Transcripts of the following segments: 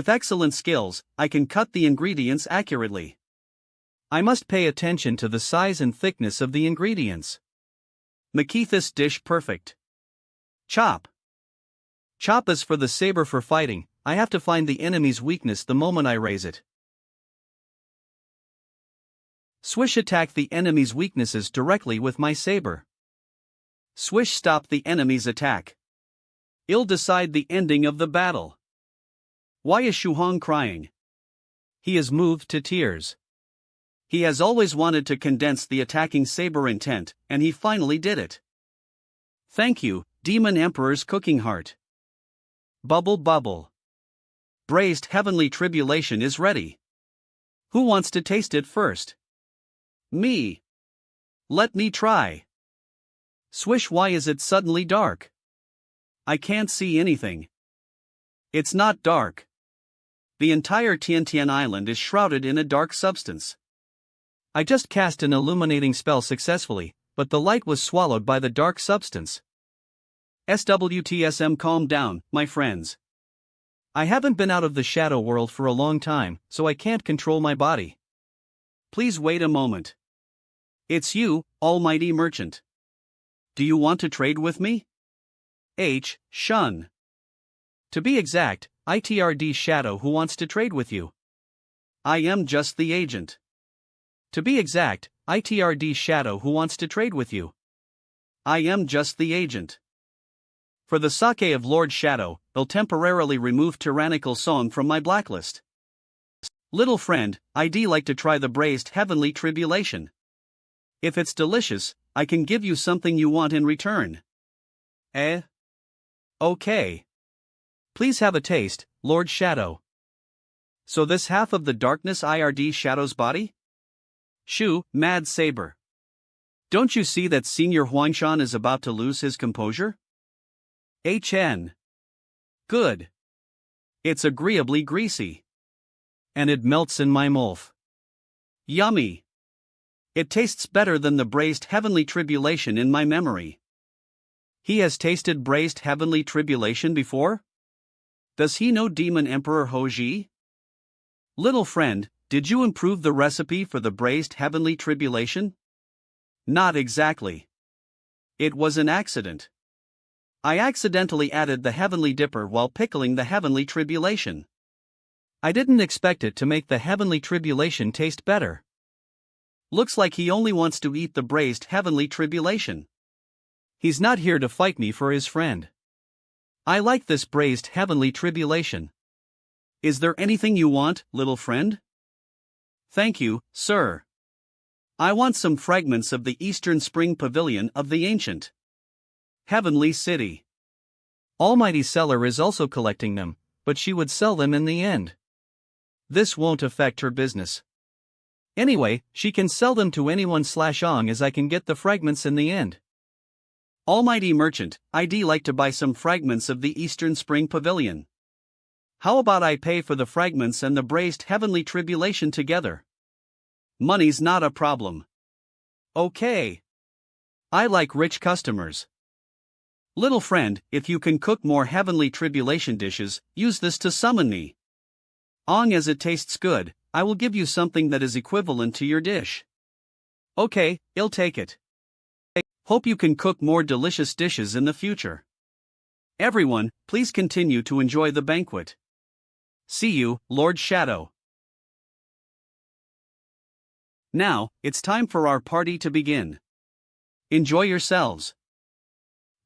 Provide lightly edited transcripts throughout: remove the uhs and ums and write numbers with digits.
With excellent skills, I can cut the ingredients accurately. I must pay attention to the size and thickness of the ingredients. Make this dish perfect. Chop. Chop is for the saber for fighting. I have to find the enemy's weakness the moment I raise it. Swish, attack the enemy's weaknesses directly with my saber. Swish, stop the enemy's attack. I'll decide the ending of the battle. Why is Shuhong crying? He is moved to tears. He has always wanted to condense the attacking saber intent, and he finally did it. Thank you, Demon Emperor's cooking heart. Bubble bubble. Braised heavenly tribulation is ready. Who wants to taste it first? Me. Let me try. Swish, why is it suddenly dark? I can't see anything. It's not dark. The entire Tiantian Island is shrouded in a dark substance. I just cast an illuminating spell successfully, but the light was swallowed by the dark substance. SWTSM, calm down, my friends. I haven't been out of the shadow world for a long time, so I can't control my body. Please wait a moment. It's you, almighty merchant. Do you want to trade with me? Shun. To be exact, ITRD Shadow, who wants to trade with you. I am just the agent. To be exact, ITRD Shadow, who wants to trade with you. I am just the agent. For the sake of Lord Shadow, I'll temporarily remove Tyrannical Song from my blacklist. Little friend, I'd like to try the braised heavenly tribulation. If it's delicious, I can give you something you want in return. Okay. Please have a taste, Lord Shadow. So this half of the darkness IRD Shadow's body? Shu, Mad Saber. Don't you see that Senior Huangshan is about to lose his composure? HN. Good. It's agreeably greasy. And it melts in my mouth. Yummy. It tastes better than the braised heavenly tribulation in my memory. He has tasted braised heavenly tribulation before? Does he know Demon Emperor Hoji? Little friend, did you improve the recipe for the braised heavenly tribulation? Not exactly. It was an accident. I accidentally added the heavenly dipper while pickling the heavenly tribulation. I didn't expect it to make the heavenly tribulation taste better. Looks like he only wants to eat the braised heavenly tribulation. He's not here to fight me for his friend. I like this braised heavenly tribulation. Is there anything you want, little friend? Thank you, sir. I want some fragments of the Eastern Spring Pavilion of the ancient Heavenly City. Almighty Seller is also collecting them, but she would sell them in the end. This won't affect her business. Anyway, she can sell them to anyone/ong as I can get the fragments in the end. Almighty Merchant, I'd like to buy some fragments of the Eastern Spring Pavilion. How about I pay for the fragments and the braised heavenly tribulation together? Money's not a problem. Okay. I like rich customers. Little friend, if you can cook more heavenly tribulation dishes, use this to summon me. As it tastes good, I will give you something that is equivalent to your dish. Okay, I'll take it. Hope you can cook more delicious dishes in the future. Everyone, please continue to enjoy the banquet. See you, Lord Shadow. Now, it's time for our party to begin. Enjoy yourselves.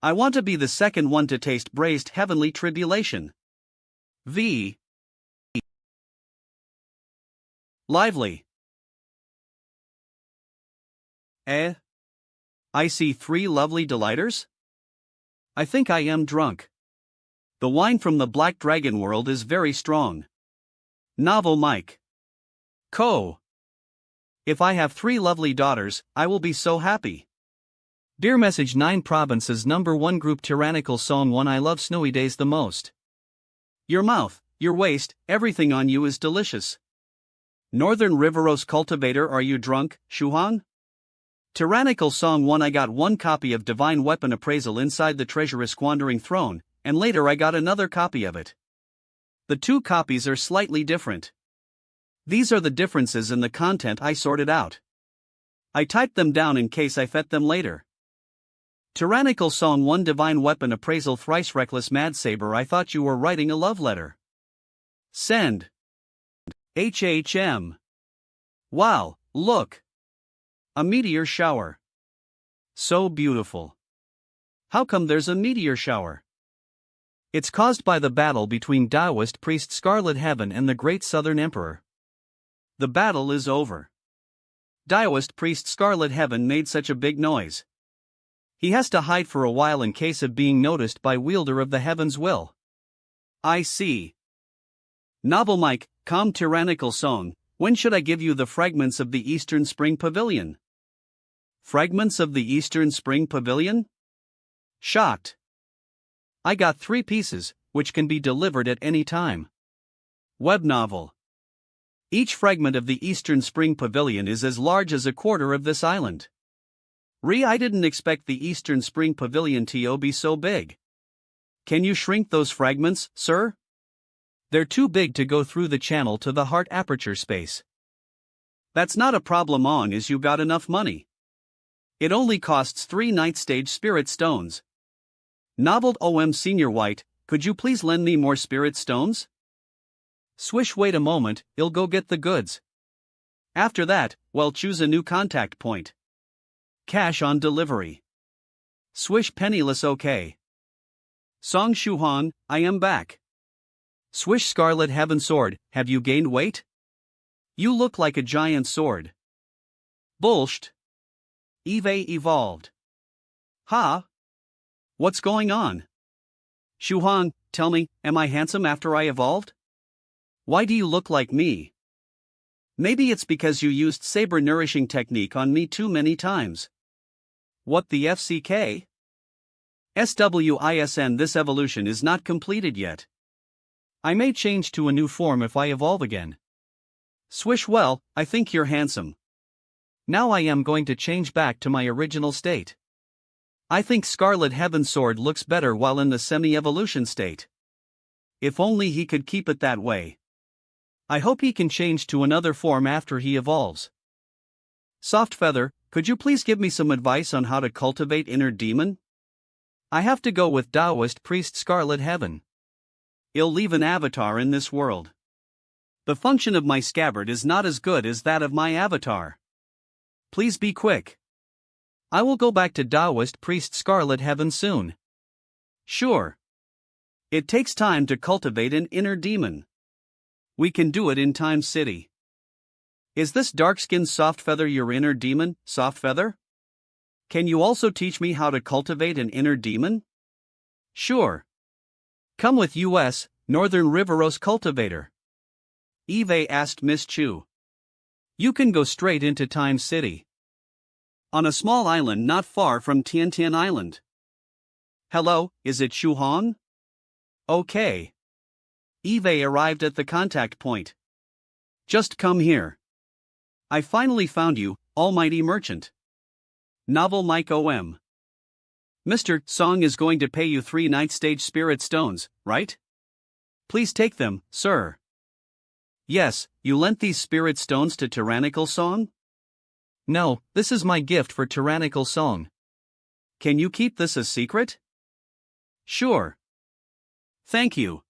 I want to be the second one to taste braised heavenly tribulation. Lively. I see 3 lovely delighters? I think I am drunk. The wine from the Black Dragon world is very strong. Novel Mike. If I have 3 lovely daughters, I will be so happy. Dear Message 9 Provinces Number 1 Group Tyrannical Song 1 I love snowy days the most. Your mouth, your waist, everything on you is delicious. Northern Riveros Cultivator, are you drunk, Shuhong? Tyrannical Song 1 I got 1 copy of Divine Weapon Appraisal inside the Treasurer's Squandering Throne, and later I got another copy of it. The two copies are slightly different. These are the differences in the content I sorted out. I typed them down in case I fet them later. Tyrannical Song 1 Divine Weapon Appraisal Thrice Reckless Mad Saber. I thought you were writing a love letter. Send. HHM. Wow, look. A meteor shower. So beautiful. How come there's a meteor shower? It's caused by the battle between Taoist priest Scarlet Heaven and the Great Southern Emperor. The battle is over. Taoist priest Scarlet Heaven made such a big noise. He has to hide for a while in case of being noticed by wielder of the Heaven's will. I see. Novel Mike, calm tyrannical song, when should I give you the fragments of the Eastern Spring Pavilion? Fragments of the Eastern Spring Pavilion? Shocked. I got 3 pieces, which can be delivered at any time. Web novel. Each fragment of the Eastern Spring Pavilion is as large as a quarter of this island. I didn't expect the Eastern Spring Pavilion to be so big. Can you shrink those fragments, sir? They're too big to go through the channel to the heart aperture space. That's not a problem on as you got enough money. It only costs 3 night stage spirit stones. Noveled Senior White, could you please lend me more spirit stones? Swish, wait a moment, I'll go get the goods. After that, well, choose a new contact point. Cash on delivery. Swish penniless. Okay. Song Shuhan, I am back. Swish Scarlet Heaven Sword, have you gained weight? You look like a giant sword. Bullsht. Eve evolved. Ha? What's going on? Shuhan, tell me, am I handsome after I evolved? Why do you look like me? Maybe it's because you used saber nourishing technique on me too many times. What the FCK? SWISN. This evolution is not completed yet. I may change to a new form if I evolve again. Swish, well, I think you're handsome. Now I am going to change back to my original state. I think Scarlet Heaven Sword looks better while in the semi-evolution state. If only he could keep it that way. I hope he can change to another form after he evolves. Soft Feather, could you please give me some advice on how to cultivate inner demon? I have to go with Taoist priest Scarlet Heaven. I'll leave an avatar in this world. The function of my scabbard is not as good as that of my avatar. Please be quick. I will go back to Taoist priest Scarlet Heaven soon. Sure. It takes time to cultivate an inner demon. We can do it in Time City. Is this dark-skinned Soft Feather your inner demon, Soft Feather? Can you also teach me how to cultivate an inner demon? Sure. Come with U.S. Northern Riveros Cultivator. Eve asked Miss Chu. You can go straight into Time City. On a small island not far from Tiantian Island. Hello, is it Shu Hong? Okay. Eve arrived at the contact point. Just come here. I finally found you, almighty merchant. Novel Mike OM. Mr. Song is going to pay you 3 night stage spirit stones, right? Please take them, sir. Yes, you lent these spirit stones to Tyrannical Song? No, this is my gift for Tyrannical Song. Can you keep this a secret? Sure. Thank you.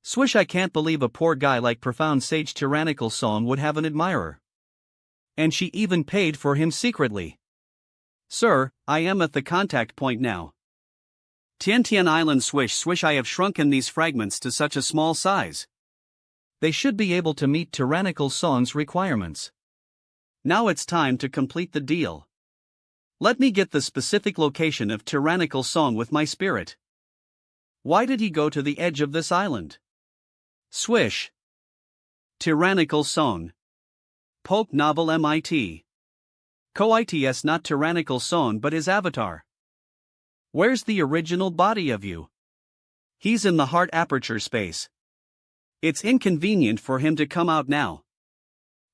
Swish, I can't believe a poor guy like Profound Sage Tyrannical Song would have an admirer. And she even paid for him secretly. Sir, I am at the contact point now. Tiantian Island. Swish, I have shrunken these fragments to such a small size. They should be able to meet Tyrannical Song's requirements. Now it's time to complete the deal. Let me get the specific location of Tyrannical Song with my spirit. Why did he go to the edge of this island? Swish. Tyrannical Song. Poke Novel MIT. Co-ITS, not Tyrannical Song but his avatar. Where's the original body of you? He's in the heart aperture space. It's inconvenient for him to come out now.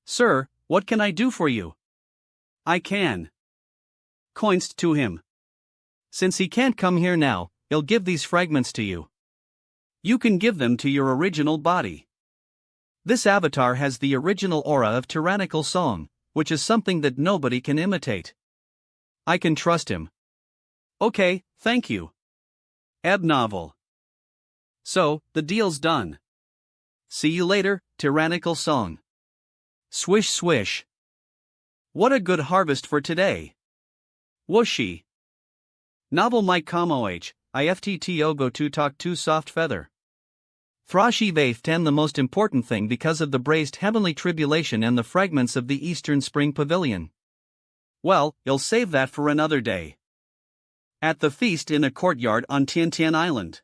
Sir, what can I do for you? I can. Coins to him. Since he can't come here now, I'll give these fragments to you. You can give them to your original body. This avatar has the original aura of tyrannical song, which is something that nobody can imitate. I can trust him. Okay, thank you. Ebb novel. So, the deal's done. See you later, tyrannical song. Swish swish. What a good harvest for today. Whooshy. Novel Mike Comoh, IFTTO go to talk to soft feather. Thrashy Vaith 10 the most important thing because of the braised heavenly tribulation and the fragments of the Eastern Spring Pavilion. Well, you'll save that for another day. At the feast in a courtyard on Tien Tien Island.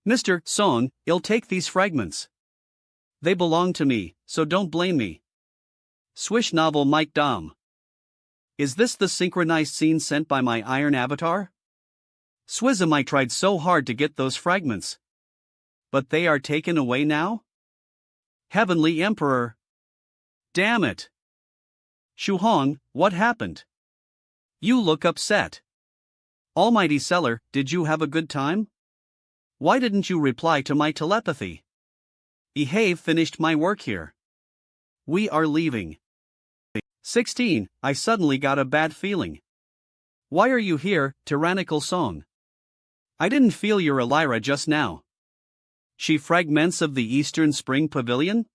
Mr. Song, you'll take these fragments. They belong to me, so don't blame me. Swish novel Mike Dom. Is this the synchronized scene sent by my iron avatar? Swism, I tried so hard to get those fragments. But they are taken away now? Heavenly Emperor. Damn it. Shu Hong, what happened? You look upset. Almighty Seller, did you have a good time? Why didn't you reply to my telepathy? Ehave finished my work here. We are leaving. 16. I suddenly got a bad feeling. Why are you here, tyrannical song? I didn't feel your Elira just now. She fragments of the Eastern Spring Pavilion?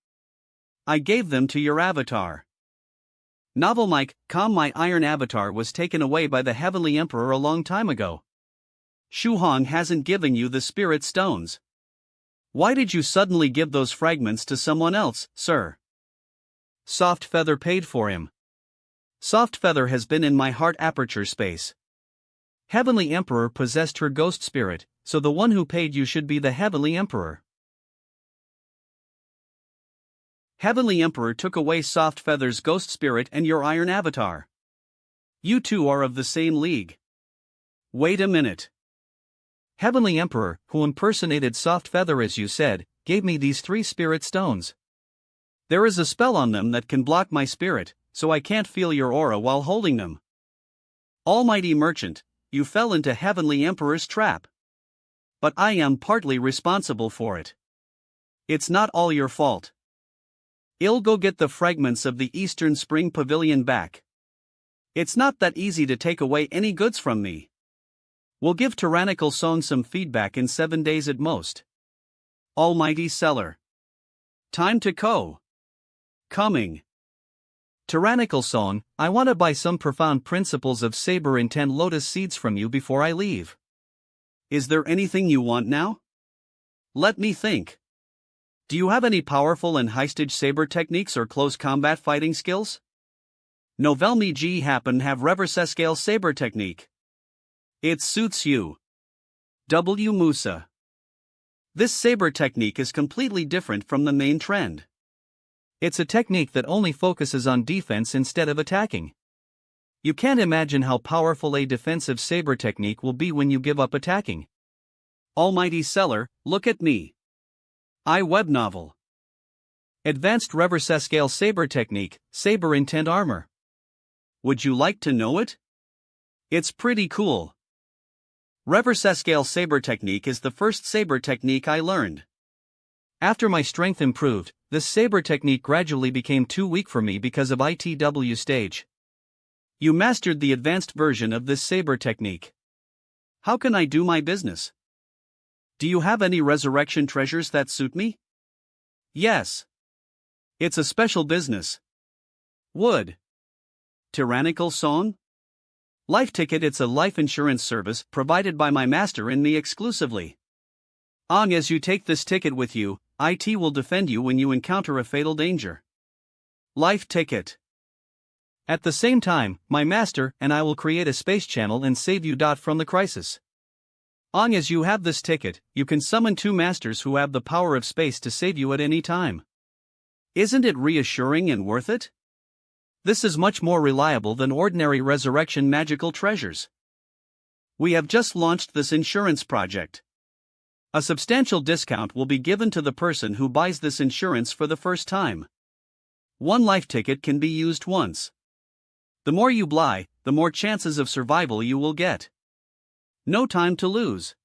I gave them to your avatar. Novel Mike, my iron avatar was taken away by the Heavenly Emperor a long time ago. Shu Hong hasn't given you the spirit stones. Why did you suddenly give those fragments to someone else, sir? Soft Feather paid for him. Soft Feather has been in my heart aperture space. Heavenly Emperor possessed her ghost spirit, so the one who paid you should be the Heavenly Emperor. Heavenly Emperor took away Soft Feather's ghost spirit and your iron avatar. You two are of the same league. Wait a minute. Heavenly Emperor, who impersonated Soft Feather as you said, gave me these 3 spirit stones. There is a spell on them that can block my spirit, so I can't feel your aura while holding them. Almighty Merchant, you fell into Heavenly Emperor's trap. But I am partly responsible for it. It's not all your fault. I'll go get the fragments of the Eastern Spring Pavilion back. It's not that easy to take away any goods from me. We'll give Tyrannical Song some feedback in 7 days at most. Almighty Seller. Time to go. Coming. Tyrannical Song, I want to buy some profound principles of Saber and 10 lotus seeds from you before I leave. Is there anything you want now? Let me think. Do you have any powerful and high-stage saber techniques or close combat fighting skills? Novelmi G happen have reverse-scale saber technique. It suits you. W. Musa. This saber technique is completely different from the main trend. It's a technique that only focuses on defense instead of attacking. You can't imagine how powerful a defensive saber technique will be when you give up attacking. Almighty Seller, look at me. Web novel. Advanced reverse-scale saber technique, saber intent armor. Would you like to know it? It's pretty cool. Reverse-scale saber technique is the first saber technique I learned. After my strength improved, this saber technique gradually became too weak for me because of ITW stage. You mastered the advanced version of this saber technique. How can I do my business? Do you have any resurrection treasures that suit me? Yes. It's a special business. Wood. Tyrannical Song? Life Ticket. It's a life insurance service provided by my master and me exclusively. As you take this ticket with you, IT will defend you when you encounter a fatal danger. Life Ticket. At the same time, my master and I will create a space channel and save you. From the crisis. As you have this ticket, you can summon 2 masters who have the power of space to save you at any time. Isn't it reassuring and worth it? This is much more reliable than ordinary resurrection magical treasures. We have just launched this insurance project. A substantial discount will be given to the person who buys this insurance for the first time. 1 life ticket can be used once. The more you buy, the more chances of survival you will get. No time to lose.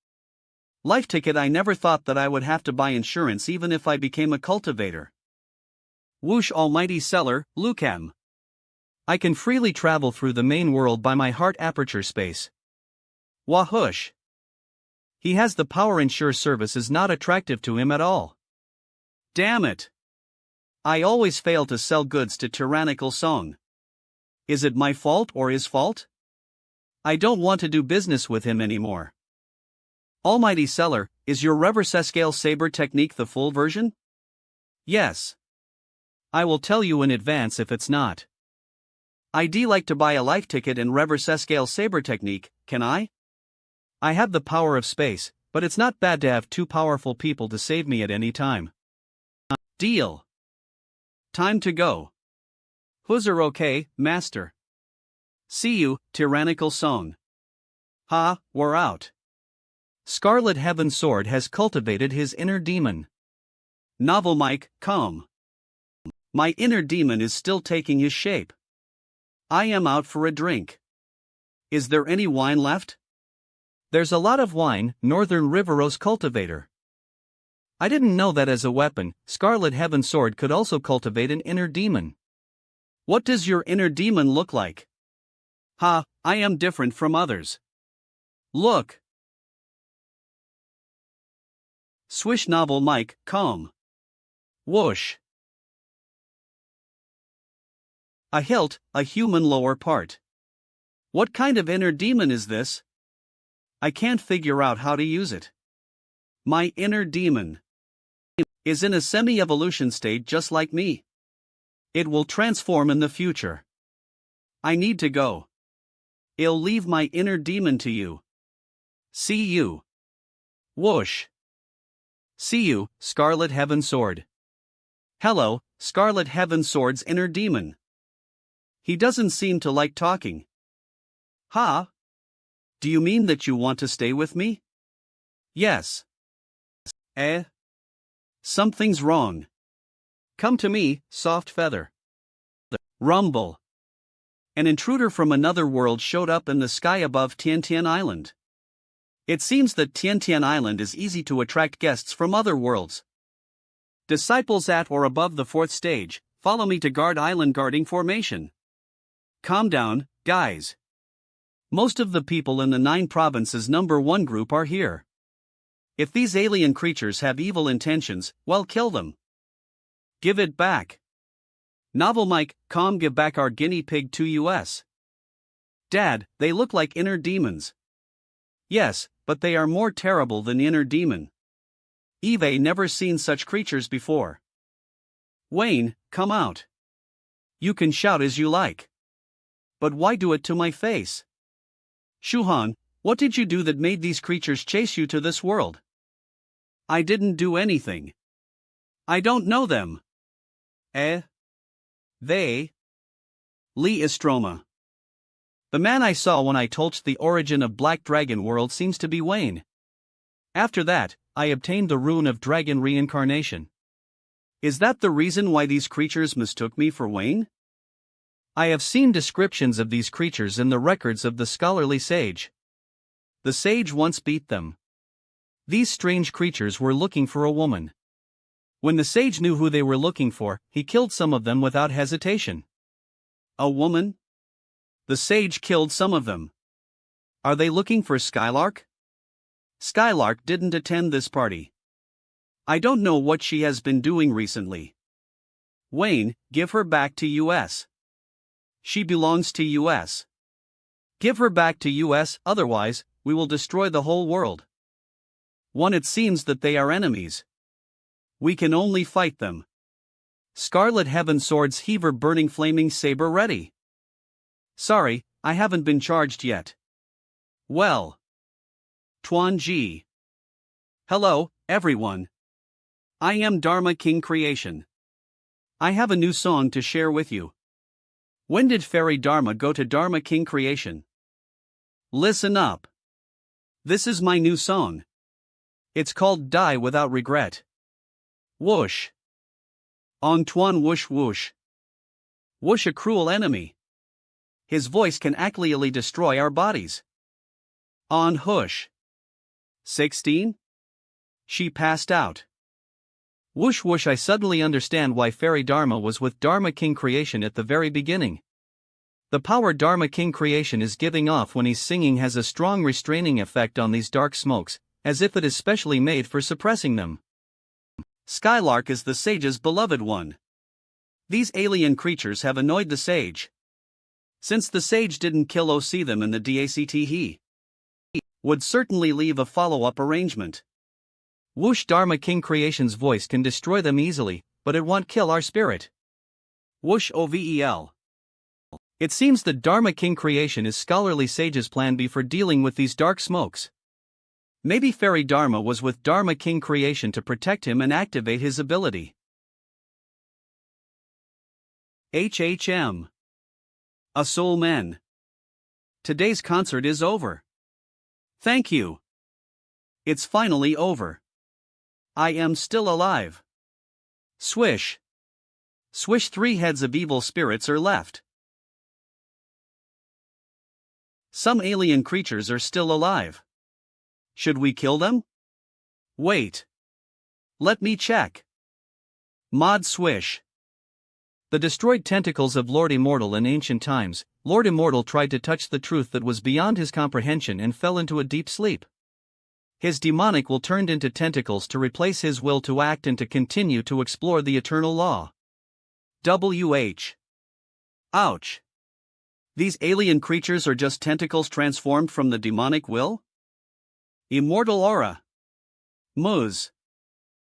Life ticket. I never thought that I would have to buy insurance even if I became a cultivator. Whoosh almighty seller, Lucam. I can freely travel through the main world by my heart aperture space. Wahoosh. He has the power. Insure service is not attractive to him at all. Damn it. I always fail to sell goods to tyrannical song. Is it my fault or his fault? I don't want to do business with him anymore. Almighty seller, is your reverse-scale saber technique the full version? Yes. I will tell you in advance if it's not. I'd like to buy a life ticket in reverse-scale saber technique, can I? I have the power of space, but it's not bad to have two powerful people to save me at any time. Deal. Time to go. Huzzer. Okay, master. See you, tyrannical song. Ha, we're out. Scarlet Heaven Sword has cultivated his inner demon. Novel Mike, calm. My inner demon is still taking his shape. I am out for a drink. Is there any wine left? There's a lot of wine, Northern Riveros cultivator. I didn't know that as a weapon, Scarlet Heaven Sword could also cultivate an inner demon. What does your inner demon look like? Ha, I am different from others. Look. Swish novel Mike, calm. Whoosh. A hilt, a human lower part. What kind of inner demon is this? I can't figure out how to use it. My inner demon is in a semi-evolution state just like me. It will transform in the future. I need to go. I'll leave my inner demon to you. See you. Whoosh. See you, Scarlet Heaven Sword. Hello, Scarlet Heaven Sword's inner demon. He doesn't seem to like talking. Ha? Do you mean that you want to stay with me? Yes. Something's wrong. Come to me, soft feather. Rumble. An intruder from another world showed up in the sky above Tiantian Island. It seems that Tiantian Island is easy to attract guests from other worlds. Disciples at or above the 4th stage, follow me to guard island guarding formation. Calm down, guys. Most of the people in the 9 provinces number 1 group are here. If these alien creatures have evil intentions, well, kill them. Give it back. Novel Mike, calm. Give back our guinea pig to us. Dad, they look like inner demons. Yes, but they are more terrible than inner demon. Eve never seen such creatures before. Wayne, come out. You can shout as you like. But why do it to my face? Shuhan, what did you do that made these creatures chase you to this world? I didn't do anything. I don't know them. They? Lee Istroma. The man I saw when I told the origin of Black Dragon World seems to be Wayne. After that, I obtained the rune of dragon reincarnation. Is that the reason why these creatures mistook me for Wayne? I have seen descriptions of these creatures in the records of the scholarly sage. The sage once beat them. These strange creatures were looking for a woman. When the sage knew who they were looking for, he killed some of them without hesitation. A woman? The sage killed some of them. Are they looking for Skylark? Skylark didn't attend this party. I don't know what she has been doing recently. Wayne, give her back to us. She belongs to us. Give her back to us, otherwise, we will destroy the whole world. It seems that they are enemies. We can only fight them. Scarlet Heaven Sword's heaver burning flaming saber ready. Sorry, I haven't been charged yet. Well. Tuan Ji. Hello, everyone. I am Dharma King Creation. I have a new song to share with you. When did Fairy Dharma go to Dharma King Creation? Listen up. This is my new song. It's called Die Without Regret. Whoosh. On Tuan whoosh whoosh. Whoosh a cruel enemy. His voice can actually destroy our bodies. On Hush. 16? She passed out. Whoosh whoosh, I suddenly understand why Fairy Dharma was with Dharma King Creation at the very beginning. The power Dharma King Creation is giving off when he's singing has a strong restraining effect on these dark smokes, as if it is specially made for suppressing them. Skylark is the sage's beloved one. These alien creatures have annoyed the sage. Since the sage didn't kill or see them in the DACT, he would certainly leave a follow-up arrangement. Whoosh, Dharma King Creation's voice can destroy them easily, but it won't kill our spirit. Whoosh OVEL. It seems that Dharma King Creation is scholarly sage's plan B for dealing with these dark smokes. Maybe Fairy Dharma was with Dharma King Creation to protect him and activate his ability. HHM. A Soul Men. Today's concert is over. Thank you. It's finally over. I am still alive. Swish. Swish, 3 heads of evil spirits are left. Some alien creatures are still alive. Should we kill them? Wait. Let me check. Mod Swish. The destroyed tentacles of Lord Immortal in ancient times. Lord Immortal tried to touch the truth that was beyond his comprehension and fell into a deep sleep. His demonic will turned into tentacles to replace his will to act and to continue to explore the eternal law. WH. Ouch. These alien creatures are just tentacles transformed from the demonic will? Immortal aura. Muz.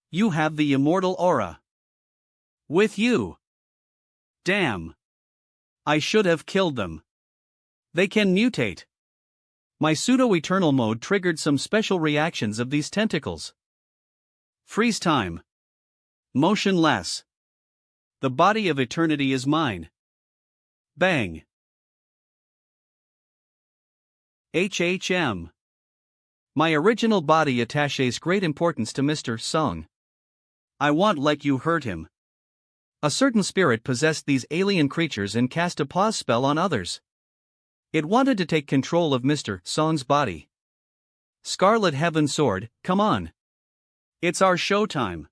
You have the immortal aura. With you. Damn. I should have killed them. They can mutate. My pseudo-eternal mode triggered some special reactions of these tentacles. Freeze time. Motionless. The body of eternity is mine. Bang. HHM. My original body attaches great importance to Mr. Song. I won't let you hurt him. A certain spirit possessed these alien creatures and cast a pause spell on others. It wanted to take control of Mr. Song's body. Scarlet Heaven Sword, come on. It's our showtime.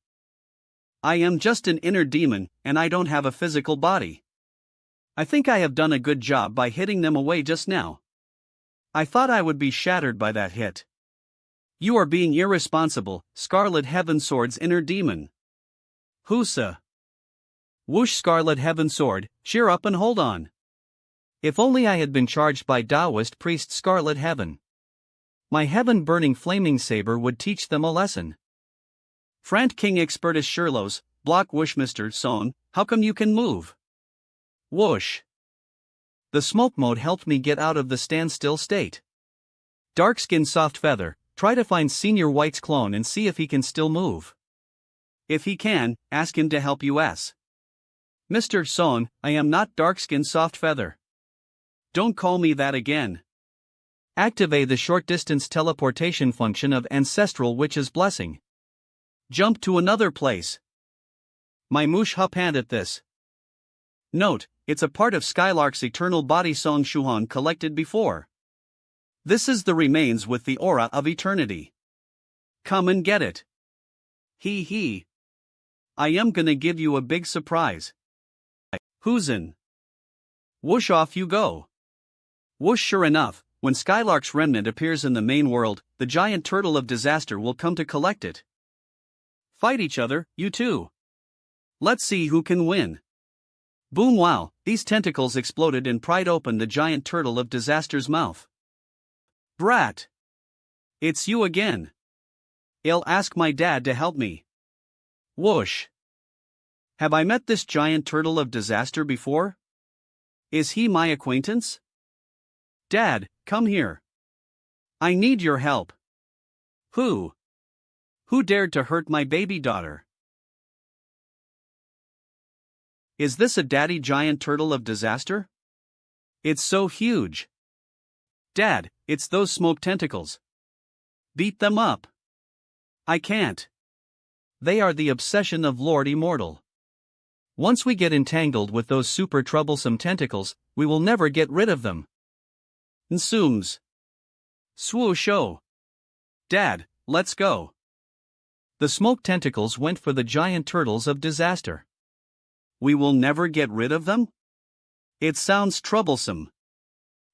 I am just an inner demon, and I don't have a physical body. I think I have done a good job by hitting them away just now. I thought I would be shattered by that hit. You are being irresponsible, Scarlet Heaven Sword's inner demon. Husa. Whoosh, Scarlet Heaven Sword, cheer up and hold on. If only I had been charged by Taoist priest Scarlet Heaven. My heaven-burning flaming saber would teach them a lesson. Frant King Expertus Sherlos, block whoosh Mr. Son, how come you can move? Whoosh. The smoke mode helped me get out of the standstill state. Darkskin Soft Feather, try to find Senior White's clone and see if he can still move. If he can, ask him to help us. Mr. Son, I am not Darkskin Soft Feather. Don't call me that again. Activate the short-distance teleportation function of Ancestral Witch's Blessing. Jump to another place. My moosh hup hand at this. Note, it's a part of Skylark's eternal body song Shuhan collected before. This is the remains with the aura of eternity. Come and get it. Hee hee. I am gonna give you a big surprise. Who's in? Whoosh, off you go. Whoosh, sure enough, when Skylark's remnant appears in the main world, the giant turtle of disaster will come to collect it. Fight each other, you two. Let's see who can win. Boom, wow, these tentacles exploded and pried open the giant turtle of disaster's mouth. Brat. It's you again. I'll ask my dad to help me. Whoosh. Have I met this giant turtle of disaster before? Is he my acquaintance? Dad, come here. I need your help. Who? Who dared to hurt my baby daughter? Is this a daddy giant turtle of disaster? It's so huge. Dad, it's those smoke tentacles. Beat them up. I can't. They are the obsession of Lord Immortal. Once we get entangled with those super troublesome tentacles, we will never get rid of them. Nsooms. Swoosho. Dad, let's go. The smoke tentacles went for the giant turtles of disaster. We will never get rid of them? It sounds troublesome.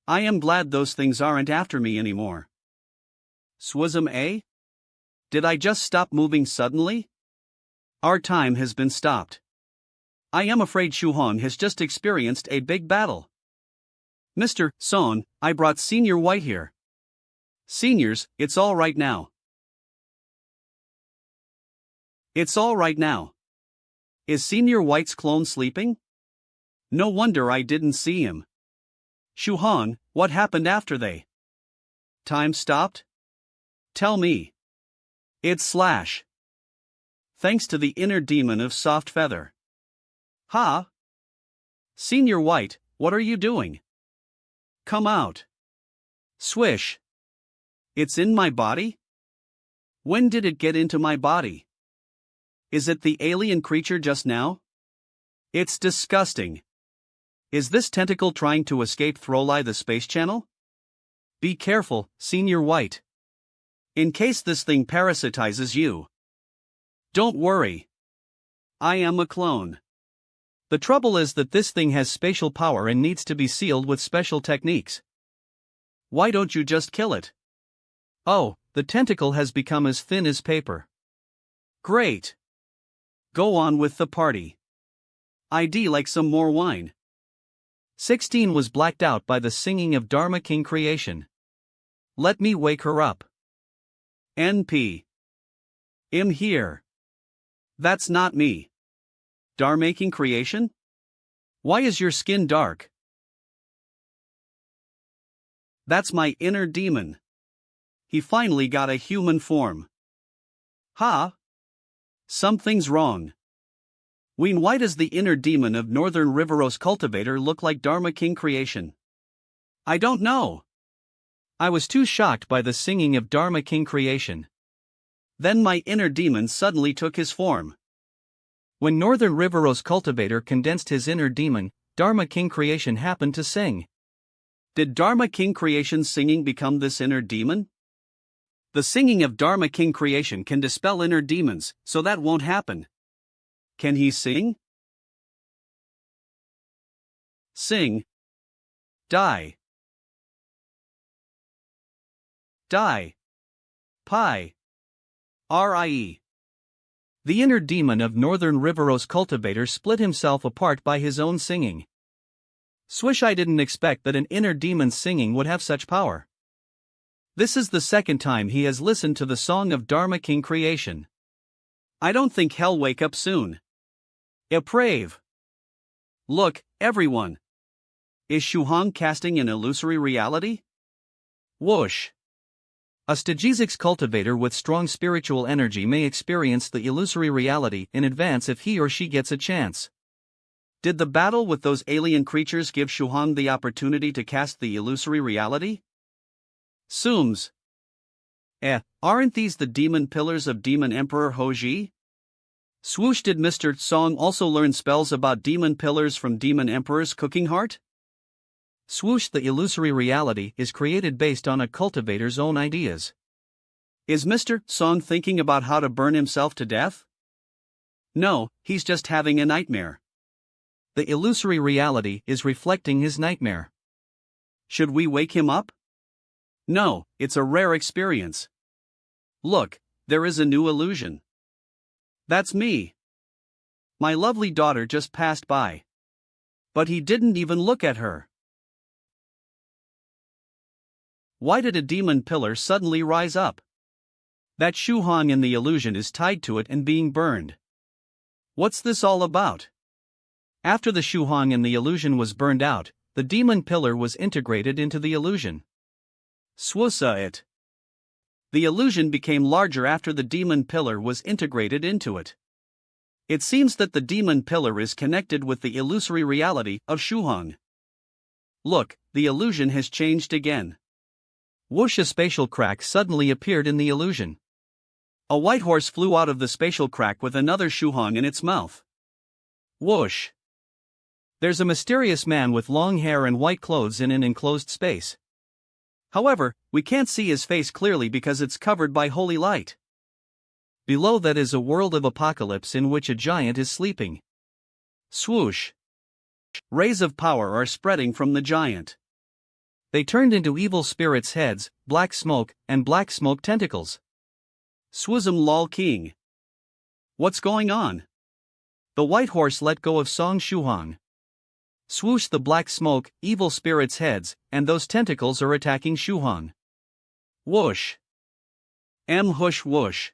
I am glad those things aren't after me anymore. Swism A? Did I just stop moving suddenly? Our time has been stopped. I am afraid Shuhong has just experienced a big battle. Mr. Son, I brought Senior White here. Seniors, it's all right now. It's all right now. Is Senior White's clone sleeping? No wonder I didn't see him. Shuhong, what happened after they? Time stopped? Tell me. It's Slash. Thanks to the inner demon of Soft Feather. Ha! Senior White, what are you doing? Come out. Swish. It's in my body? When did it get into my body? Is it the alien creature just now? It's disgusting. Is this tentacle trying to escape Throli the space channel? Be careful, Senior White. In case this thing parasitizes you. Don't worry. I am a clone. The trouble is that this thing has spatial power and needs to be sealed with special techniques. Why don't you just kill it? Oh, the tentacle has become as thin as paper. Great. Go on with the party. I'd like some more wine. 16 was blacked out by the singing of Dharma King creation. Let me wake her up. NP. I'm here. That's not me. Dharma King creation? Why is your skin dark? That's my inner demon. He finally got a human form. Ha! Something's wrong. Why does the inner demon of Northern Riveros Cultivator look like Dharma King creation? I don't know. I was too shocked by the singing of Dharma King creation. Then my inner demon suddenly took his form. When Northern Riveros Cultivator condensed his inner demon, Dharma King creation happened to sing. Did Dharma King creation's singing become this inner demon? The singing of Dharma King creation can dispel inner demons, so that won't happen. Can he sing? Sing. Die. Die. Pi. RIE. The inner demon of Northern Riveros Cultivator split himself apart by his own singing. Swish, I didn't expect that an inner demon's singing would have such power. This is the second time he has listened to the song of Dharma King creation. I don't think he'll wake up soon. Brave. Look, everyone. Is Shuhong casting an illusory reality? Whoosh. A Stagesics cultivator with strong spiritual energy may experience the illusory reality in advance if he or she gets a chance. Did the battle with those alien creatures give Shuhong the opportunity to cast the illusory reality? Sooms. Aren't these the demon pillars of Demon Emperor Hoji? Swoosh, did Mr. Song also learn spells about demon pillars from Demon Emperor's cooking heart? Swoosh, the illusory reality is created based on a cultivator's own ideas. Is Mr. Song thinking about how to burn himself to death? No, he's just having a nightmare. The illusory reality is reflecting his nightmare. Should we wake him up? No, it's a rare experience. Look, there is a new illusion. That's me. My lovely daughter just passed by. But he didn't even look at her. Why did a demon pillar suddenly rise up? That Shuhong in the illusion is tied to it and being burned. What's this all about? After the Shuhong in the illusion was burned out, the demon pillar was integrated into the illusion. Swusa it. The illusion became larger after the demon pillar was integrated into it. It seems that the demon pillar is connected with the illusory reality of Shuhong. Look, the illusion has changed again. Whoosh, a spatial crack suddenly appeared in the illusion. A white horse flew out of the spatial crack with another Shuhong in its mouth. Whoosh. There's a mysterious man with long hair and white clothes in an enclosed space. However, we can't see his face clearly because it's covered by holy light. Below that is a world of apocalypse in which a giant is sleeping. Swoosh! Rays of power are spreading from the giant. They turned into evil spirits' heads, black smoke, and black smoke tentacles. Swoosm lol king. What's going on? The white horse let go of Song Shuhong. Swoosh the black smoke, evil spirits' heads, and those tentacles are attacking Shuhong. Whoosh. Hush whoosh.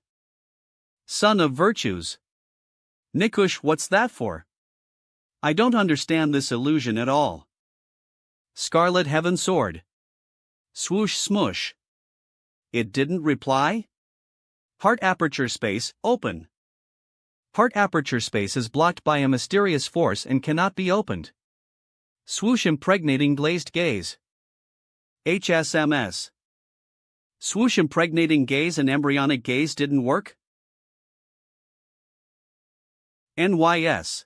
Son of virtues. Nikush, what's that for? I don't understand this illusion at all. Scarlet Heaven Sword. Swoosh smush. It didn't reply? Heart aperture space, open. Heart aperture space is blocked by a mysterious force and cannot be opened. Swoosh impregnating glazed gaze. HSMS. Swoosh impregnating gaze and embryonic gaze didn't work? NYS.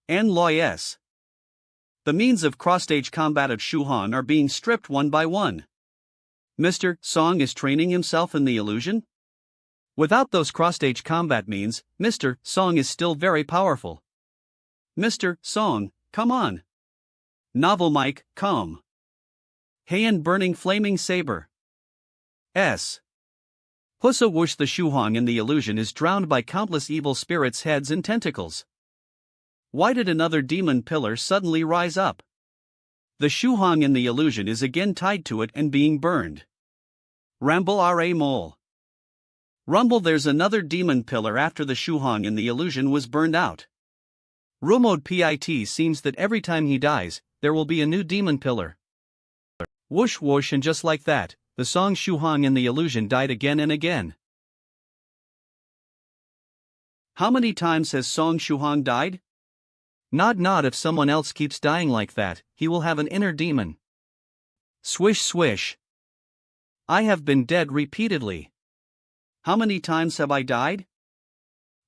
NLOYS. The means of cross-stage combat of Shuhong are being stripped one by one. Mr. Song is training himself in the illusion? Without those cross-stage combat means, Mr. Song is still very powerful. Mr. Song, come on. Novel Mike, come. Heian burning flaming saber. S. Hussa whoosh the Shuhong in the illusion is drowned by countless evil spirits' heads and tentacles. Why did another demon pillar suddenly rise up? The Shuhong in the illusion is again tied to it and being burned. Ramble Ra mole. Rumble, there's another demon pillar after the Shuhong in the illusion was burned out. Rumode Pit seems that every time he dies, there will be a new demon pillar. Whoosh whoosh, and just like that, the Song Shuhong in the illusion died again and again. How many times has Song Shuhong died? Nod nod, if someone else keeps dying like that, he will have an inner demon. Swish swish. I have been dead repeatedly. How many times have I died?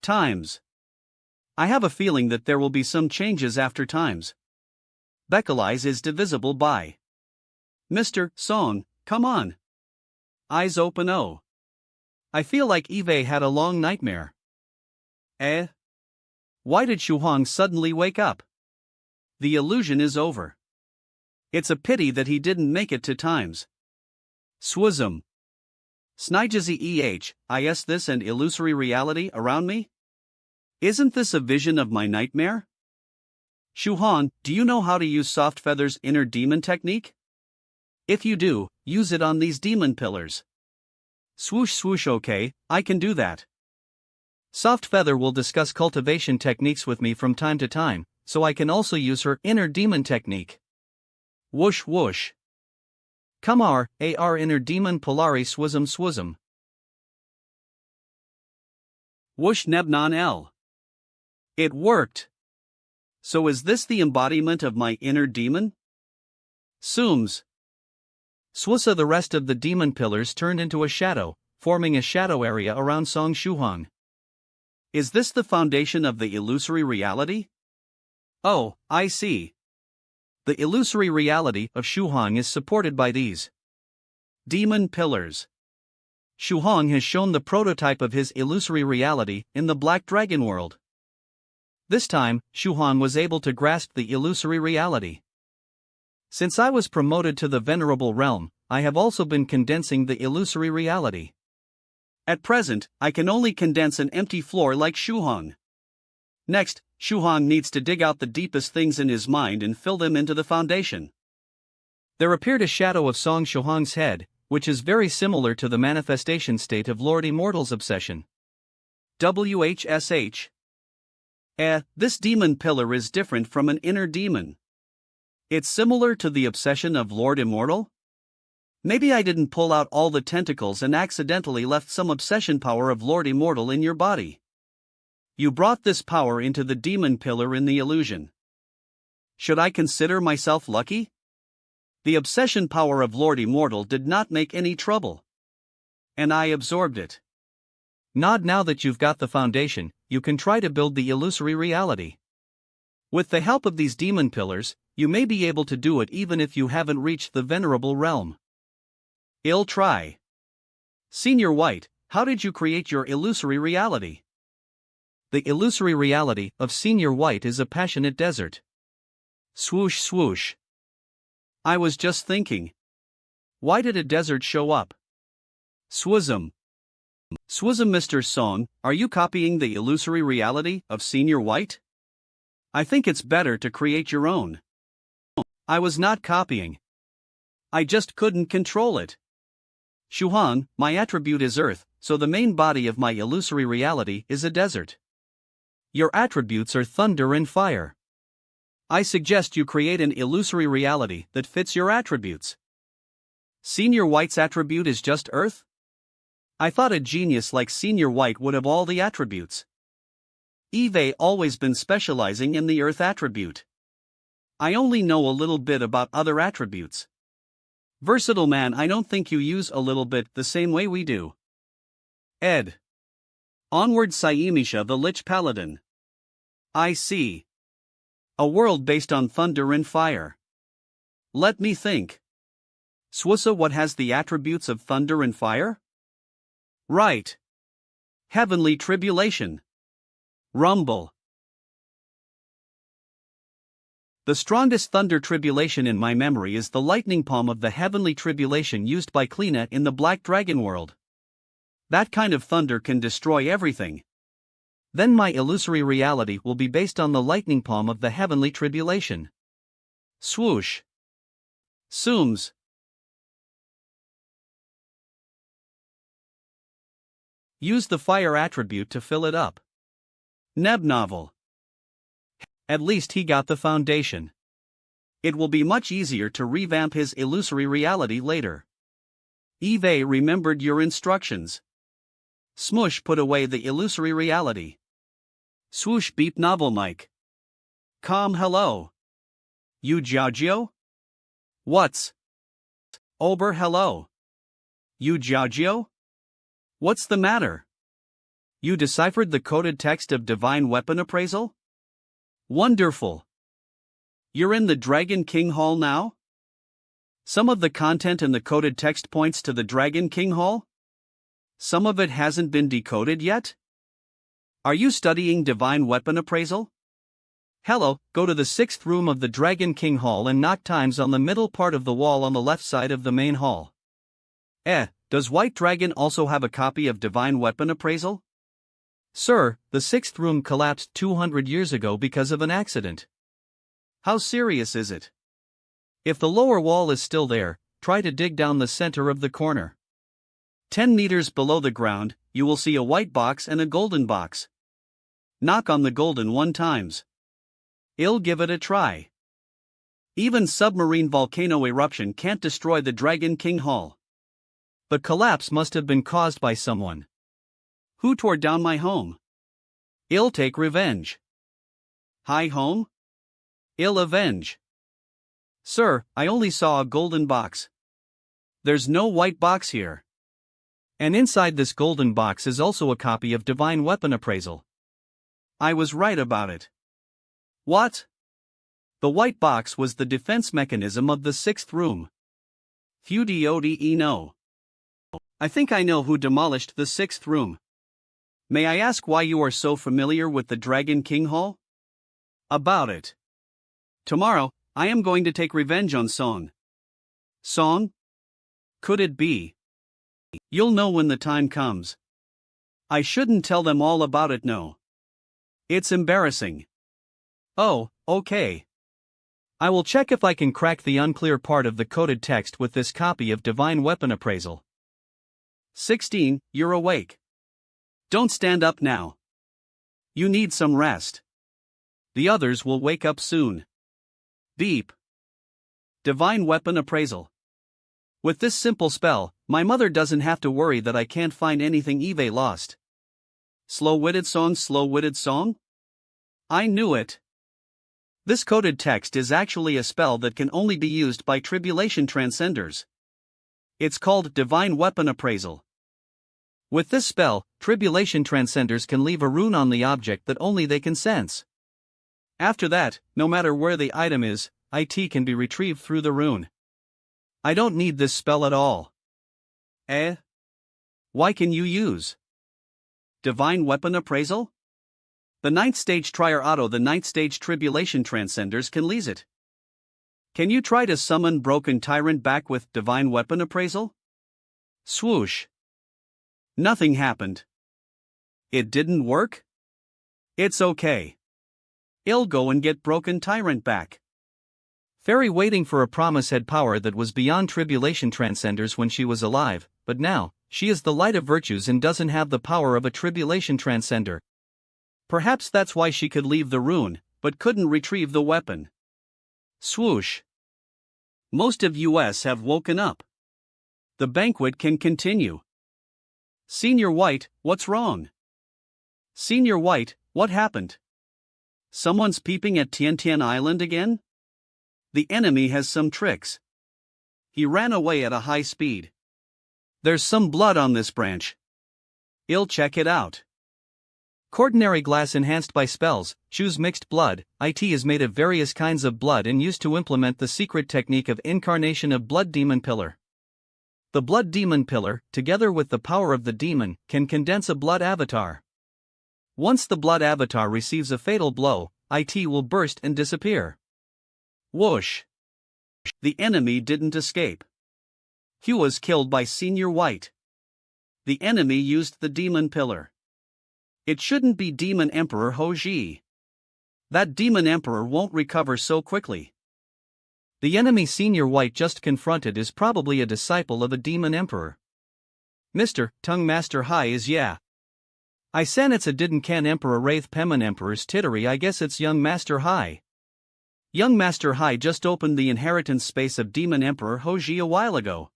Times. I have a feeling that there will be some changes after times. Beccalize is divisible by. Mr. Song, come on. Eyes open. Oh. I feel like Eve had a long nightmare. Why did Shuhong suddenly wake up? The illusion is over. It's a pity that he didn't make it to times. Swism. Snijazi is this an illusory reality around me? Isn't this a vision of my nightmare? Shuhong, do you know how to use Soft Feather's inner demon technique? If you do, use it on these demon pillars. Swoosh swoosh, okay, I can do that. Soft Feather will discuss cultivation techniques with me from time to time, so I can also use her inner demon technique. Whoosh whoosh. Kumar, AR inner demon polari swism swism. Whoosh nebnon L. It worked. So is this the embodiment of my inner demon? Sooms. Swusa, the rest of the demon pillars turned into a shadow, forming a shadow area around Song Shuhong. Is this the foundation of the illusory reality? Oh, I see. The illusory reality of Shuhong is supported by these demon pillars. Shuhong has shown the prototype of his illusory reality in the Black Dragon world. This time, Shuhong was able to grasp the illusory reality. Since I was promoted to the Venerable Realm, I have also been condensing the illusory reality. At present, I can only condense an empty floor like Shuhong. Next, Shuhong needs to dig out the deepest things in his mind and fill them into the foundation. There appeared a shadow of Song Shuhong's head, which is very similar to the manifestation state of Lord Immortal's obsession. WHSH. This demon pillar is different from an inner demon. It's similar to the obsession of Lord Immortal? Maybe I didn't pull out all the tentacles and accidentally left some obsession power of Lord Immortal in your body. You brought this power into the demon pillar in the illusion. Should I consider myself lucky? The obsession power of Lord Immortal did not make any trouble. And I absorbed it. Nod, now that you've got the foundation, you can try to build the illusory reality. With the help of these demon pillars, you may be able to do it even if you haven't reached the Venerable Realm. Ill try. Senior White, How did you create your illusory reality? The illusory reality of Senior White is a passionate desert. Swoosh swoosh. I was just thinking. Why did a desert show up? Swism. Swism, Mr. Song, are you copying the illusory reality of Senior White? I think it's better to create your own. I was not copying. I just couldn't control it. Shuhan, my attribute is Earth, so the main body of my illusory reality is a desert. Your attributes are thunder and fire. I suggest you create an illusory reality that fits your attributes. Senior White's attribute is just Earth? I thought a genius like Senior White would have all the attributes. Eve always been specializing in the Earth attribute. I only know a little bit about other attributes. Versatile man, I don't think you use a little bit the same way we do. Ed. Onward Saimisha the Lich Paladin. I see. A world based on thunder and fire. Let me think. Swissa, what has the attributes of thunder and fire? Right. Heavenly Tribulation. Rumble. The strongest thunder tribulation in my memory is the lightning palm of the heavenly tribulation used by Kleena in the Black Dragon world. That kind of thunder can destroy everything. Then my illusory reality will be based on the lightning palm of the heavenly tribulation. Swoosh. Sooms. Use the fire attribute to fill it up. Neb novel. At least he got the foundation. It will be much easier to revamp his illusory reality later. Eve remembered your instructions. Smush put away the illusory reality. Swoosh beep novel mic. Calm hello. You Jiaojio? What's? Ober hello. You Jiaojio? What's the matter? You deciphered the coded text of Divine Weapon Appraisal? Wonderful. You're in the Dragon King Hall now? Some of the content in the coded text points to the Dragon King Hall? Some of it hasn't been decoded yet? Are you studying Divine Weapon Appraisal? Hello, go to the 6th room of the Dragon King Hall and knock times on the middle part of the wall on the left side of the main hall. Does White Dragon also have a copy of Divine Weapon Appraisal? Sir, the 6th room collapsed 200 years ago because of an accident. How serious is it? If the lower wall is still there, try to dig down the center of the corner. 10 meters below the ground, you will see a white box and a golden box. Knock on the golden 1 times. I'll give it a try. Even submarine volcano eruption can't destroy the Dragon King Hall. The collapse must have been caused by someone. Who tore down my home? I'll take revenge. Hi home? I'll avenge. Sir, I only saw a golden box. There's no white box here. And inside this golden box is also a copy of Divine Weapon Appraisal. I was right about it. What? The white box was the defense mechanism of the 6th room. Fudiodi no. I think I know who demolished the 6th room. May I ask why you are so familiar with the Dragon King Hall? About it. Tomorrow, I am going to take revenge on Song. Song? Could it be? You'll know when the time comes. I shouldn't tell them all about it, no. It's embarrassing. Oh, okay. I will check if I can crack the unclear part of the coded text with this copy of Divine Weapon Appraisal. 16, you're awake. Don't stand up now. You need some rest. The others will wake up soon. Beep. Divine Weapon Appraisal. With this simple spell, my mother doesn't have to worry that I can't find anything Eve lost. Slow-witted song? I knew it. This coded text is actually a spell that can only be used by Tribulation Transcenders. It's called Divine Weapon Appraisal. With this spell, Tribulation Transcenders can leave a rune on the object that only they can sense. After that, no matter where the item is, it can be retrieved through the rune. I don't need this spell at all. Why can you use Divine Weapon Appraisal? The 9th stage Trier Auto, the 9th stage Tribulation Transcenders can lease it. Can you try to summon Broken Tyrant back with Divine Weapon Appraisal? Swoosh. Nothing happened. It didn't work? It's okay. I'll go and get Broken Tyrant back. Fairy waiting for a promise had power that was beyond Tribulation Transcenders when she was alive, but now, she is the light of virtues and doesn't have the power of a Tribulation Transcender. Perhaps that's why she could leave the rune, but couldn't retrieve the weapon. Swoosh. Most of US have woken up. The banquet can continue. Senior White, what's wrong? Senior White, what happened? Someone's peeping at Tian Island again? The enemy has some tricks. He ran away at a high speed. There's some blood on this branch. I'll check it out. Quaternary glass enhanced by spells, choose mixed blood. It is made of various kinds of blood and used to implement the secret technique of incarnation of Blood Demon Pillar. The Blood Demon Pillar, together with the power of the demon, can condense a blood avatar. Once the blood avatar receives a fatal blow, it will burst and disappear. Whoosh. The enemy didn't escape. He was killed by Senior White. The enemy used the Demon Pillar. It shouldn't be Demon Emperor Hoji. That Demon Emperor won't recover so quickly. The enemy Senior White just confronted is probably a disciple of a Demon Emperor. Mr. Tongue Master High is I san it's a didn't can Emperor Wraith Pemin Emperor's tittery. I guess it's Young Master High. Young Master High just opened the inheritance space of Demon Emperor Hoji a while ago.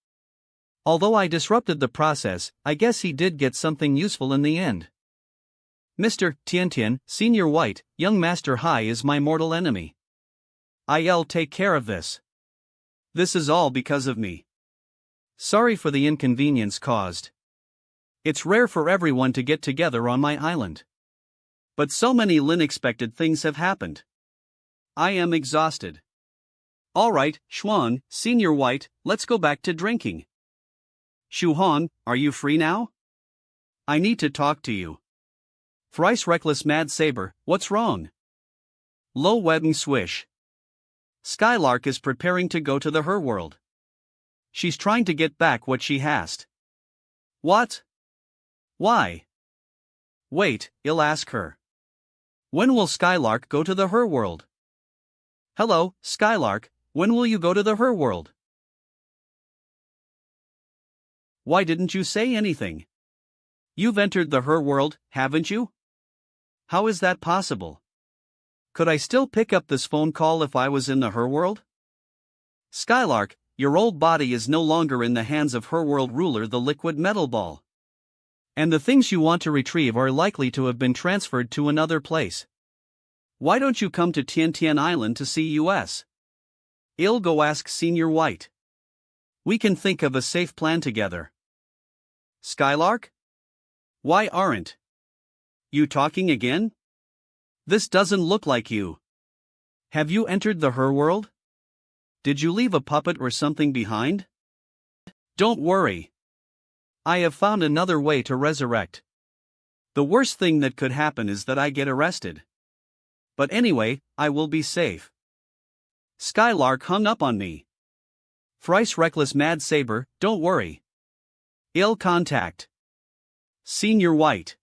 Although I disrupted the process, I guess he did get something useful in the end. Mr. Tian, Senior White, Young Master High is my mortal enemy. I'll take care of this. This is all because of me. Sorry for the inconvenience caused. It's rare for everyone to get together on my island. But so many unexpected things have happened. I am exhausted. Alright, Xuan, Senior White, let's go back to drinking. Shuhan, are you free now? I need to talk to you. Thrice Reckless Mad Saber, what's wrong? Low Webbing Swish. Skylark is preparing to go to the Her World. She's trying to get back what she has. What? Why? Wait, I'll ask her. When will Skylark go to the Her World? Hello, Skylark, when will you go to the Her World? Why didn't you say anything? You've entered the Her World, haven't you? How is that possible? Could I still pick up this phone call if I was in the Her World? Skylark, your old body is no longer in the hands of Her World ruler the Liquid Metal Ball. And the things you want to retrieve are likely to have been transferred to another place. Why don't you come to Tian Island to see us? I'll go ask Senior White. We can think of a safe plan together. Skylark? Why aren't you talking again? This doesn't look like you. Have you entered the Her World? Did you leave a puppet or something behind? Don't worry. I have found another way to resurrect. The worst thing that could happen is that I get arrested. But anyway, I will be safe. Skylark hung up on me. Thrice Reckless Mad Saber, don't worry. I'll contact Senior White.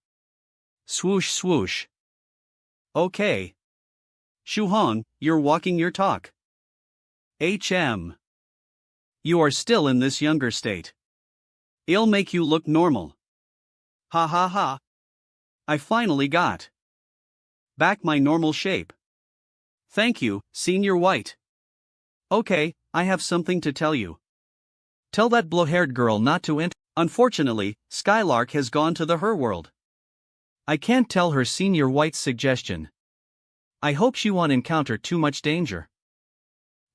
Swoosh swoosh. Okay. Shuhan, you're walking your talk. HM. You are still in this younger state. I'll make you look normal. Ha ha ha. I finally got back my normal shape. Thank you, Senior White. Okay, I have something to tell you. Tell that blue-haired girl not to enter. Unfortunately, Skylark has gone to the Her World. I can't tell her Senior White's suggestion. I hope she won't encounter too much danger.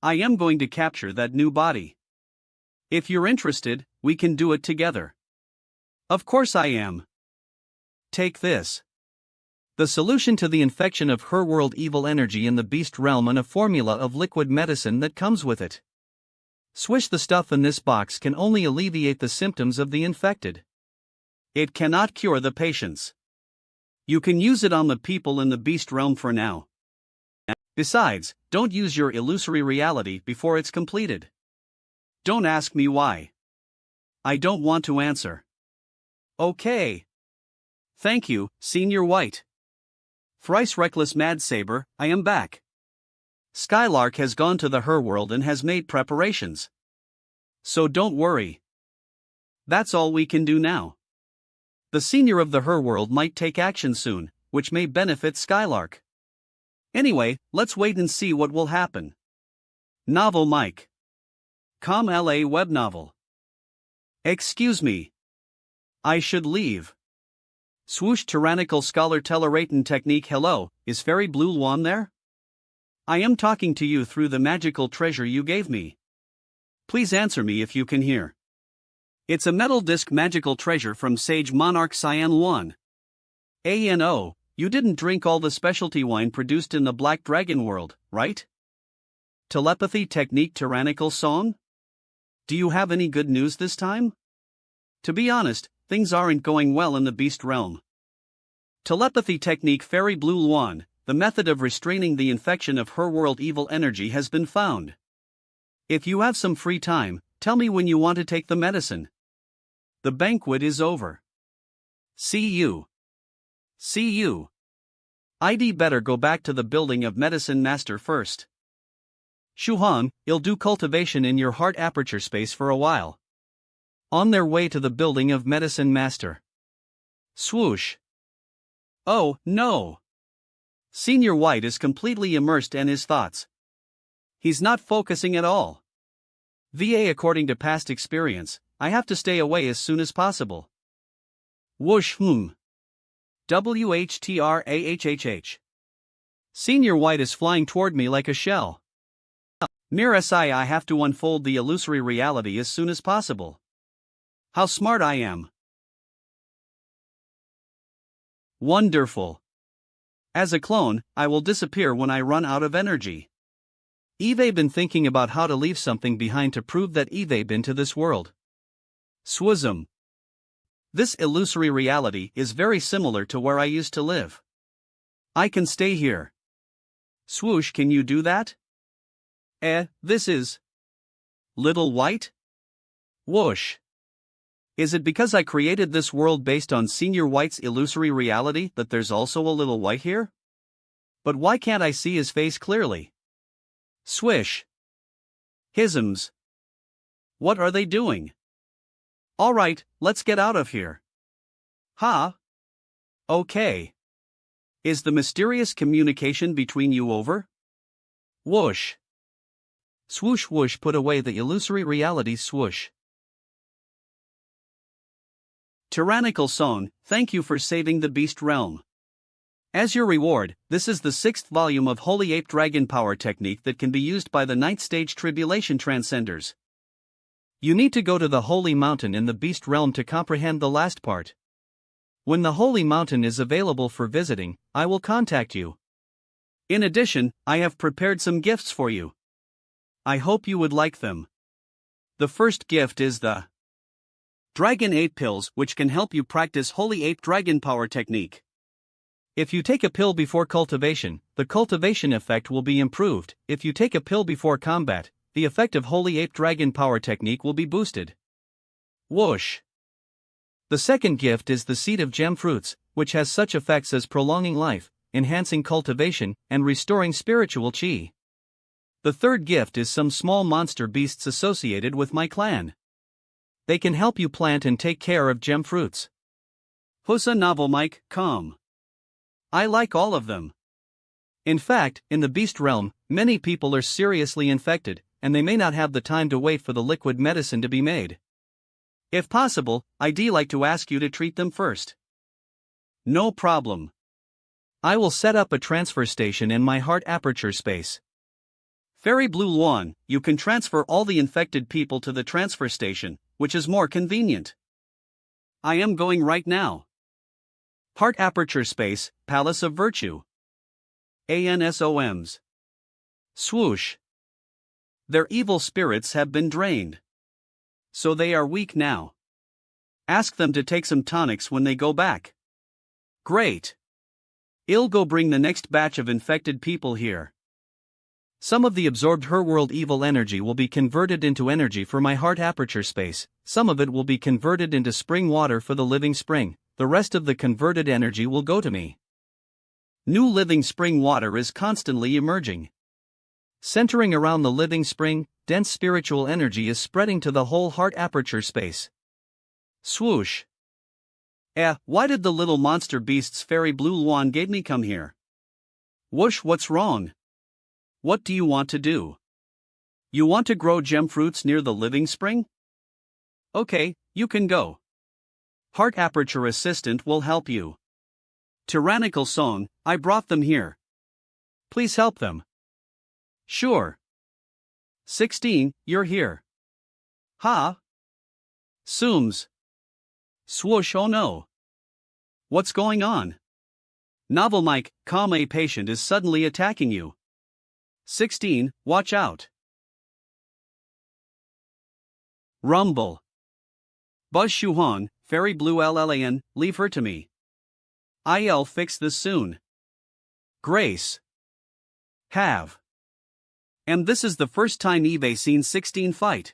I am going to capture that new body. If you're interested, we can do it together. Of course I am. Take this. The solution to the infection of Her World evil energy in the beast realm and a formula of liquid medicine that comes with it. Swish the stuff in this box can only alleviate the symptoms of the infected. It cannot cure the patients. You can use it on the people in the beast realm for now. Besides, don't use your illusory reality before it's completed. Don't ask me why. I don't want to answer. Okay. Thank you, Senior White. Thrice reckless Mad Saber, I am back. Skylark has gone to the Her World and has made preparations. So don't worry. That's all we can do now. The senior of the Her World might take action soon, which may benefit Skylark. Anyway, let's wait and see what will happen. Novel Mike. LA web novel. Excuse me. I should leave. Swoosh tyrannical scholar Teleratin technique. Hello, is Fairy Blue Luan there? I am talking to you through the magical treasure you gave me. Please answer me if you can hear. It's a metal disc magical treasure from Sage Monarch Cyan Luan. ANO, you didn't drink all the specialty wine produced in the Black Dragon world, right? Telepathy technique tyrannical song? Do you have any good news this time? To be honest, things aren't going well in the beast realm. Telepathy technique Fairy Blue Luan, the method of restraining the infection of Her World evil energy has been found. If you have some free time, tell me when you want to take the medicine. The banquet is over. See you. See you. I'd better go back to the building of Medicine Master first. Shuhan, you'll do cultivation in your heart aperture space for a while. On their way to the building of Medicine Master. Swoosh. Oh, no. Senior White is completely immersed in his thoughts. He's not focusing at all. VA, according to past experience, I have to stay away as soon as possible. Whoosh. WHTRAHHH. Senior White is flying toward me like a shell. Mere SI, I have to unfold the illusory reality as soon as possible. How smart I am. Wonderful. As a clone, I will disappear when I run out of energy. Eve been thinking about how to leave something behind to prove that Eve been to this world. Swism. This illusory reality is very similar to where I used to live. I can stay here. Swoosh, can you do that? This is Little White? Whoosh. Is it because I created this world based on Senior White's illusory reality that there's also a Little White here? But why can't I see his face clearly? Swish. Hisms. What are they doing? Alright, let's get out of here. Ha? Okay. Is the mysterious communication between you over? Whoosh. Swoosh whoosh, put away the illusory reality. Swoosh. Tyrannical Song, thank you for saving the beast realm. As your reward, this is the 6th volume of Holy Ape Dragon Power Technique that can be used by the 9th Stage Tribulation Transcenders. You need to go to the Holy Mountain in the Beast Realm to comprehend the last part. When the Holy Mountain is available for visiting, I will contact you. In addition, I have prepared some gifts for you. I hope you would like them. The first gift is the Dragon 8 Pills, which can help you practice Holy Ape Dragon Power Technique. If you take a pill before cultivation, the cultivation effect will be improved. If you take a pill before combat, the effect of Holy Ape Dragon Power Technique will be boosted. Whoosh. The second gift is the Seed of Gem Fruits, which has such effects as prolonging life, enhancing cultivation, and restoring spiritual chi. The third gift is some small monster beasts associated with my clan. They can help you plant and take care of gem fruits. Husa Novel Mike, come. I like all of them. In fact, in the beast realm, many people are seriously infected, and they may not have the time to wait for the liquid medicine to be made. If possible, I'd like to ask you to treat them first. No problem. I will set up a transfer station in my heart aperture space. Fairy Blue Luan, you can transfer all the infected people to the transfer station, which is more convenient. I am going right now. Heart aperture space, Palace of Virtue. ANSOMs. Swoosh. Their evil spirits have been drained. So they are weak now. Ask them to take some tonics when they go back. Great. I'll go bring the next batch of infected people here. Some of the absorbed her world evil energy will be converted into energy for my heart aperture space, some of it will be converted into spring water for the living spring, the rest of the converted energy will go to me. New living spring water is constantly emerging. Centering around the living spring, dense spiritual energy is spreading to the whole heart aperture space. Swoosh. Why did the little monster beast's fairy blue Luan gave me come here? Whoosh, what's wrong? What do you want to do? You want to grow gem fruits near the living spring? Okay, you can go. Heart aperture assistant will help you. Tyrannical song, I brought them here. Please help them. Sure. 16, you're here. Ha? Sooms. Swoosh, oh no. What's going on? Novel Mike, calm, a patient is suddenly attacking you. 16, watch out. Rumble. Buzz Shuhan, Fairy Blue LLAN, leave her to me. I'll fix this soon. Grace. Have. And this is the first time Eve seen 16 fight.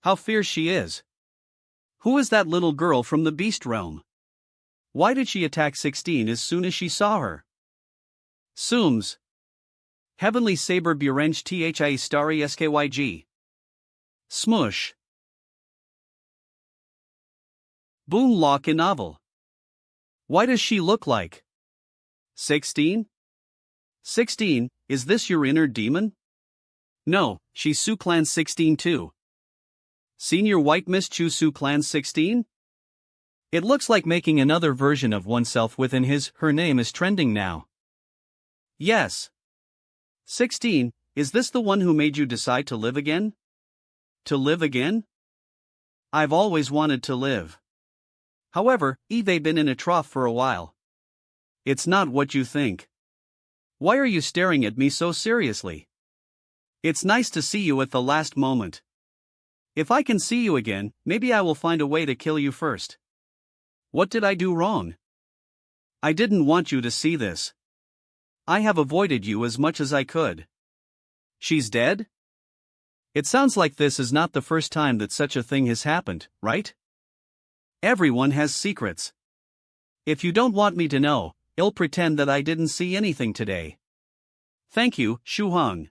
How fierce she is. Who is that little girl from the beast realm? Why did she attack 16 as soon as she saw her? Sooms. Heavenly Saber Burenge Thie Starry Skyg. Smush. Boon Lock in Novel. Why does she look like 16? 16, is this your inner demon? No, she's Su Clan 16 too. Senior White Miss Chu Su Clan 16? It looks like making another version of oneself within her name is trending now. Yes. 16, is this the one who made you decide to live again? To live again? I've always wanted to live. However, Eve been in a trough for a while. It's not what you think. Why are you staring at me so seriously? It's nice to see you at the last moment. If I can see you again, maybe I will find a way to kill you first. What did I do wrong? I didn't want you to see this. I have avoided you as much as I could. She's dead? It sounds like this is not the first time that such a thing has happened, right? Everyone has secrets. If you don't want me to know, I'll pretend that I didn't see anything today. Thank you, Shu Hong.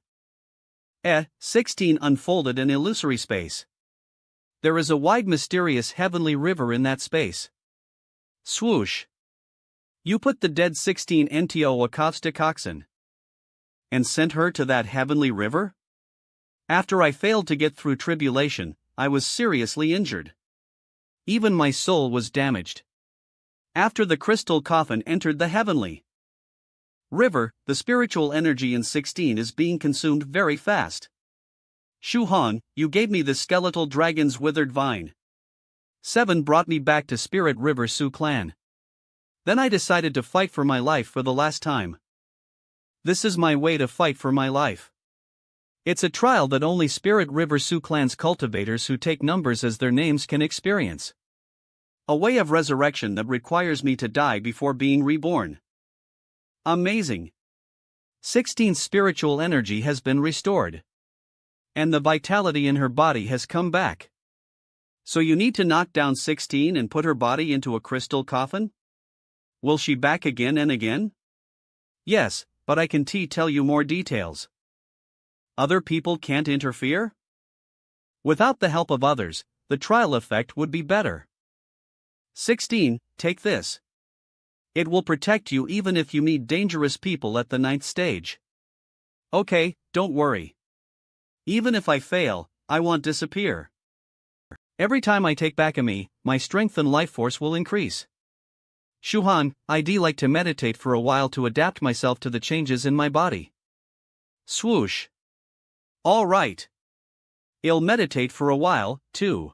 16 unfolded an illusory space. There is a wide mysterious heavenly river in that space. Swoosh. You put the dead 16 NTO Akovstikoksen and sent her to that heavenly river? After I failed to get through tribulation, I was seriously injured. Even my soul was damaged. After the crystal coffin entered the heavenly river, the spiritual energy in 16 is being consumed very fast. Shu Han, you gave me the skeletal dragon's withered vine. 7 brought me back to Spirit River Su Clan. Then I decided to fight for my life for the last time. This is my way to fight for my life. It's a trial that only Spirit River Su Clan's cultivators who take numbers as their names can experience. A way of resurrection that requires me to die before being reborn. Amazing. 16's spiritual energy has been restored. And the vitality in her body has come back. So you need to knock down 16 and put her body into a crystal coffin? Will she back again and again? Yes, but I can tell you more details. Other people can't interfere? Without the help of others, the trial effect would be better. 16, take this. It will protect you even if you meet dangerous people at the 9th stage. Okay, don't worry. Even if I fail, I won't disappear. Every time I take back a me, my strength and life force will increase. Shuhan, I'd like to meditate for a while to adapt myself to the changes in my body. Swoosh. All right. I'll meditate for a while, too.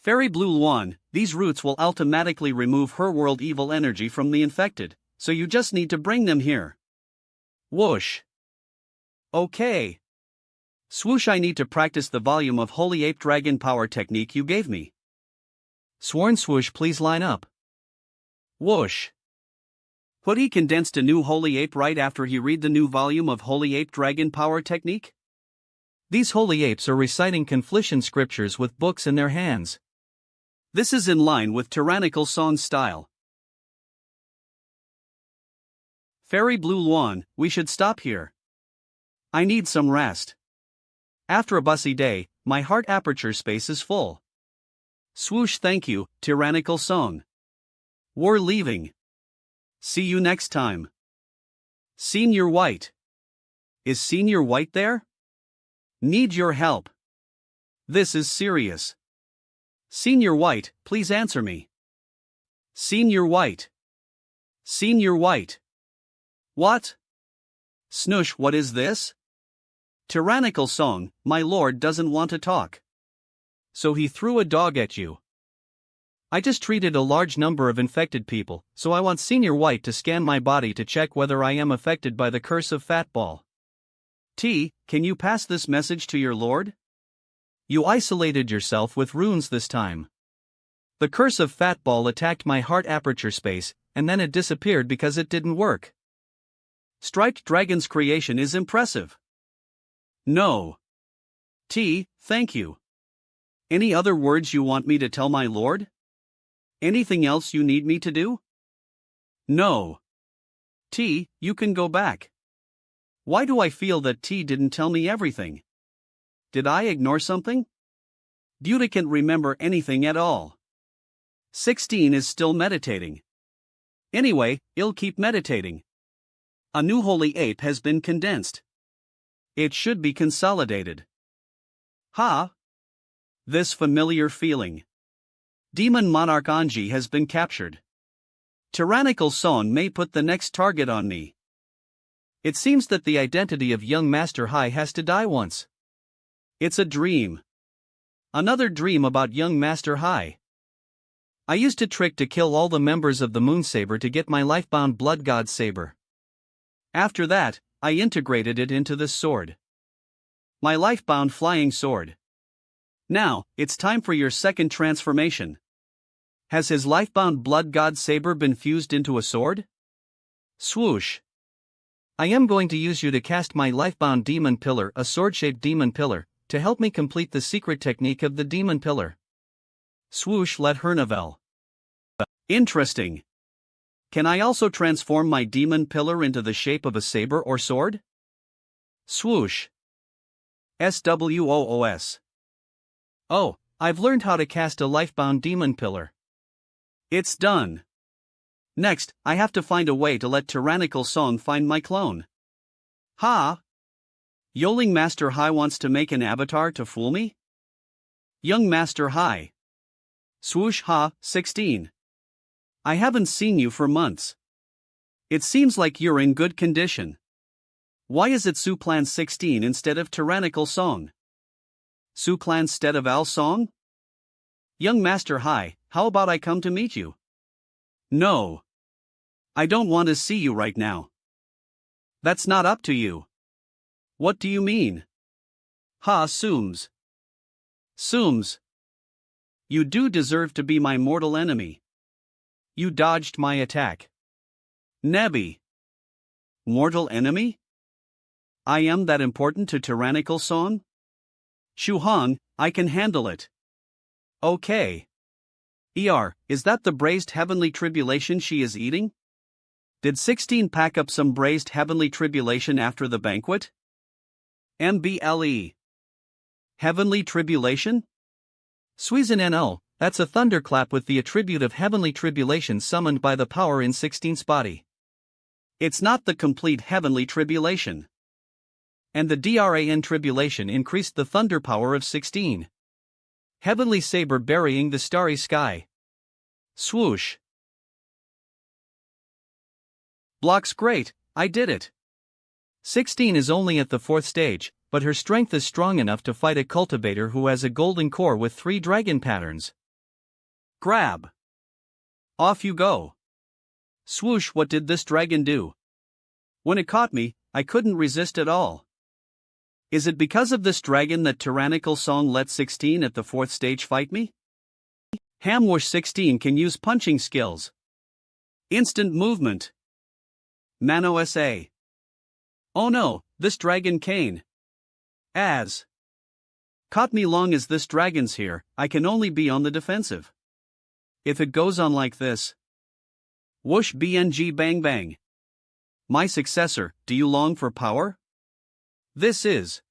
Fairy Blue Luan, these roots will automatically remove her world evil energy from the infected, so you just need to bring them here. Whoosh. Okay. Swoosh, I need to practice the volume of Holy Ape Dragon Power technique you gave me. Sworn swoosh, please line up. Whoosh. Would he condensed a new Holy Ape right after he read the new volume of Holy Ape Dragon Power Technique? These holy apes are reciting Confliction scriptures with books in their hands. This is in line with tyrannical song style. Fairy Blue Luan, we should stop here. I need some rest. After a bussy day, my heart aperture space is full. Swoosh, thank you, tyrannical song. We're leaving. See you next time. Senior White. Is Senior White there? Need your help. This is serious. Senior White, please answer me. Senior White. Senior White. What? Snoosh, what is this? Tyrannical song, my lord doesn't want to talk. So he threw a dog at you. I just treated a large number of infected people, so I want Senior White to scan my body to check whether I am affected by the curse of Fatball. T, can you pass this message to your lord? You isolated yourself with runes this time. The curse of Fatball attacked my heart aperture space, and then it disappeared because it didn't work. Striped Dragon's creation is impressive. No. T, thank you. Any other words you want me to tell my lord? Anything else you need me to do? No. T, you can go back. Why do I feel that T didn't tell me everything? Did I ignore something? Beauty can't remember anything at all. 16 is still meditating. Anyway, I'll keep meditating. A new holy ape has been condensed. It should be consolidated. Ha! This familiar feeling. Demon Monarch Anji has been captured. Tyrannical Son may put the next target on me. It seems that the identity of young Master Hai has to die once. It's a dream. Another dream about young Master Hai. I used to trick to kill all the members of the Moon Saber to get my lifebound Blood God Saber. After that, I integrated it into this sword. My lifebound flying sword. Now, it's time for your second transformation. Has his lifebound Blood God Saber been fused into a sword? Swoosh. I am going to use you to cast my lifebound Demon Pillar, a sword-shaped Demon Pillar, to help me complete the secret technique of the Demon Pillar. Swoosh, let Hernavel. Interesting. Can I also transform my Demon Pillar into the shape of a saber or sword? Swoosh. SWOOS. Oh, I've learned how to cast a lifebound Demon Pillar. It's done. Next, I have to find a way to let Tyrannical Song find my clone. Ha! Yoling Master Hai wants to make an avatar to fool me? Young Master Hai. Swoosh ha, 16. I haven't seen you for months. It seems like you're in good condition. Why is it Suplan 16 instead of Tyrannical Song? Suplan instead of Al Song? Young Master Hai, how about I come to meet you? No. I don't want to see you right now. That's not up to you. What do you mean? Ha, Sooms. Sooms. You do deserve to be my mortal enemy. You dodged my attack. Nebby. Mortal enemy? I am that important to Tyrannical Song? Shu Hong, I can handle it. Okay. Is that the braised heavenly tribulation she is eating? Did 16 pack up some braised heavenly tribulation after the banquet? MBLE. Heavenly tribulation? Suizan NL, that's a thunderclap with the attribute of heavenly tribulation summoned by the power in 16's body. It's not the complete heavenly tribulation. And the DRAN tribulation increased the thunder power of 16. Heavenly saber burying the starry sky. Swoosh. Blocks great, I did it. 16 is only at the 4th stage, but her strength is strong enough to fight a cultivator who has a golden core with 3 dragon patterns. Grab. Off you go. Swoosh, what did this dragon do? When it caught me, I couldn't resist at all. Is it because of this dragon that Tyrannical Song let 16 at the 4th stage fight me? Hamwush 16 can use punching skills. Instant movement. Mano SA. Oh no, this dragon cane. As. Caught me long as this dragon's here, I can only be on the defensive. If it goes on like this. Whoosh BNG bang bang. My successor, do you long for power? This is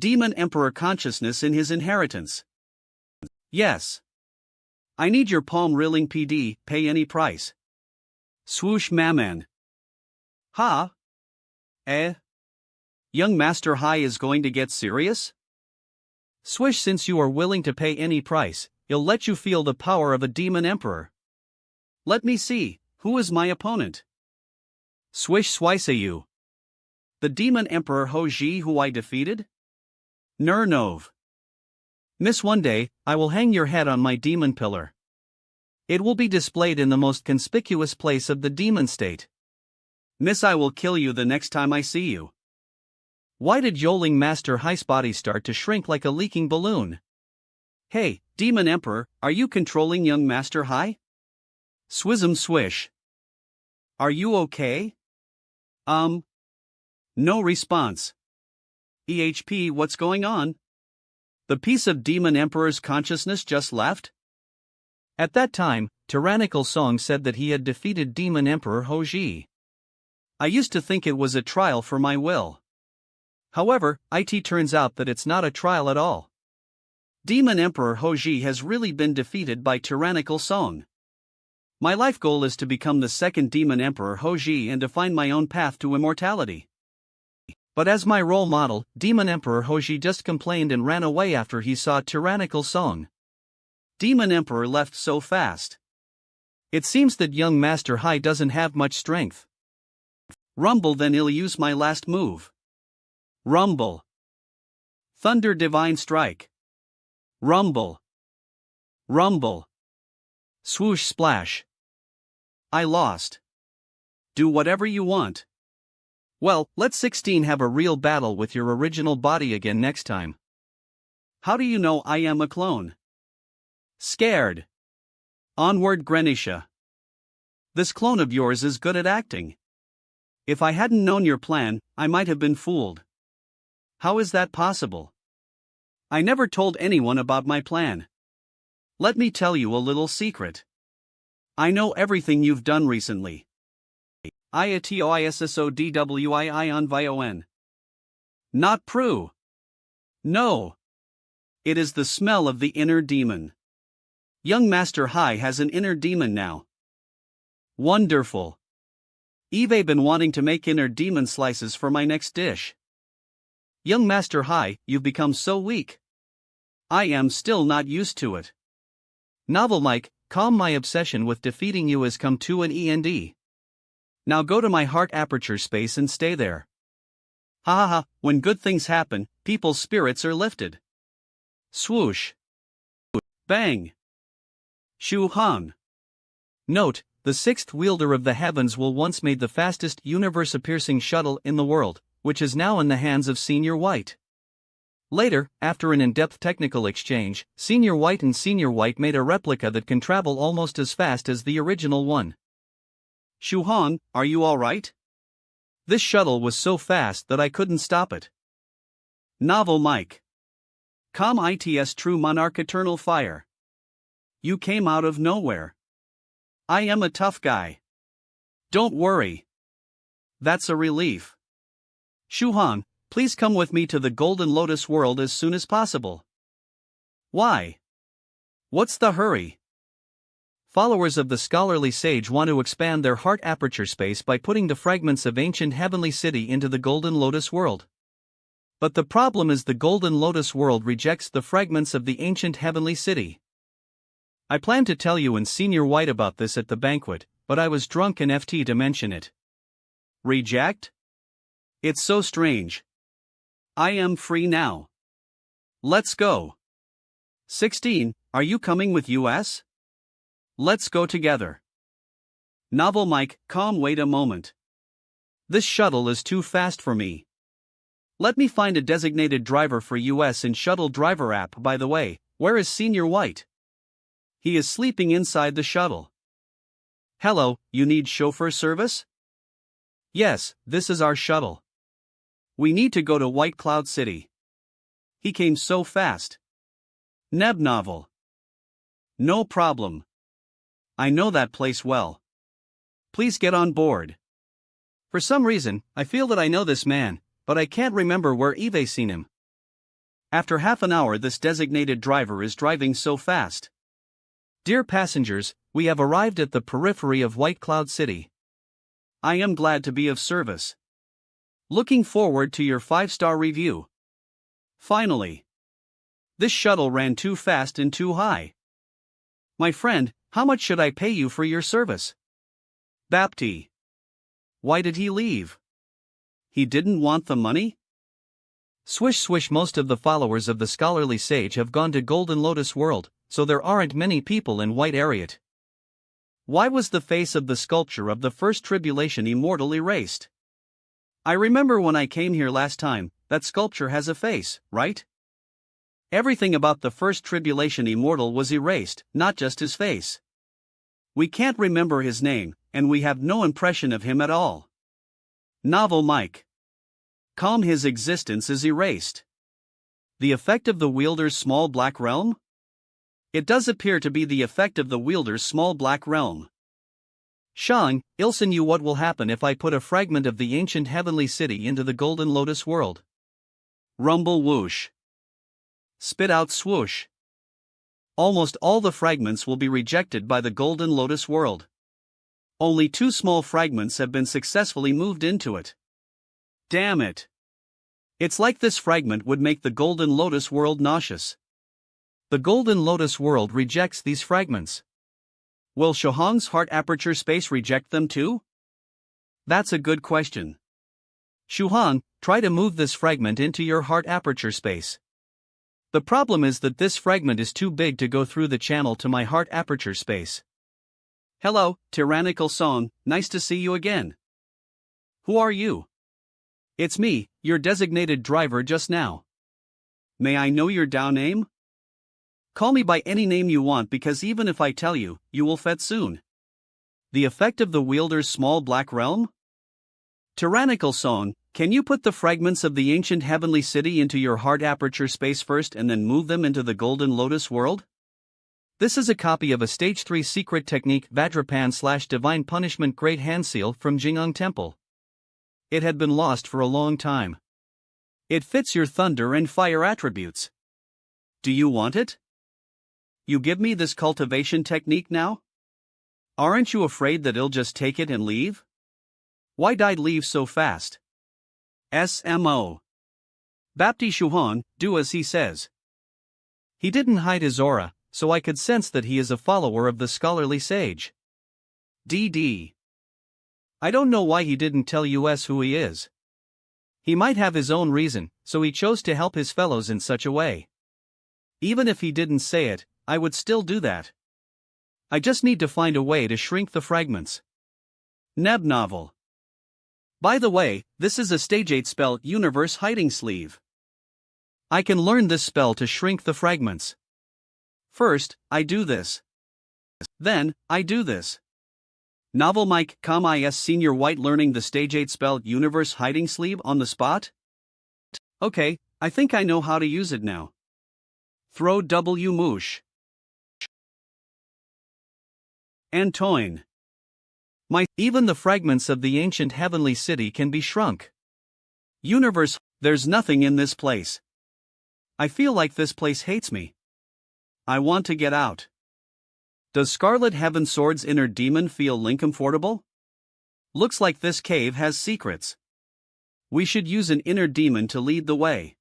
Demon Emperor consciousness in his inheritance. Yes. I need your palm reeling PD, pay any price. Swoosh Maman. Ha? Eh? Young Master High is going to get serious? Swish, since you are willing to pay any price, he'll let you feel the power of a demon emperor. Let me see, who is my opponent? Swish Swisayu. The demon emperor Hoji who I defeated? Nernov. Miss, one day, I will hang your head on my demon pillar. It will be displayed in the most conspicuous place of the demon state. Miss, I will kill you the next time I see you. Why did Yoling Master High's body start to shrink like a leaking balloon? Hey, Demon Emperor, are you controlling young Master High? Swism Swish. Are you okay? No response. EHP, what's going on? The piece of Demon Emperor's consciousness just left? At that time, Tyrannical Song said that he had defeated Demon Emperor Hoji. I used to think it was a trial for my will. However, it turns out that it's not a trial at all. Demon Emperor Hoji has really been defeated by Tyrannical Song. My life goal is to become the second Demon Emperor Hoji and to find my own path to immortality. But as my role model, Demon Emperor Hoji just complained and ran away after he saw Tyrannical Song. Demon Emperor left so fast. It seems that young Master High doesn't have much strength. Rumble, then he'll use my last move. Rumble. Thunder Divine Strike. Rumble. Rumble. Swoosh Splash. I lost. Do whatever you want. Well, let's 16 have a real battle with your original body again next time. How do you know I am a clone? Scared. Onward Grenisha. This clone of yours is good at acting. If I hadn't known your plan, I might have been fooled. How is that possible? I never told anyone about my plan. Let me tell you a little secret. I know everything you've done recently. IATOISSODWII on Vion. Not Prue. No. It is the smell of the inner demon. Young Master High has an inner demon now. Wonderful. Eve been wanting to make inner demon slices for my next dish. Young Master High, you've become so weak. I am still not used to it. Novel Mike, calm, my obsession with defeating you has come to an end. Now go to my heart aperture space and stay there. Ha ha ha, when good things happen, people's spirits are lifted. Swoosh. Bang. Shu Han. Note, the sixth wielder of the heavens will once made the fastest universe-piercing shuttle in the world, which is now in the hands of Senior White. Later, after an in-depth technical exchange, Senior White and Senior White made a replica that can travel almost as fast as the original one. Shuhan, are you alright? This shuttle was so fast that I couldn't stop it. Novel Mike. Com its true monarch eternal fire. You came out of nowhere. I am a tough guy. Don't worry. That's a relief. Shuhan, please come with me to the Golden Lotus world as soon as possible. Why? What's the hurry? Followers of the scholarly sage want to expand their heart aperture space by putting the fragments of ancient heavenly city into the Golden Lotus world. But the problem is the Golden Lotus world rejects the fragments of the ancient heavenly city. I planned to tell you and Senior White about this at the banquet, but I was drunk and FT to mention it. Reject? It's so strange. I am free now. Let's go. 16, are you coming with us? Let's go together. Novel Mike, calm, wait a moment. This shuttle is too fast for me. Let me find a designated driver for us in Shuttle Driver app. By the way, where is Senior White? He is sleeping inside the shuttle. Hello, you need chauffeur service? Yes, this is our shuttle. We need to go to White Cloud City. He came so fast. Neb novel. No problem. I know that place well. Please get on board. For some reason, I feel that I know this man, but I can't remember where Eve seen him. After half an hour, this designated driver is driving so fast. Dear passengers, we have arrived at the periphery of White Cloud City. I am glad to be of service. Looking forward to your 5-star review. Finally. This shuttle ran too fast and too high. My friend, how much should I pay you for your service? Bapti. Why did he leave? He didn't want the money? Swish swish, most of the followers of the scholarly sage have gone to Golden Lotus World, so there aren't many people in White Area. Why was the face of the sculpture of the first tribulation immortal erased? I remember when I came here last time, that sculpture has a face, right? Everything about the first tribulation immortal was erased, not just his face. We can't remember his name, and we have no impression of him at all. Novel Mike. Calm, his existence is erased. The effect of the wielder's small black realm? It does appear to be the effect of the wielder's small black realm. Shang, Ilson, you, what will happen if I put a fragment of the ancient heavenly city into the Golden Lotus World? Rumble whoosh. Spit out swoosh. Almost all the fragments will be rejected by the Golden Lotus World. Only 2 small fragments have been successfully moved into it. Damn it. It's like this fragment would make the Golden Lotus World nauseous. The Golden Lotus World rejects these fragments. Will Shohong's heart aperture space reject them too? That's a good question. Shuhong, try to move this fragment into your heart aperture space. The problem is that this fragment is too big to go through the channel to my heart aperture space. Hello, tyrannical song, nice to see you again. Who are you? It's me, your designated driver just now. May I know your DAO name? Call me by any name you want, because even if I tell you, you will forget soon. The effect of the wielder's small black realm? Tyrannical song, can you put the fragments of the ancient heavenly city into your heart aperture space first and then move them into the Golden Lotus World? This is a copy of a Stage 3 secret technique Vajrapan/Divine Punishment Great Hand Seal from Jing'an Temple. It had been lost for a long time. It fits your thunder and fire attributes. Do you want it? You give me this cultivation technique now? Aren't you afraid that he'll just take it and leave? Why did leave so fast? SMO. Bapti Shuhan, do as he says. He didn't hide his aura, so I could sense that he is a follower of the scholarly sage. DD. I don't know why he didn't tell us who he is. He might have his own reason, so he chose to help his fellows in such a way. Even if he didn't say it, I would still do that. I just need to find a way to shrink the fragments. Neb novel. By the way, this is a Stage 8 spell, Universe Hiding Sleeve. I can learn this spell to shrink the fragments. First, I do this. Then, I do this. Novel Mike, is Senior White learning the Stage 8 spell Universe Hiding Sleeve on the spot? Okay, I think I know how to use it now. Throw W moosh. Antoine. Even the fragments of the ancient heavenly city can be shrunk. Universe, there's nothing in this place. I feel like this place hates me. I want to get out. Does Scarlet Heaven Sword's inner demon feel uncomfortable? Looks like this cave has secrets. We should use an inner demon to lead the way.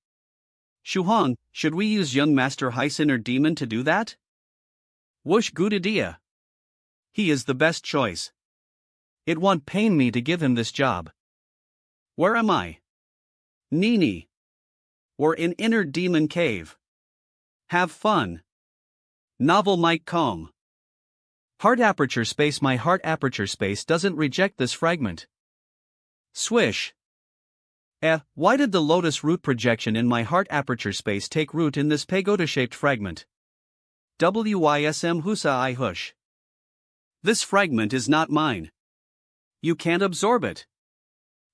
Shuhong, should we use young Master Hei's inner demon to do that? Whoosh, good idea. He is the best choice. It won't pain me to give him this job. Where am I? Nini. We're in Inner Demon Cave. Have fun. Novel Mike Calm. Heart aperture space. My heart aperture space doesn't reject this fragment. Swish. Why did the lotus root projection in my heart aperture space take root in this pagoda-shaped fragment? Wism husa I hush. This fragment is not mine. You can't absorb it.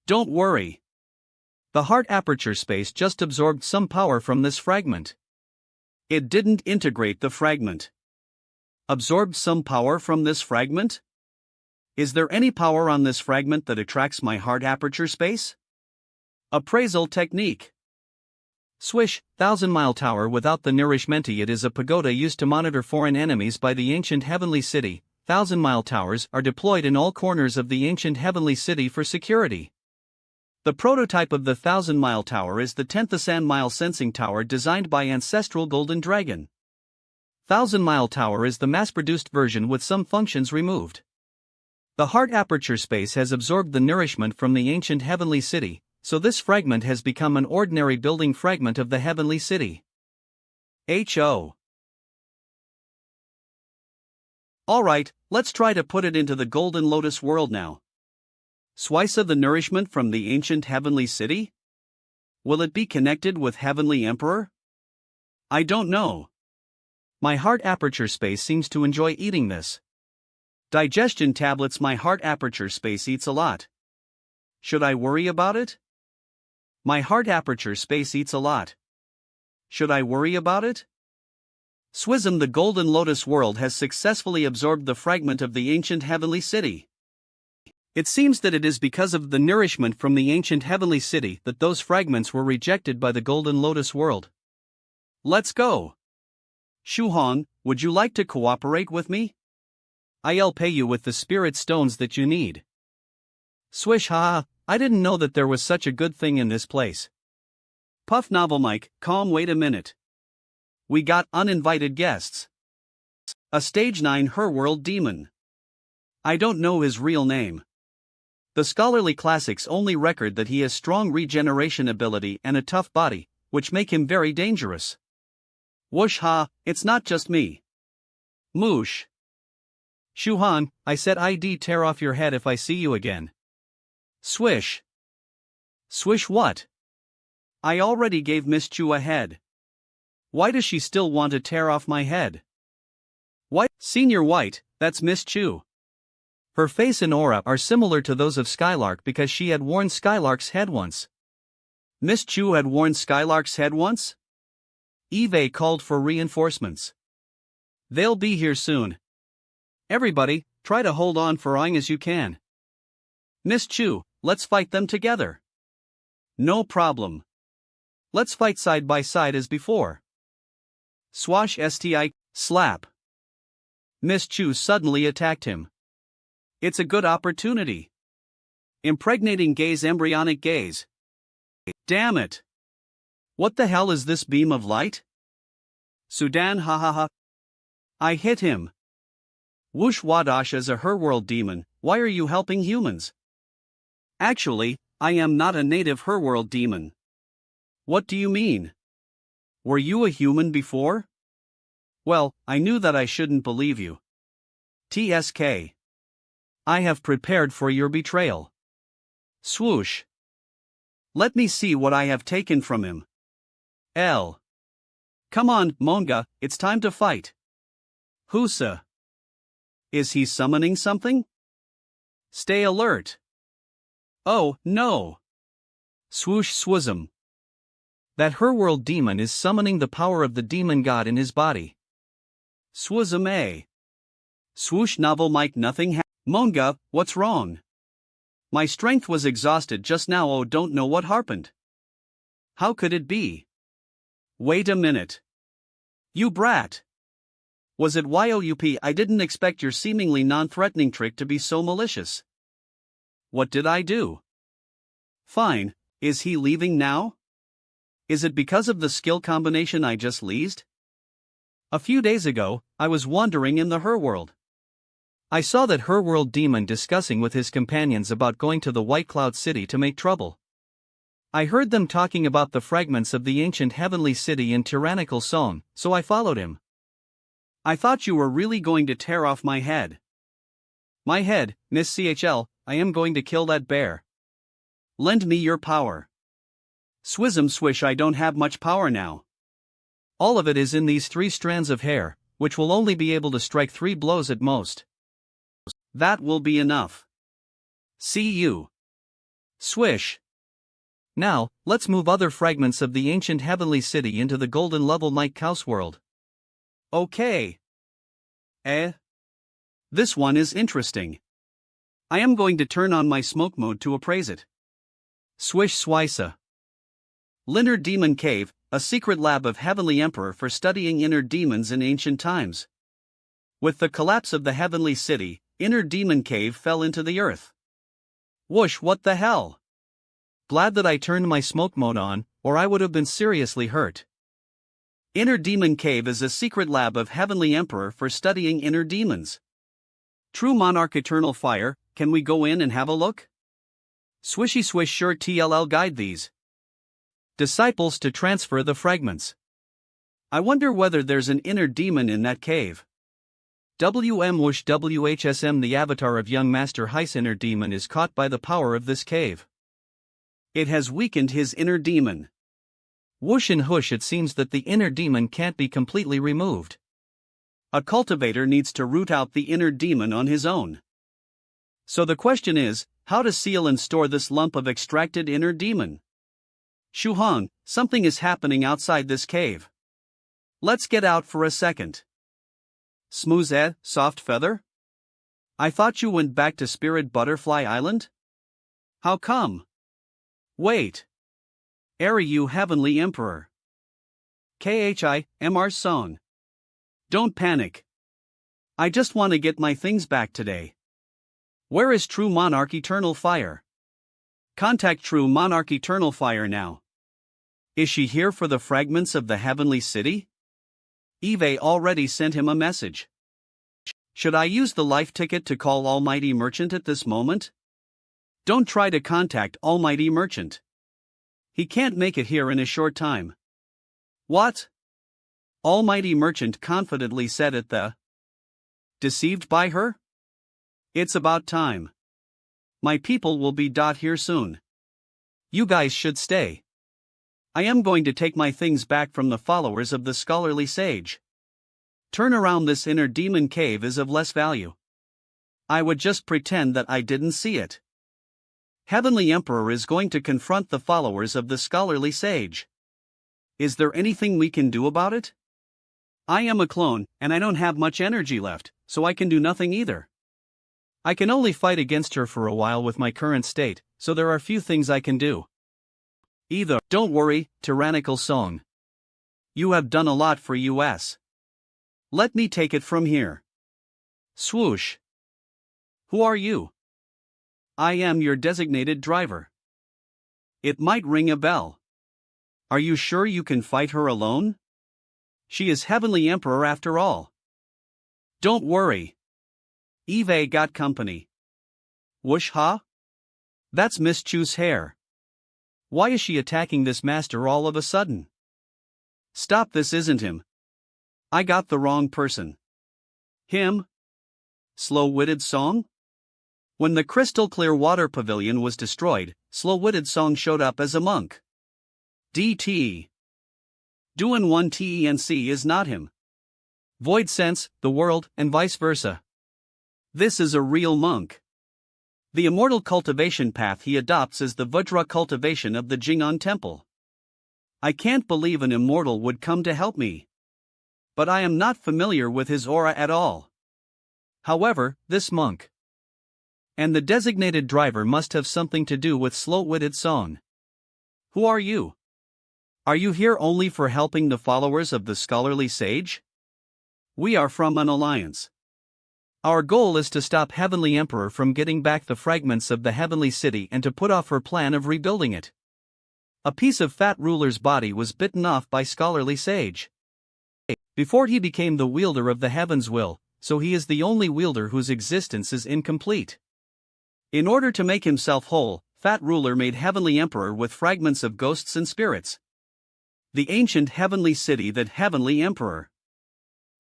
Don't worry. The heart aperture space just absorbed some power from this fragment. It didn't integrate the fragment. Absorbed some power from this fragment? Is there any power on this fragment that attracts my heart aperture space? Appraisal technique. Swish, 1,000-mile tower without the nourishment. It is a pagoda used to monitor foreign enemies by the ancient heavenly city. 1,000-mile towers are deployed in all corners of the ancient heavenly city for security. The prototype of the 1,000-mile tower is the 10th mile sensing tower designed by Ancestral Golden Dragon. 1,000-mile tower is the mass-produced version with some functions removed. The heart aperture space has absorbed the nourishment from the ancient heavenly city, so this fragment has become an ordinary building fragment of the heavenly city. H.O. Alright, let's try to put it into the Golden Lotus world now. Slice of the nourishment from the ancient heavenly city? Will it be connected with Heavenly Emperor? I don't know. My heart aperture space seems to enjoy eating this. Digestion tablets. My heart aperture space eats a lot. Should I worry about it? My heart aperture space eats a lot. Should I worry about it? Swism. The Golden Lotus world has successfully absorbed the fragment of the ancient heavenly city. It seems that it is because of the nourishment from the ancient heavenly city that those fragments were rejected by the Golden Lotus world. Let's go. Shuhan, would you like to cooperate with me? I'll pay you with the spirit stones that you need. Swish. Haha, I didn't know that there was such a good thing in this place. Puff. Novel Mike, calm. Wait a minute. We got uninvited guests. A stage 9 Herworld demon. I don't know his real name. The scholarly classics only record that he has strong regeneration ability and a tough body, which make him very dangerous. Whoosh. Ha, it's not just me. Moosh. Shuhan, I said I'd tear off your head if I see you again. Swish. Swish what? I already gave Miss Chu a head. Why does she still want to tear off my head? White, Senior White, that's Miss Chu. Her face and aura are similar to those of Skylark because she had worn Skylark's head once. Miss Chu had worn Skylark's head once? Eve called for reinforcements. They'll be here soon. Everybody, try to hold on for long as you can. Miss Chu, let's fight them together. No problem. Let's fight side by side as before. Swash. Sti, slap. Miss Chu suddenly attacked him. It's a good opportunity. Impregnating gaze. Embryonic gaze. Damn it. What the hell is this beam of light? Sudan. Ha. I hit him. Whoosh. Wadash. As a Herworld demon, why are you helping humans? Actually, I am not a native Herworld demon. What do you mean? Were you a human before? Well, I knew that I shouldn't believe you. TSK. I have prepared for your betrayal. Swoosh. Let me see what I have taken from him. L. Come on, Manga, it's time to fight. Husa. Is he summoning something? Stay alert. Oh, no. Swoosh. Swism. That Herworld demon is summoning the power of the demon god in his body. Swism A. Swoosh. Novel Mike. Nothing Manga, what's wrong? My strength was exhausted just now. Oh, don't know what happened. How could it be? Wait a minute. You brat. Was it YOUP? I didn't expect your seemingly non-threatening trick to be so malicious. What did I do? Fine, is he leaving now? Is it because of the skill combination I just leased? A few days ago, I was wandering in the Herworld. I saw that Herworld demon discussing with his companions about going to the White Cloud City to make trouble. I heard them talking about the fragments of the ancient heavenly city in tyrannical Song, so I followed him. I thought you were really going to tear off my head. My head, Miss CHL, I am going to kill that bear. Lend me your power. Swism. Swish. I don't have much power now. All of it is in these 3 strands of hair, which will only be able to strike 3 blows at most. That will be enough. See you. Swish. Now, let's move other fragments of the ancient heavenly city into the golden level Mike House world. Okay. This one is interesting. I am going to turn on my smoke mode to appraise it. Swish swisa. Inner Demon Cave, a secret lab of Heavenly Emperor for studying inner demons in ancient times. With the collapse of the heavenly city, Inner Demon Cave fell into the earth. Whoosh, what the hell? Glad that I turned my smoke mode on, or I would have been seriously hurt. Inner Demon Cave is a secret lab of Heavenly Emperor for studying inner demons. True Monarch Eternal Fire, can we go in and have a look? Swishy swish sure TLL guide these disciples to transfer the fragments. I wonder whether there's an inner demon in that cave. WM whoosh WHSM, the avatar of young Master Heis inner demon is caught by the power of this cave. It has weakened his inner demon. Whoosh and whoosh, it seems that the inner demon can't be completely removed. A cultivator needs to root out the inner demon on his own. So the question is, how to seal and store this lump of extracted inner demon? Shuhong, something is happening outside this cave. Let's get out for a second. Smooth soft feather? I thought you went back to Spirit Butterfly Island? How come? Wait. Airy, you Heavenly Emperor. KHI-MR song. Don't panic. I just want to get my things back today. Where is True Monarch Eternal Fire? Contact True Monarch Eternal Fire now. Is she here for the fragments of the heavenly city? Eve already sent him a message. Should I use the life ticket to call Almighty Merchant at this moment? Don't try to contact Almighty Merchant. He can't make it here in a short time. What? Almighty Merchant confidently said at the. Deceived by her? It's about time. My people will be here soon. You guys should stay. I am going to take my things back from the followers of the scholarly sage. Turn around, this inner demon cave is of less value. I would just pretend that I didn't see it. Heavenly Emperor is going to confront the followers of the scholarly sage. Is there anything we can do about it? I am a clone, and I don't have much energy left, so I can do nothing either. I can only fight against her for a while with my current state, so there are few things I can do. Either, don't worry, tyrannical song. You have done a lot for us. Let me take it from here. Swoosh. Who are you? I am your designated driver. It might ring a bell. Are you sure you can fight her alone? She is Heavenly Emperor after all. Don't worry. Eve got company. Whoosh ha? That's Miss Chu's hair. Why is she attacking this master all of a sudden? Stop, this isn't him. I got the wrong person. Him? Slow-witted song? When the crystal clear water pavilion was destroyed, slow-witted song showed up as a monk. DT. Doin' 1 TENC is not him. Void sense, the world, and vice versa. This is a real monk. The immortal cultivation path he adopts is the Vajra cultivation of the Jing'an temple. I can't believe an immortal would come to help me. But I am not familiar with his aura at all. However, this monk and the designated driver must have something to do with slow-witted song. Who are you? Are you here only for helping the followers of the scholarly sage? We are from an alliance. Our goal is to stop Heavenly Emperor from getting back the fragments of the heavenly city and to put off her plan of rebuilding it. A piece of Fat Ruler's body was bitten off by scholarly sage. Before he became the wielder of the heaven's will, so he is the only wielder whose existence is incomplete. In order to make himself whole, Fat Ruler made Heavenly Emperor with fragments of ghosts and spirits. The ancient heavenly city, that Heavenly Emperor.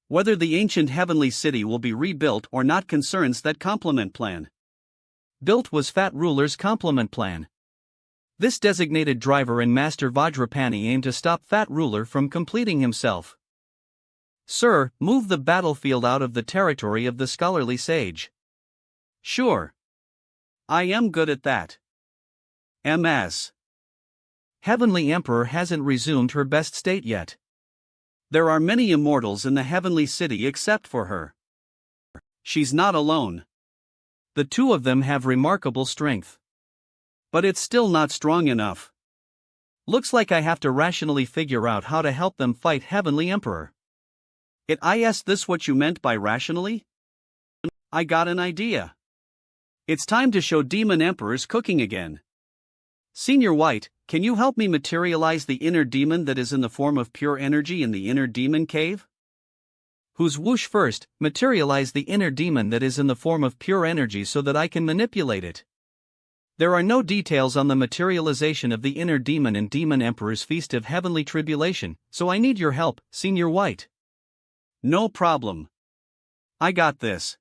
Whether the ancient heavenly city will be rebuilt or not concerns that complement plan. Built was Fat Ruler's complement plan. This designated driver and Master Vajrapani aim to stop Fat Ruler from completing himself. Sir, move the battlefield out of the territory of the scholarly sage. Sure. I am good at that. MS. Heavenly Emperor hasn't resumed her best state yet. There are many immortals in the heavenly city except for her. She's not alone. The two of them have remarkable strength. But it's still not strong enough. Looks like I have to rationally figure out how to help them fight Heavenly Emperor. Is this what you meant by rationally? I got an idea. It's time to show Demon Emperor's cooking again. Senior White, can you help me materialize the inner demon that is in the form of pure energy in the inner demon cave? Who's whoosh first, materialize the inner demon that is in the form of pure energy so that I can manipulate it. There are no details on the materialization of the inner demon in Demon Emperor's Feast of Heavenly Tribulation, so I need your help, Senior White. No problem. I got this.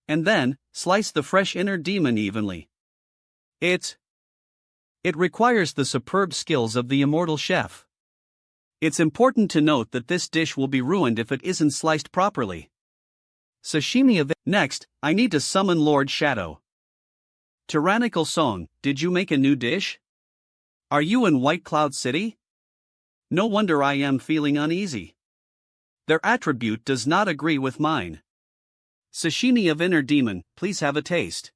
And then, slice the fresh inner demon evenly. It requires the superb skills of the immortal chef. It's important to note that this dish will be ruined if it isn't sliced properly. Sashimi of it. Next, I need to summon Lord Shadow. Tyrannical Song, did you make a new dish? Are you in White Cloud City? No wonder I am feeling uneasy. Their attribute does not agree with mine. Sashimi of Inner Demon, please have a taste.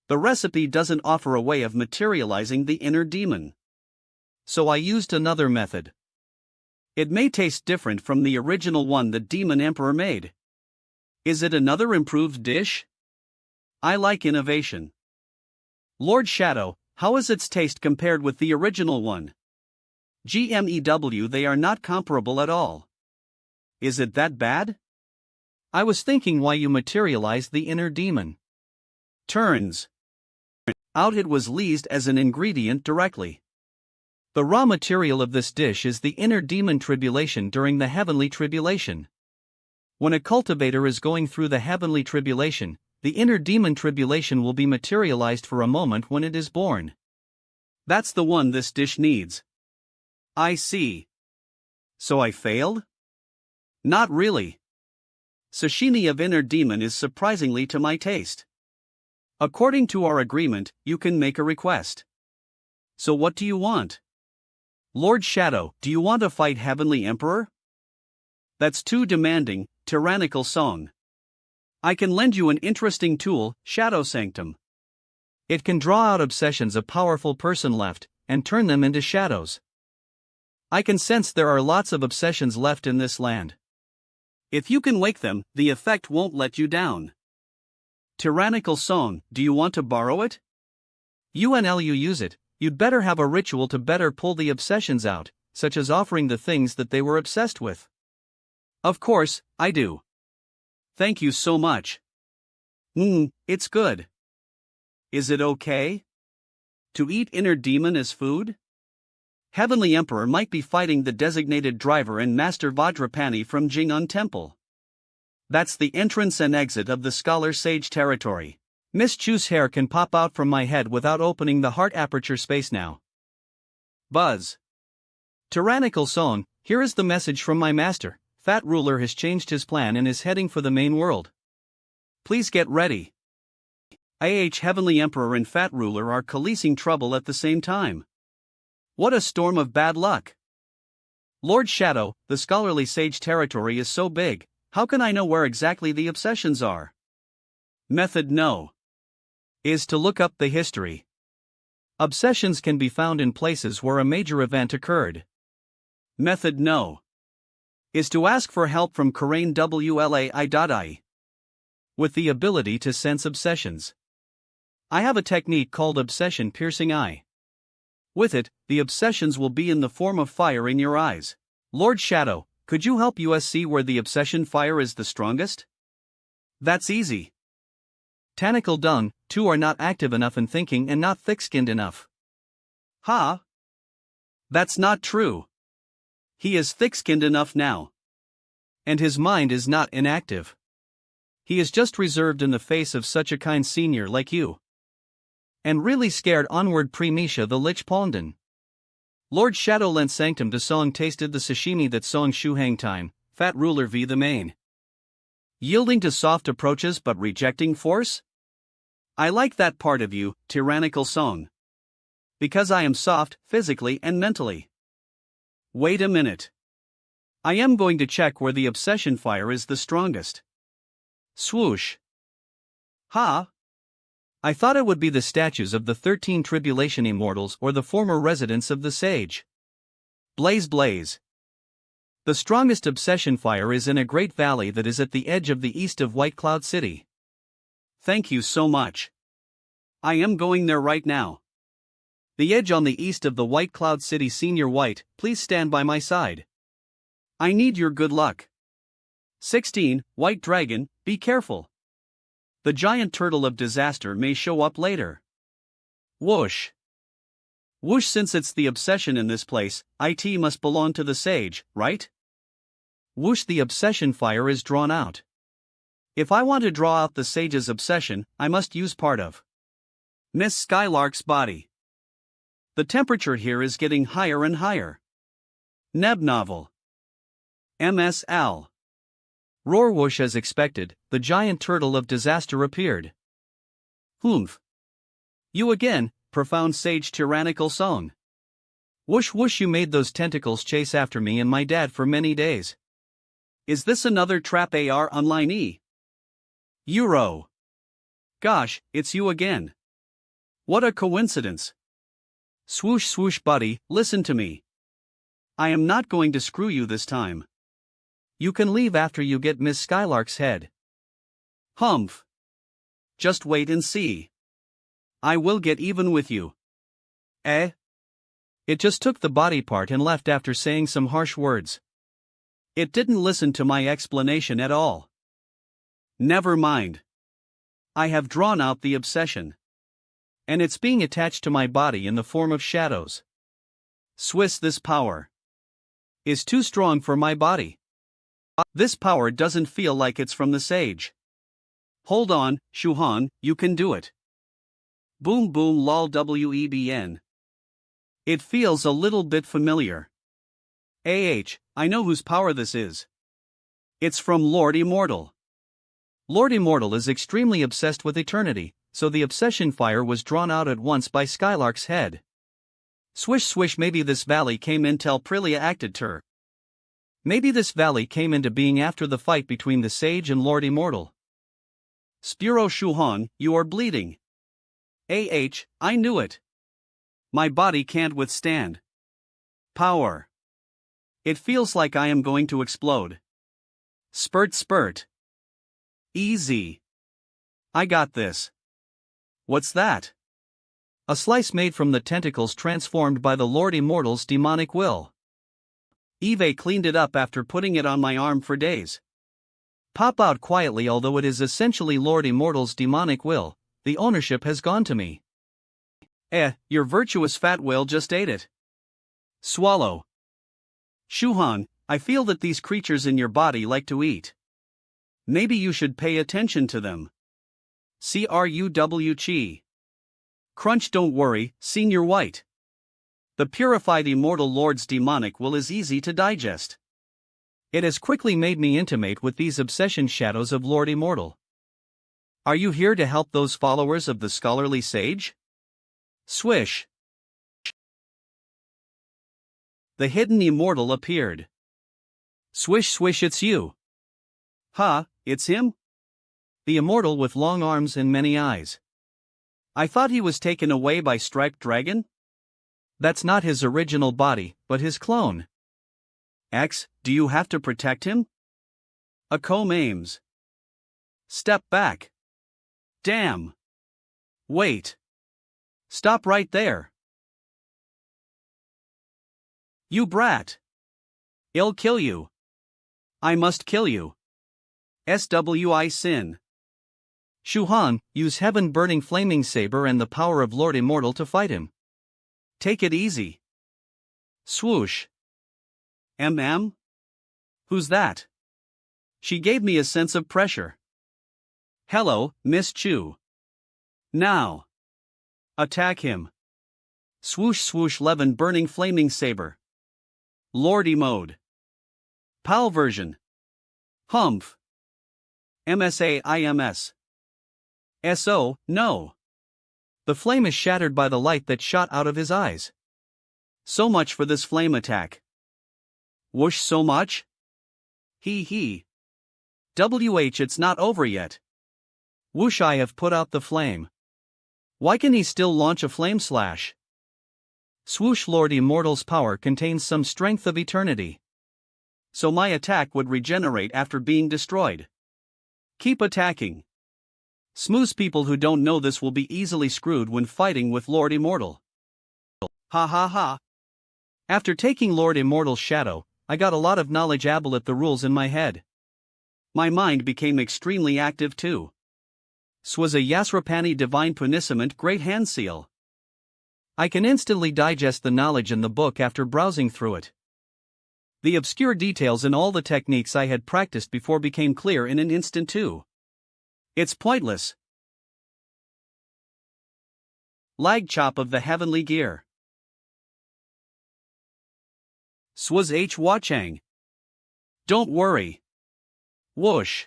The recipe doesn't offer a way of materializing the inner demon. So I used another method. It may taste different from the original one the Demon Emperor made. Is it another improved dish? I like innovation. Lord Shadow, how is its taste compared with the original one? GMEW, they are not comparable at all. Is it that bad? I was thinking why you materialized the inner demon. Turns out it was leased as an ingredient directly. The raw material of this dish is the inner demon tribulation during the heavenly tribulation. When a cultivator is going through the heavenly tribulation, the inner demon tribulation will be materialized for a moment when it is born. That's the one this dish needs. I see. So I failed? Not really. Sashimi of Inner Demon is surprisingly to my taste. According to our agreement, you can make a request. So what do you want? Lord Shadow, do you want to fight Heavenly Emperor? That's too demanding, Tyrannical Song. I can lend you an interesting tool, Shadow Sanctum. It can draw out obsessions a powerful person left, and turn them into shadows. I can sense there are lots of obsessions left in this land. If you can wake them, the effect won't let you down. Tyrannical Song, do you want to borrow it? UNLU use it, you'd better have a ritual to better pull the obsessions out, such as offering the things that they were obsessed with. Of course, I do. Thank you so much. It's good. Is it okay to eat inner demon as food? Heavenly Emperor might be fighting the designated driver and Master Vajrapani from Jing'an Temple. That's the entrance and exit of the Scholar Sage territory. Miss Chu's hair can pop out from my head without opening the heart aperture space now. Buzz. Tyrannical Song, here is the message from my master. Fat Ruler has changed his plan and is heading for the main world. Please get ready. Heavenly Emperor and Fat Ruler are calicing trouble at the same time. What a storm of bad luck. Lord Shadow, the Scholarly Sage territory is so big, how can I know where exactly the obsessions are? Method No. Is to look up the history. Obsessions can be found in places where a major event occurred. Method No. Is to ask for help from Karain WLAI.I. with the ability to sense obsessions. I have a technique called Obsession Piercing Eye. With it, the obsessions will be in the form of fire in your eyes. Lord Shadow, could you help us see where the obsession fire is the strongest? That's easy. Tanacle Dung, two are not active enough in thinking and not thick-skinned enough. Ha! That's not true. He is thick-skinned enough now. And his mind is not inactive. He is just reserved in the face of such a kind senior like you. And really scared onward pre-Misha the Lich Palnden. Lord Shadow lent Sanctum to Song tasted the sashimi that Song Shu hang time, Fat Ruler v the main. Yielding to soft approaches but rejecting force? I like that part of you, tyrannical song. Because I am soft, physically and mentally. Wait a minute. I am going to check where the obsession fire is the strongest. Swoosh. Ha! I thought it would be the statues of the 13 tribulation immortals or the former residents of the sage. Blaze blaze. The strongest obsession fire is in a great valley that is at the edge of the east of White Cloud City. Thank you so much. I am going there right now. The edge on the east of the White Cloud City. Senior White, please stand by my side. I need your good luck. 16, White Dragon, be careful. The giant turtle of disaster may show up later. Whoosh. Whoosh. Since it's the obsession in this place, it must belong to the sage, right? Whoosh. The obsession fire is drawn out. If I want to draw out the sage's obsession, I must use part of Miss Skylark's body. The temperature here is getting higher and higher. Neb novel. MS Al. Roar. Whoosh. As expected, the giant turtle of disaster appeared. Humph. You again, profound sage tyrannical song. Whoosh whoosh. You made those tentacles chase after me and my dad for many days. Is this another trap AR online E? Euro. Gosh, it's you again. What a coincidence. Swoosh swoosh buddy, listen to me. I am not going to screw you this time. You can leave after you get Miss Skylark's head. Humph. Just wait and see. I will get even with you. Eh? It just took the body part and left after saying some harsh words. It didn't listen to my explanation at all. Never mind. I have drawn out the obsession. And it's being attached to my body in the form of shadows. Swiss. This power is too strong for my body. This power doesn't feel like it's from the sage. Hold on, Shuhan, you can do it. Boom boom lol webn. It feels a little bit familiar. I know whose power this is. It's from Lord Immortal. Lord Immortal is extremely obsessed with eternity, so the obsession fire was drawn out at once by Skylark's head. Swish swish. Maybe this valley came in till Prilia acted ter. Maybe this valley came into being after the fight between the sage and Lord Immortal. Spuro Shuhan, you are bleeding. I knew it. My body can't withstand power. It feels like I am going to explode. Spurt spurt. Easy. I got this. What's that? A slice made from the tentacles transformed by the Lord Immortal's demonic will. Eve cleaned it up after putting it on my arm for days. Pop out quietly. Although it is essentially Lord Immortal's demonic will, the ownership has gone to me. Your virtuous fat will just ate it. Swallow. Shuhan, I feel that these creatures in your body like to eat. Maybe you should pay attention to them. Cruwchi. Crunch. Don't worry, Senior White. The purified immortal lord's demonic will is easy to digest. It has quickly made me intimate with these obsession shadows of Lord Immortal. Are you here to help those followers of the scholarly sage? Swish. The hidden immortal appeared. Swish swish. It's you. Ha, it's him? The immortal with long arms and many eyes. I thought he was taken away by Striped Dragon? That's not his original body, but his clone. Do you have to protect him? Acom aims. Step back. Damn. Wait. Stop right there. You brat. I'll kill you. I must kill you. SWI sin. Shuhan, use heaven burning flaming saber and the power of Lord Immortal to fight him. Take it easy. Swoosh. Who's that? She gave me a sense of pressure. Hello, Miss Chu. Now. Attack him. Swoosh swoosh. Levin burning flaming saber. Lordy mode. PAL version. Humph. MSAIMS. SO, no. The flame is shattered by the light that shot out of his eyes. So much for this flame attack. Whoosh, so much? He. It's not over yet. Whoosh, I have put out the flame. Why can he still launch a flame slash? Swoosh, Lord Immortal's power contains some strength of eternity. So my attack would regenerate after being destroyed. Keep attacking. Smooth people who don't know this will be easily screwed when fighting with Lord Immortal. Ha ha ha. After taking Lord Immortal's shadow, I got a lot of knowledge at the rules in my head. My mind became extremely active too. Swaz a Yasrapani divine punishment great hand seal. I can instantly digest the knowledge in the book after browsing through it. The obscure details in all the techniques I had practiced before became clear in an instant too. It's pointless. Lag chop of the heavenly gear. Swaz H Wachang. Don't worry. Whoosh.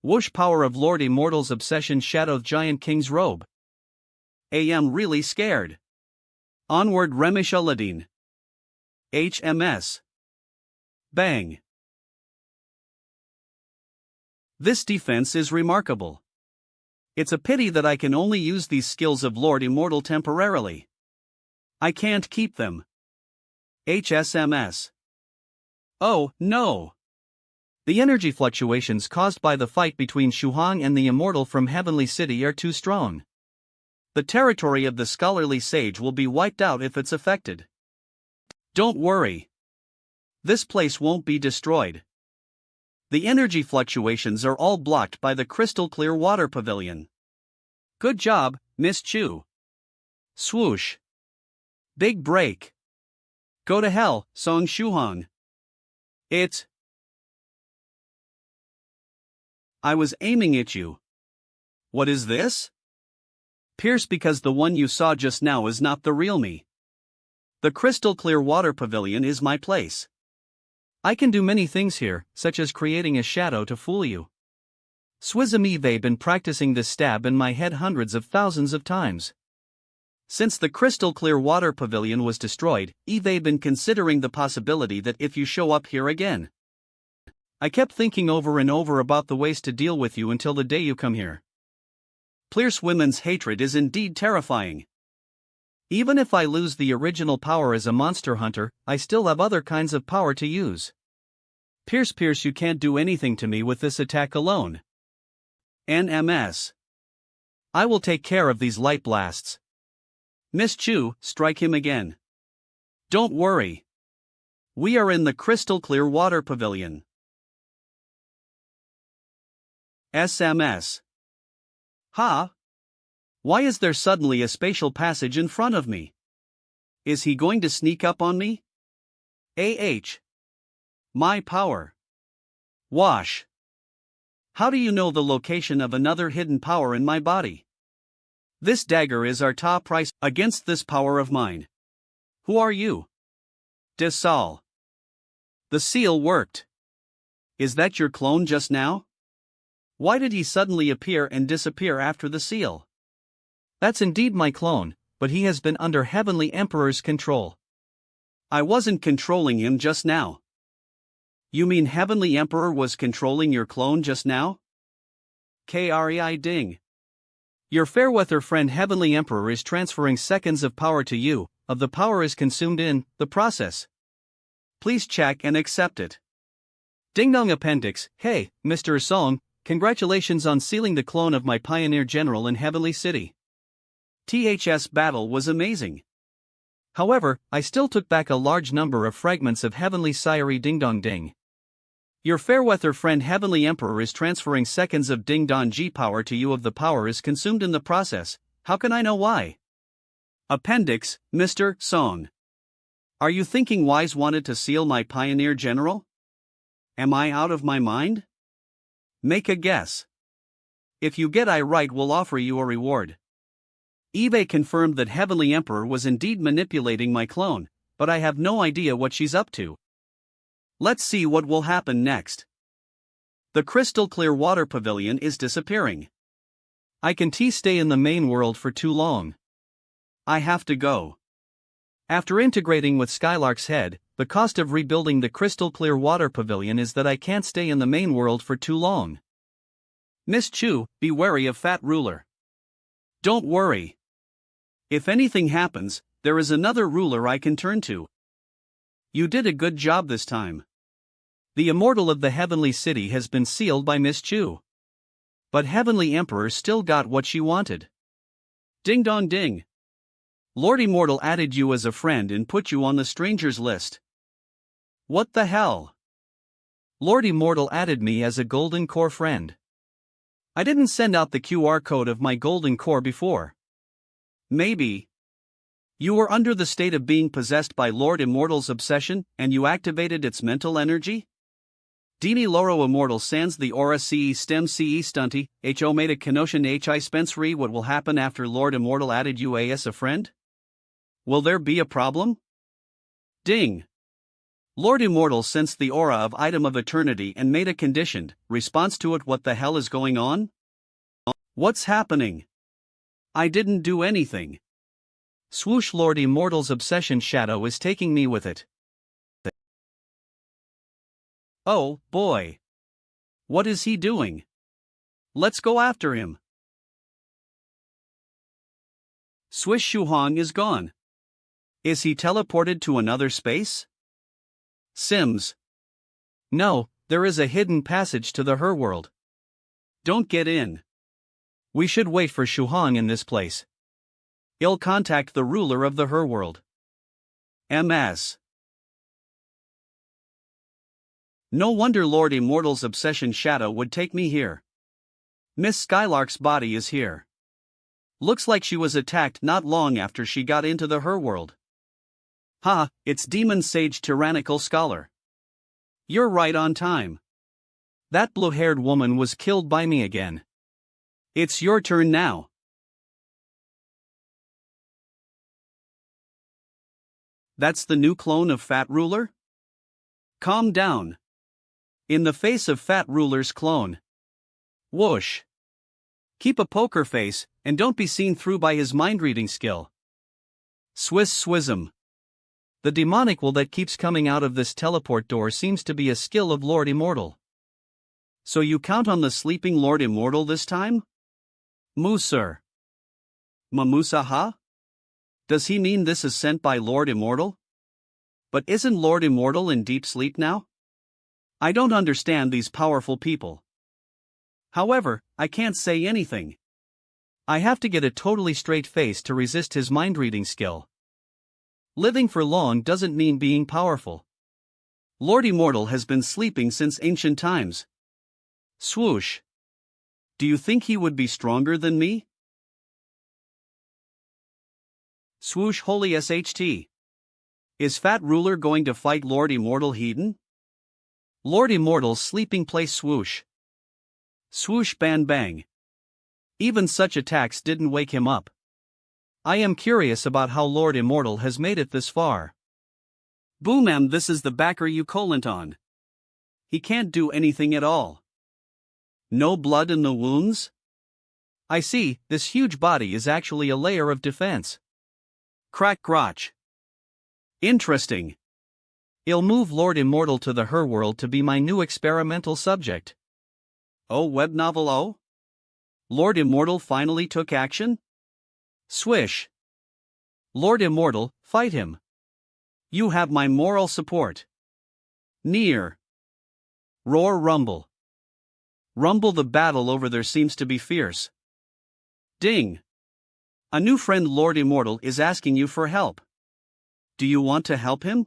Whoosh, power of Lord Immortal's obsession shadowed giant king's robe. Am really scared. Onward Remish Aladdin. HMS. Bang. This defense is remarkable. It's a pity that I can only use these skills of Lord Immortal temporarily. I can't keep them. HSMS. Oh, no. The energy fluctuations caused by the fight between Shuhang and the Immortal from Heavenly City are too strong. The territory of the scholarly sage will be wiped out if it's affected. Don't worry. This place won't be destroyed. The energy fluctuations are all blocked by the crystal clear water pavilion. Good job, Miss Chu. Swoosh. Big break. Go to hell, Song Shuhang. I was aiming at you. What is this? Pierce, because the one you saw just now is not the real me. The crystal clear water pavilion is my place. I can do many things here, such as creating a shadow to fool you. Swizamive been practicing this stab in my head hundreds of thousands of times. Since the crystal clear water pavilion was destroyed, Eve been considering the possibility that if you show up here again. I kept thinking over and over about the ways to deal with you until the day you come here. Pierce women's hatred is indeed terrifying. Even if I lose the original power as a monster hunter, I still have other kinds of power to use. Pierce, you can't do anything to me with this attack alone. NMS. I will take care of these light blasts. Miss Chu, strike him again. Don't worry. We are in the crystal clear water pavilion. SMS. Ha? Why is there suddenly a spatial passage in front of me? Is he going to sneak up on me? My power. Wash. How do you know the location of another hidden power in my body? This dagger is our top price against this power of mine. Who are you? Desal. The seal worked. Is that your clone just now? Why did he suddenly appear and disappear after the seal? That's indeed my clone, but he has been under Heavenly Emperor's control. I wasn't controlling him just now. You mean Heavenly Emperor was controlling your clone just now? Krei ding. Your fairweather friend Heavenly Emperor is transferring seconds of power to you, of the power is consumed in the process. Please check and accept it. Ding dong appendix. Hey, Mr. Song, congratulations on sealing the clone of my pioneer general in Heavenly City. THS battle was amazing. However, I still took back a large number of fragments of Heavenly Sire Ding Dong Ding. Your fairweather friend Heavenly Emperor is transferring seconds of Ding Dong G power to you, of the power is consumed in the process. How can I know why? Appendix, Mr. Song. Are you thinking Wise wanted to seal my pioneer general? Am I out of my mind? Make a guess. If you get I right, we'll offer you a reward. Eve confirmed that Heavenly Emperor was indeed manipulating my clone, but I have no idea what she's up to. Let's see what will happen next. The crystal clear water pavilion is disappearing. I can't stay in the main world for too long. I have to go. After integrating with Skylark's head, the cost of rebuilding the crystal clear water pavilion is that I can't stay in the main world for too long. Miss Chu, be wary of Fat Ruler. Don't worry. If anything happens, there is another ruler I can turn to. You did a good job this time. The immortal of the Heavenly City has been sealed by Miss Chu. But Heavenly Emperor still got what she wanted. Ding dong ding. Lord Immortal added you as a friend and put you on the strangers list. What the hell? Lord Immortal added me as a Golden Core friend. I didn't send out the QR code of my Golden Core before. Maybe. You were under the state of being possessed by Lord Immortal's obsession and you activated its mental energy? Dini Loro Immortal sans the aura ce stem ce stunty, ho made a connotation hi spencery. What will happen after Lord Immortal added you as a friend? Will there be a problem? Ding. Lord Immortal sensed the aura of Item of Eternity and made a conditioned response to it. What the hell is going on? What's happening? I didn't do anything. Swoosh, Lord Immortal's obsession shadow is taking me with it. Oh, boy. What is he doing? Let's go after him. Swish Shuhong is gone. Is he teleported to another space? Sims. No, there is a hidden passage to the Her world. Don't get in. We should wait for Shuhong in this place. He'll contact the ruler of the Her world. MS. No wonder Lord Immortal's obsession shadow would take me here. Miss Skylark's body is here. Looks like she was attacked not long after she got into the Her world. Ha, it's Demon Sage Tyrannical Scholar. You're right on time. That blue-haired woman was killed by me again. It's your turn now. That's the new clone of Fat Ruler? Calm down. In the face of Fat Ruler's clone. Whoosh. Keep a poker face, and don't be seen through by his mind-reading skill. Swiss Swism. The demonic will that keeps coming out of this teleport door seems to be a skill of Lord Immortal. So you count on the sleeping Lord Immortal this time? Musur. Mamusaha? Does he mean this is sent by Lord Immortal? But isn't Lord Immortal in deep sleep now? I don't understand these powerful people. However, I can't say anything. I have to get a totally straight face to resist his mind-reading skill. Living for long doesn't mean being powerful. Lord Immortal has been sleeping since ancient times. Swoosh. Do you think he would be stronger than me? Swoosh Holy SHT. Is Fat Ruler going to fight Lord Immortal Hedon? Lord Immortal's sleeping place. Swoosh. Swoosh bang bang. Even such attacks didn't wake him up. I am curious about how Lord Immortal has made it this far. Boom, this is the backer you collant on. He can't do anything at all. No blood in the wounds? I see, this huge body is actually a layer of defense. Crack crotch. Interesting. I'll move Lord Immortal to the Her world to be my new experimental subject. Oh, web novel. Oh? Lord Immortal finally took action? Swish. Lord Immortal, fight him. You have my moral support. Near. Roar rumble. Rumble, the battle over there seems to be fierce. Ding. A new friend Lord Immortal is asking you for help. Do you want to help him?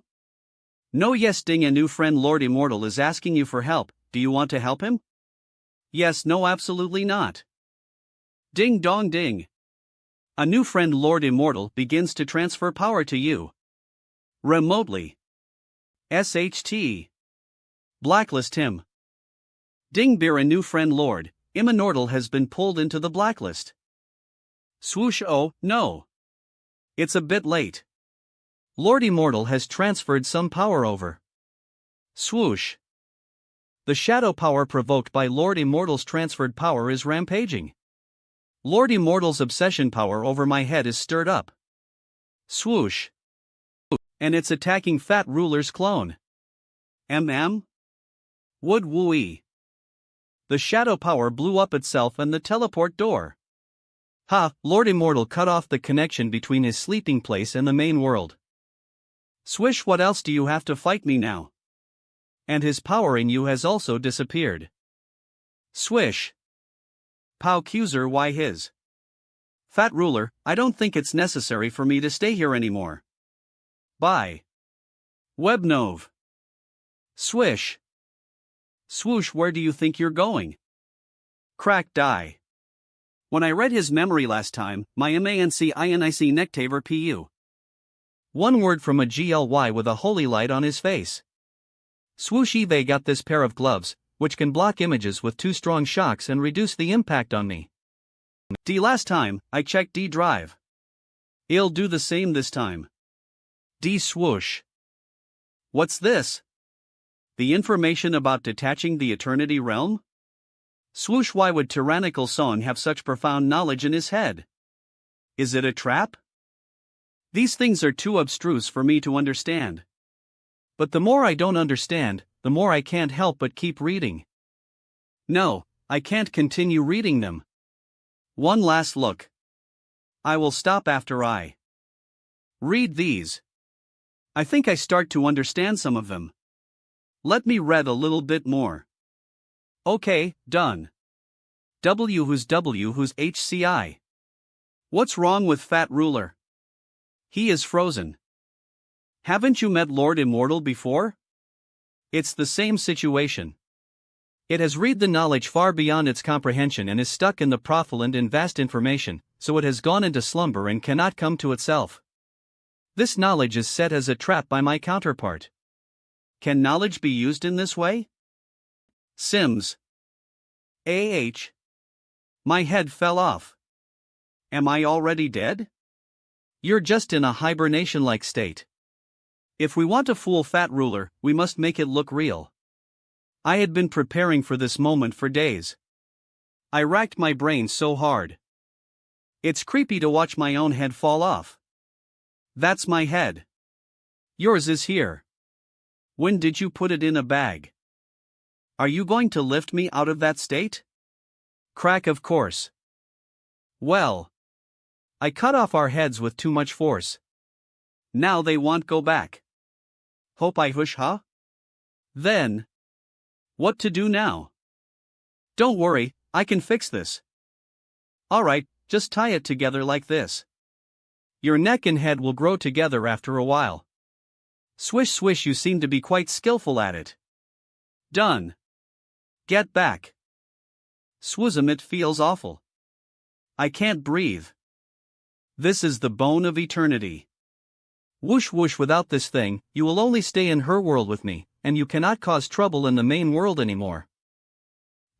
No, yes, ding, a new friend Lord Immortal is asking you for help. Do you want to help him? Yes, no, absolutely not. Ding dong ding. A new friend Lord Immortal begins to transfer power to you. Remotely. SHT. Blacklist him. Ding beer, a new friend Lord Immortal has been pulled into the blacklist. Swoosh, oh, no. It's a bit late. Lord Immortal has transferred some power over. Swoosh. The shadow power provoked by Lord Immortal's transferred power is rampaging. Lord Immortal's obsession power over my head is stirred up. Swoosh. And it's attacking Fat Ruler's clone. Wood wooey. The shadow power blew up itself and the teleport door. Ha, Lord Immortal cut off the connection between his sleeping place and the main world. Swish, what else do you have to fight me now? And his power in you has also disappeared. Swish. Pow Cuser, why his? Fat Ruler, I don't think it's necessary for me to stay here anymore. Bye. Webnove. Swish. Swoosh, where do you think you're going? Crack die. When I read his memory last time, my MANCINIC nectaver PU. One word from a GLY with a holy light on his face. Swoosh, Eve got this pair of gloves, which can block images with 2 strong shocks and reduce the impact on me. D last time, I checked D drive. It'll do the same this time. D swoosh. What's this? The information about detaching the Eternity Realm? Swoosh, why would Tyrannical Song have such profound knowledge in his head? Is it a trap? These things are too abstruse for me to understand. But the more I don't understand, the more I can't help but keep reading. No, I can't continue reading them. One last look. I will stop after I read these. I think I start to understand some of them. Let me read a little bit more. Okay, done. W who's HCI. What's wrong with Fat Ruler? He is frozen. Haven't you met Lord Immortal before? It's the same situation. It has read the knowledge far beyond its comprehension and is stuck in the profiland in vast information, so it has gone into slumber and cannot come to itself. This knowledge is set as a trap by my counterpart. Can knowledge be used in this way? Sims. My head fell off. Am I already dead? You're just in a hibernation-like state. If we want to fool Fat Ruler, we must make it look real. I had been preparing for this moment for days. I racked my brain so hard. It's creepy to watch my own head fall off. That's my head. Yours is here. When did you put it in a bag? Are you going to lift me out of that state? Crack, of course. Well, I cut off our heads with too much force. Now they won't go back. Hope I hush, huh? Then, what to do now? Don't worry, I can fix this. Alright, just tie it together like this. Your neck and head will grow together after a while. Swish swish, you seem to be quite skillful at it. Done. Get back. Swoozum, it feels awful. I can't breathe. This is the bone of eternity. Whoosh whoosh, without this thing, you will only stay in her world with me, and you cannot cause trouble in the main world anymore.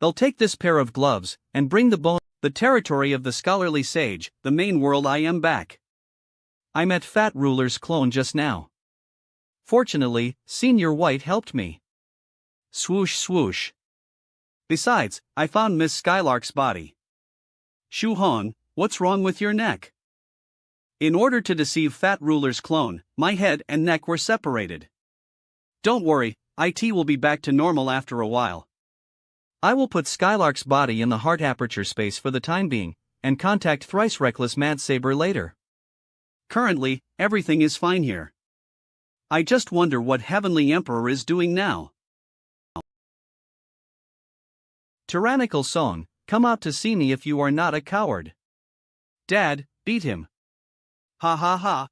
They'll take this pair of gloves, and bring the bone, the territory of the scholarly sage, the main world. I am back. I met Fat Ruler's clone just now. Fortunately, Senior White helped me. Swoosh swoosh. Besides, I found Miss Skylark's body. Shu Hong, what's wrong with your neck? In order to deceive Fat Ruler's clone, my head and neck were separated. Don't worry, IT will be back to normal after a while. I will put Skylark's body in the heart aperture space for the time being, and contact Thrice Reckless Mad Saber later. Currently, everything is fine here. I just wonder what Heavenly Emperor is doing now. Tyrannical Song, come out to see me if you are not a coward. Dad, beat him. Ha ha ha.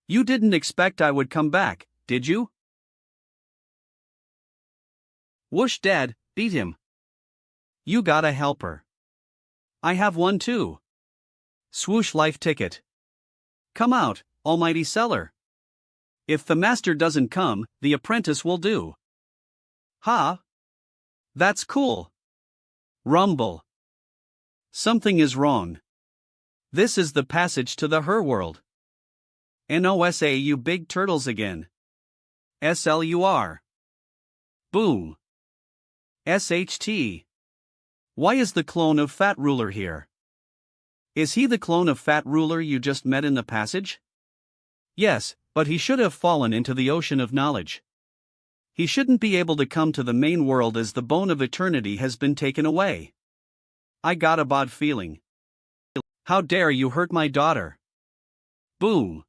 You didn't expect I would come back, did you? Whoosh, Dad, beat him. You got a helper. I have one too. Swoosh, life ticket. Come out, almighty seller. If the master doesn't come, the apprentice will do. Ha! That's cool. Rumble. Something is wrong. This is the passage to the her world. NOSA, you big turtles again. SLUR. Boom. SHT. Why is the clone of Fat Ruler here? Is he the clone of Fat Ruler you just met in the passage? Yes, but he should have fallen into the ocean of knowledge. He shouldn't be able to come to the main world as the bone of eternity has been taken away. I got a bad feeling. How dare you hurt my daughter? Boom.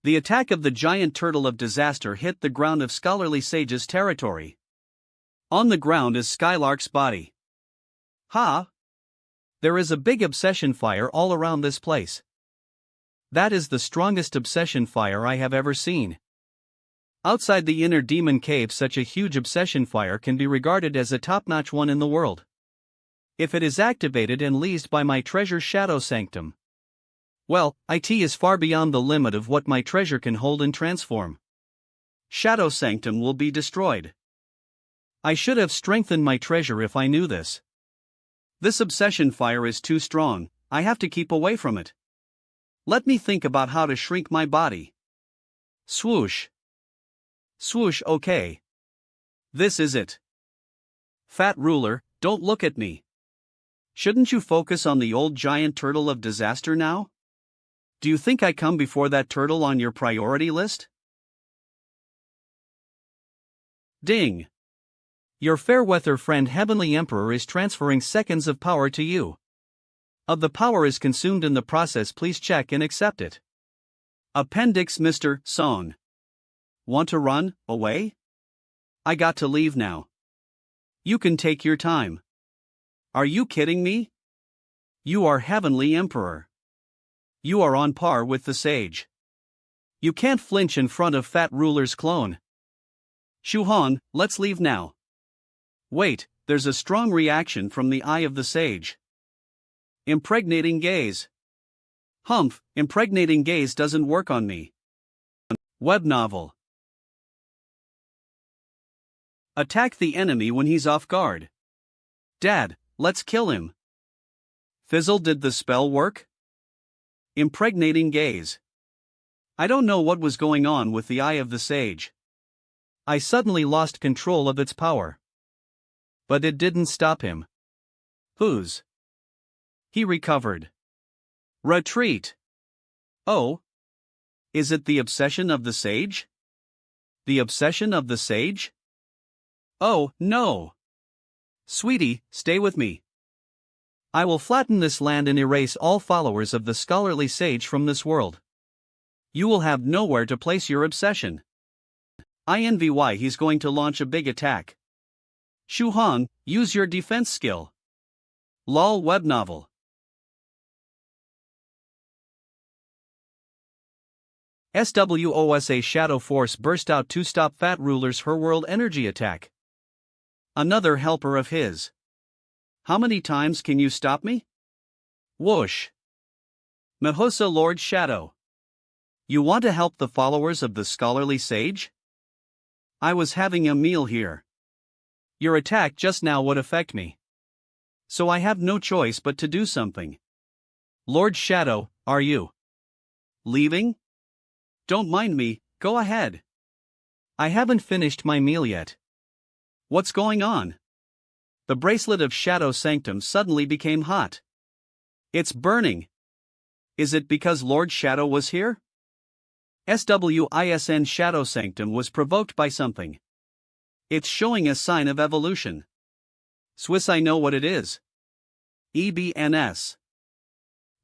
The attack of the giant turtle of disaster hit the ground of Scholarly Sage's territory. On the ground is Skylark's body. Ha! There is a big obsession fire all around this place. That is the strongest obsession fire I have ever seen. Outside the inner demon cave, such a huge obsession fire can be regarded as a top-notch one in the world. If it is activated and leased by my treasure Shadow Sanctum. Well, it is far beyond the limit of what my treasure can hold and transform. Shadow Sanctum will be destroyed. I should have strengthened my treasure if I knew this. This obsession fire is too strong, I have to keep away from it. Let me think about how to shrink my body. Swoosh. Swoosh, okay. This is it. Fat Ruler, don't look at me. Shouldn't you focus on the old giant turtle of disaster now? Do you think I come before that turtle on your priority list? Ding. Your fair-weather friend Heavenly Emperor is transferring seconds of power to you. Of the power is consumed in the process, please check and accept it. Appendix Mr. Song. Want to run away? I got to leave now. You can take your time. Are you kidding me? You are Heavenly Emperor. You are on par with the sage. You can't flinch in front of Fat Ruler's clone. Shuhan, let's leave now. Wait, there's a strong reaction from the eye of the sage. Impregnating gaze. Humph, impregnating gaze doesn't work on me. Web novel. Attack the enemy when he's off guard. Dad, let's kill him. Fizzle, did the spell work? Impregnating gaze. I don't know what was going on with the eye of the sage. I suddenly lost control of its power. But it didn't stop him. Whose? He recovered. Retreat. Oh. Is it the obsession of the sage? The obsession of the sage? Oh, no. Sweetie, stay with me. I will flatten this land and erase all followers of the scholarly sage from this world. You will have nowhere to place your obsession. I envy why he's going to launch a big attack. Shuhan, use your defense skill. LOL web novel. SWOSA Shadow Force burst out to stop Fat Ruler's Her World energy attack. Another helper of his. How many times can you stop me? Whoosh. Mahosa Lord Shadow. You want to help the followers of the scholarly sage? I was having a meal here. Your attack just now would affect me. So I have no choice but to do something. Lord Shadow, are you leaving? Don't mind me, go ahead. I haven't finished my meal yet. What's going on? The bracelet of Shadow Sanctum suddenly became hot. It's burning. Is it because Lord Shadow was here? SWISN Shadow Sanctum was provoked by something. It's showing a sign of evolution. Swiss, I know what it is. EBNS.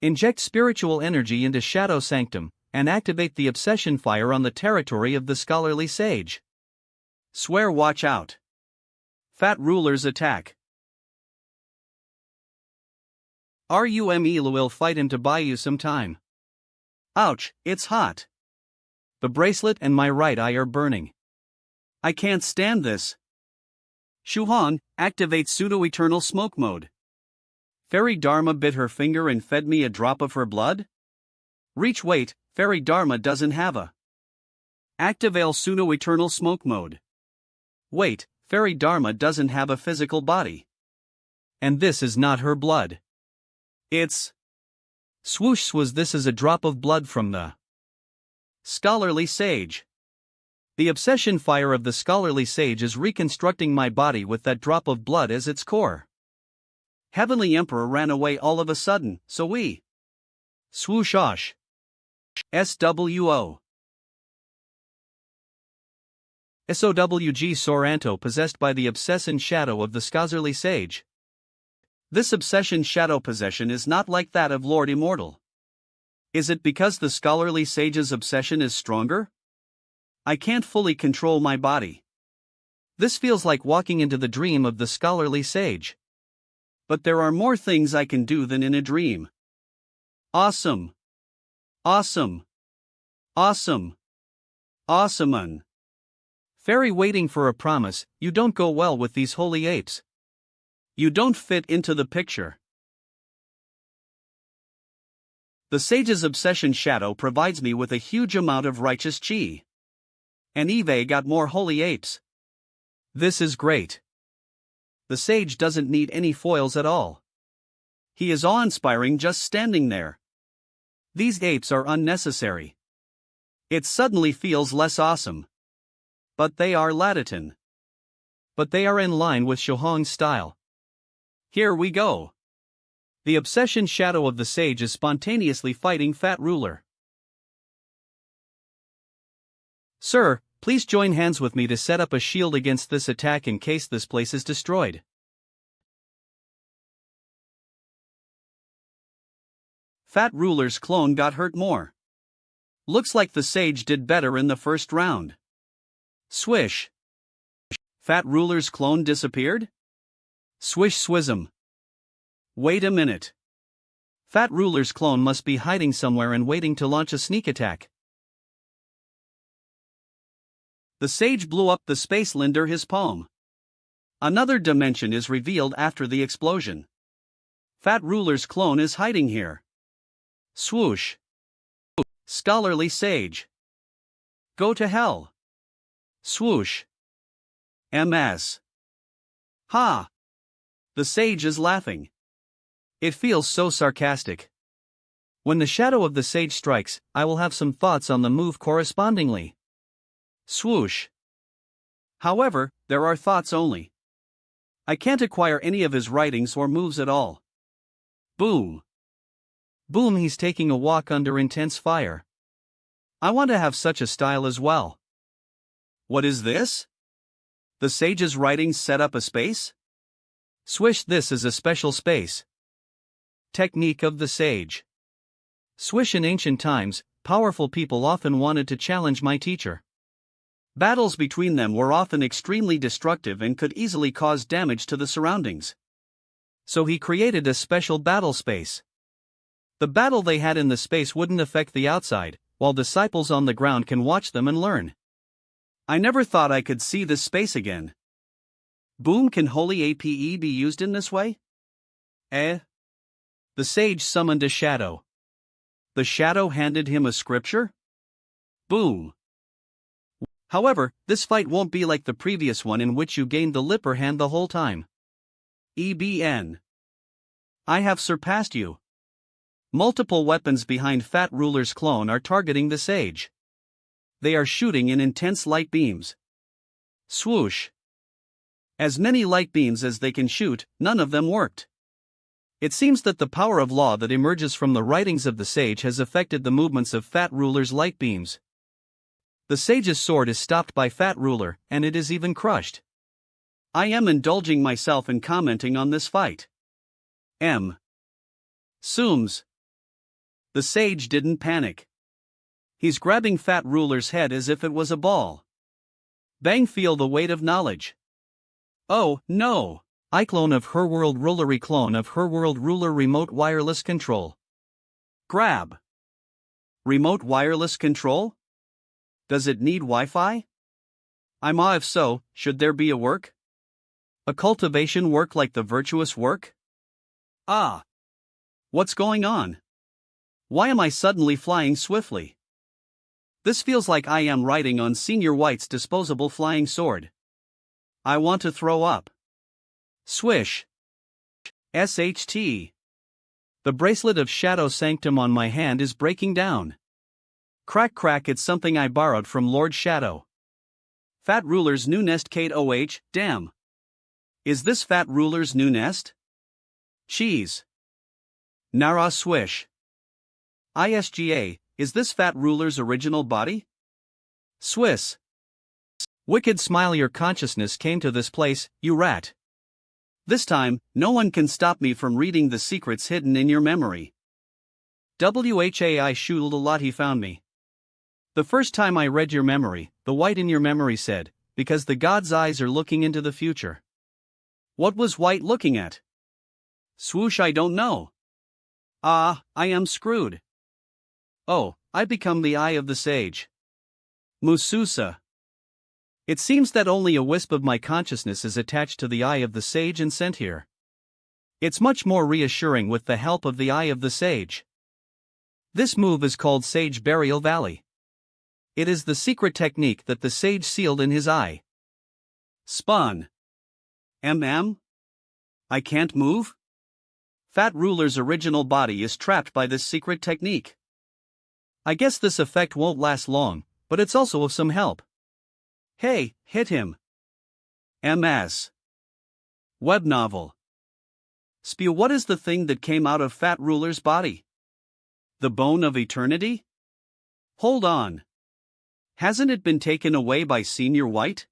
Inject spiritual energy into Shadow Sanctum, and activate the obsession fire on the territory of the scholarly sage. Swear, watch out. Fat Ruler's attack. RUME will fight him to buy you some time. Ouch, it's hot. The bracelet and my right eye are burning. I can't stand this. Shuhan, activate pseudo-eternal smoke mode. Fairy Dharma bit her finger and fed me a drop of her blood? Reach, wait, Fairy Dharma doesn't have a. Activate pseudo-eternal smoke mode. Wait, Fairy Dharma doesn't have a physical body. And this is not her blood. It's. Swoosh, was this is a drop of blood from the scholarly sage. The obsession fire of the scholarly sage is reconstructing my body with that drop of blood as its core. Heavenly Emperor ran away all of a sudden, so we. Swooshosh. SWO. SOWG Soranto possessed by the obsession shadow of the scholarly sage. This obsession shadow possession is not like that of Lord Immortal. Is it because the scholarly sage's obsession is stronger? I can't fully control my body. This feels like walking into the dream of the scholarly sage. But there are more things I can do than in a dream. Awesome. Awesome. Awesome. Awesomeun. Fairy waiting for a promise, you don't go well with these holy apes. You don't fit into the picture. The sage's obsession shadow provides me with a huge amount of righteous chi. And Eve got more holy apes. This is great. The sage doesn't need any foils at all. He is awe-inspiring just standing there. These apes are unnecessary. It suddenly feels less awesome. But they are Latin. But they are in line with Shohong's style. Here we go. The obsession shadow of the sage is spontaneously fighting Fat Ruler. Sir, please join hands with me to set up a shield against this attack in case this place is destroyed. Fat Ruler's clone got hurt more. Looks like the sage did better in the first round. Swish. Fat Ruler's clone disappeared? Swish swism. Wait a minute. Fat Ruler's clone must be hiding somewhere and waiting to launch a sneak attack. The sage blew up the space linder his palm. Another dimension is revealed after the explosion. Fat Ruler's clone is hiding here. Swoosh. Scholarly sage. Go to hell. Swoosh. MS. Ha! The sage is laughing. It feels so sarcastic. When the shadow of the sage strikes, I will have some thoughts on the move correspondingly. Swoosh. However, there are thoughts only. I can't acquire any of his writings or moves at all. Boom. Boom, he's taking a walk under intense fire. I want to have such a style as well. What is this? The sage's writings set up a space? Swish, this is a special space. Technique of the sage. Swish, in ancient times, powerful people often wanted to challenge my teacher. Battles between them were often extremely destructive and could easily cause damage to the surroundings. So he created a special battle space. The battle they had in the space wouldn't affect the outside, while disciples on the ground can watch them and learn. I never thought I could see this space again. Boom, can holy APE be used in this way? The sage summoned a shadow. The shadow handed him a scripture? Boom. However, this fight won't be like the previous one in which you gained the lipper hand the whole time. EBN. I have surpassed you. Multiple weapons behind Fat Ruler's clone are targeting the sage. They are shooting in intense light beams. Swoosh. As many light beams as they can shoot, none of them worked. It seems that the power of law that emerges from the writings of the sage has affected the movements of Fat Ruler's light beams. The sage's sword is stopped by Fat Ruler, and it is even crushed. I am indulging myself in commenting on this fight. Sooms. The sage didn't panic. He's grabbing Fat Ruler's head as if it was a ball. Bang, feel the weight of knowledge. Oh, no! I clone of her world rulery, clone of her world ruler, remote wireless control. Grab. Remote wireless control? Does it need Wi-Fi? I'm if so, should there be a work? A cultivation work like the virtuous work? Ah! What's going on? Why am I suddenly flying swiftly? This feels like I am riding on Senior White's disposable flying sword. I want to throw up. Swish. SHT. The bracelet of Shadow Sanctum on my hand is breaking down. Crack crack, it's something I borrowed from Lord Shadow. Fat Ruler's new nest Kate OH, damn. Is this Fat Ruler's new nest? Cheese. Nara swish. ISGA, is this Fat Ruler's original body? Swiss. Wicked smile, your consciousness came to this place, you rat. This time, no one can stop me from reading the secrets hidden in your memory. WHAI shuled a lot he found me. The first time I read your memory, the white in your memory said, because the god's eyes are looking into the future. What was white looking at? Swoosh, I don't know. Ah, I am screwed. Oh, I become the eye of the sage. Mususa. It seems that only a wisp of my consciousness is attached to the eye of the sage and sent here. It's much more reassuring with the help of the eye of the sage. This move is called Sage Burial Valley. It is the secret technique that the sage sealed in his eye. Spawn. I can't move? Fat Ruler's original body is trapped by this secret technique. I guess this effect won't last long, but it's also of some help. Hey, hit him. MS. Web novel. Spew, what is the thing that came out of Fat Ruler's body? The bone of eternity? Hold on. Hasn't it been taken away by Senior White?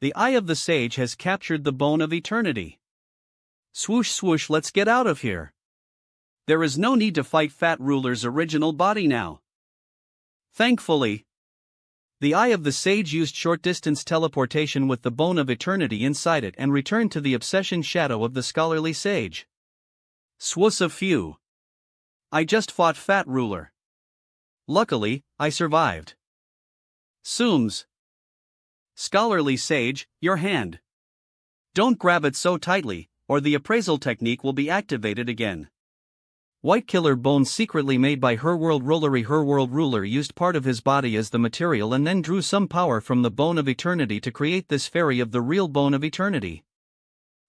The eye of the sage has captured the bone of eternity. Swoosh swoosh, let's get out of here. There is no need to fight Fat Ruler's original body now. Thankfully, the eye of the sage used short-distance teleportation with the bone of eternity inside it and returned to the obsession shadow of the scholarly sage. Swuss a few. I just fought Fat Ruler. Luckily, I survived. Sooms. Scholarly sage, your hand. Don't grab it so tightly, or the appraisal technique will be activated again. White Killer bone secretly made by Her World Rulery. Her World Ruler used part of his body as the material and then drew some power from the bone of eternity to create this fairy of the real bone of eternity.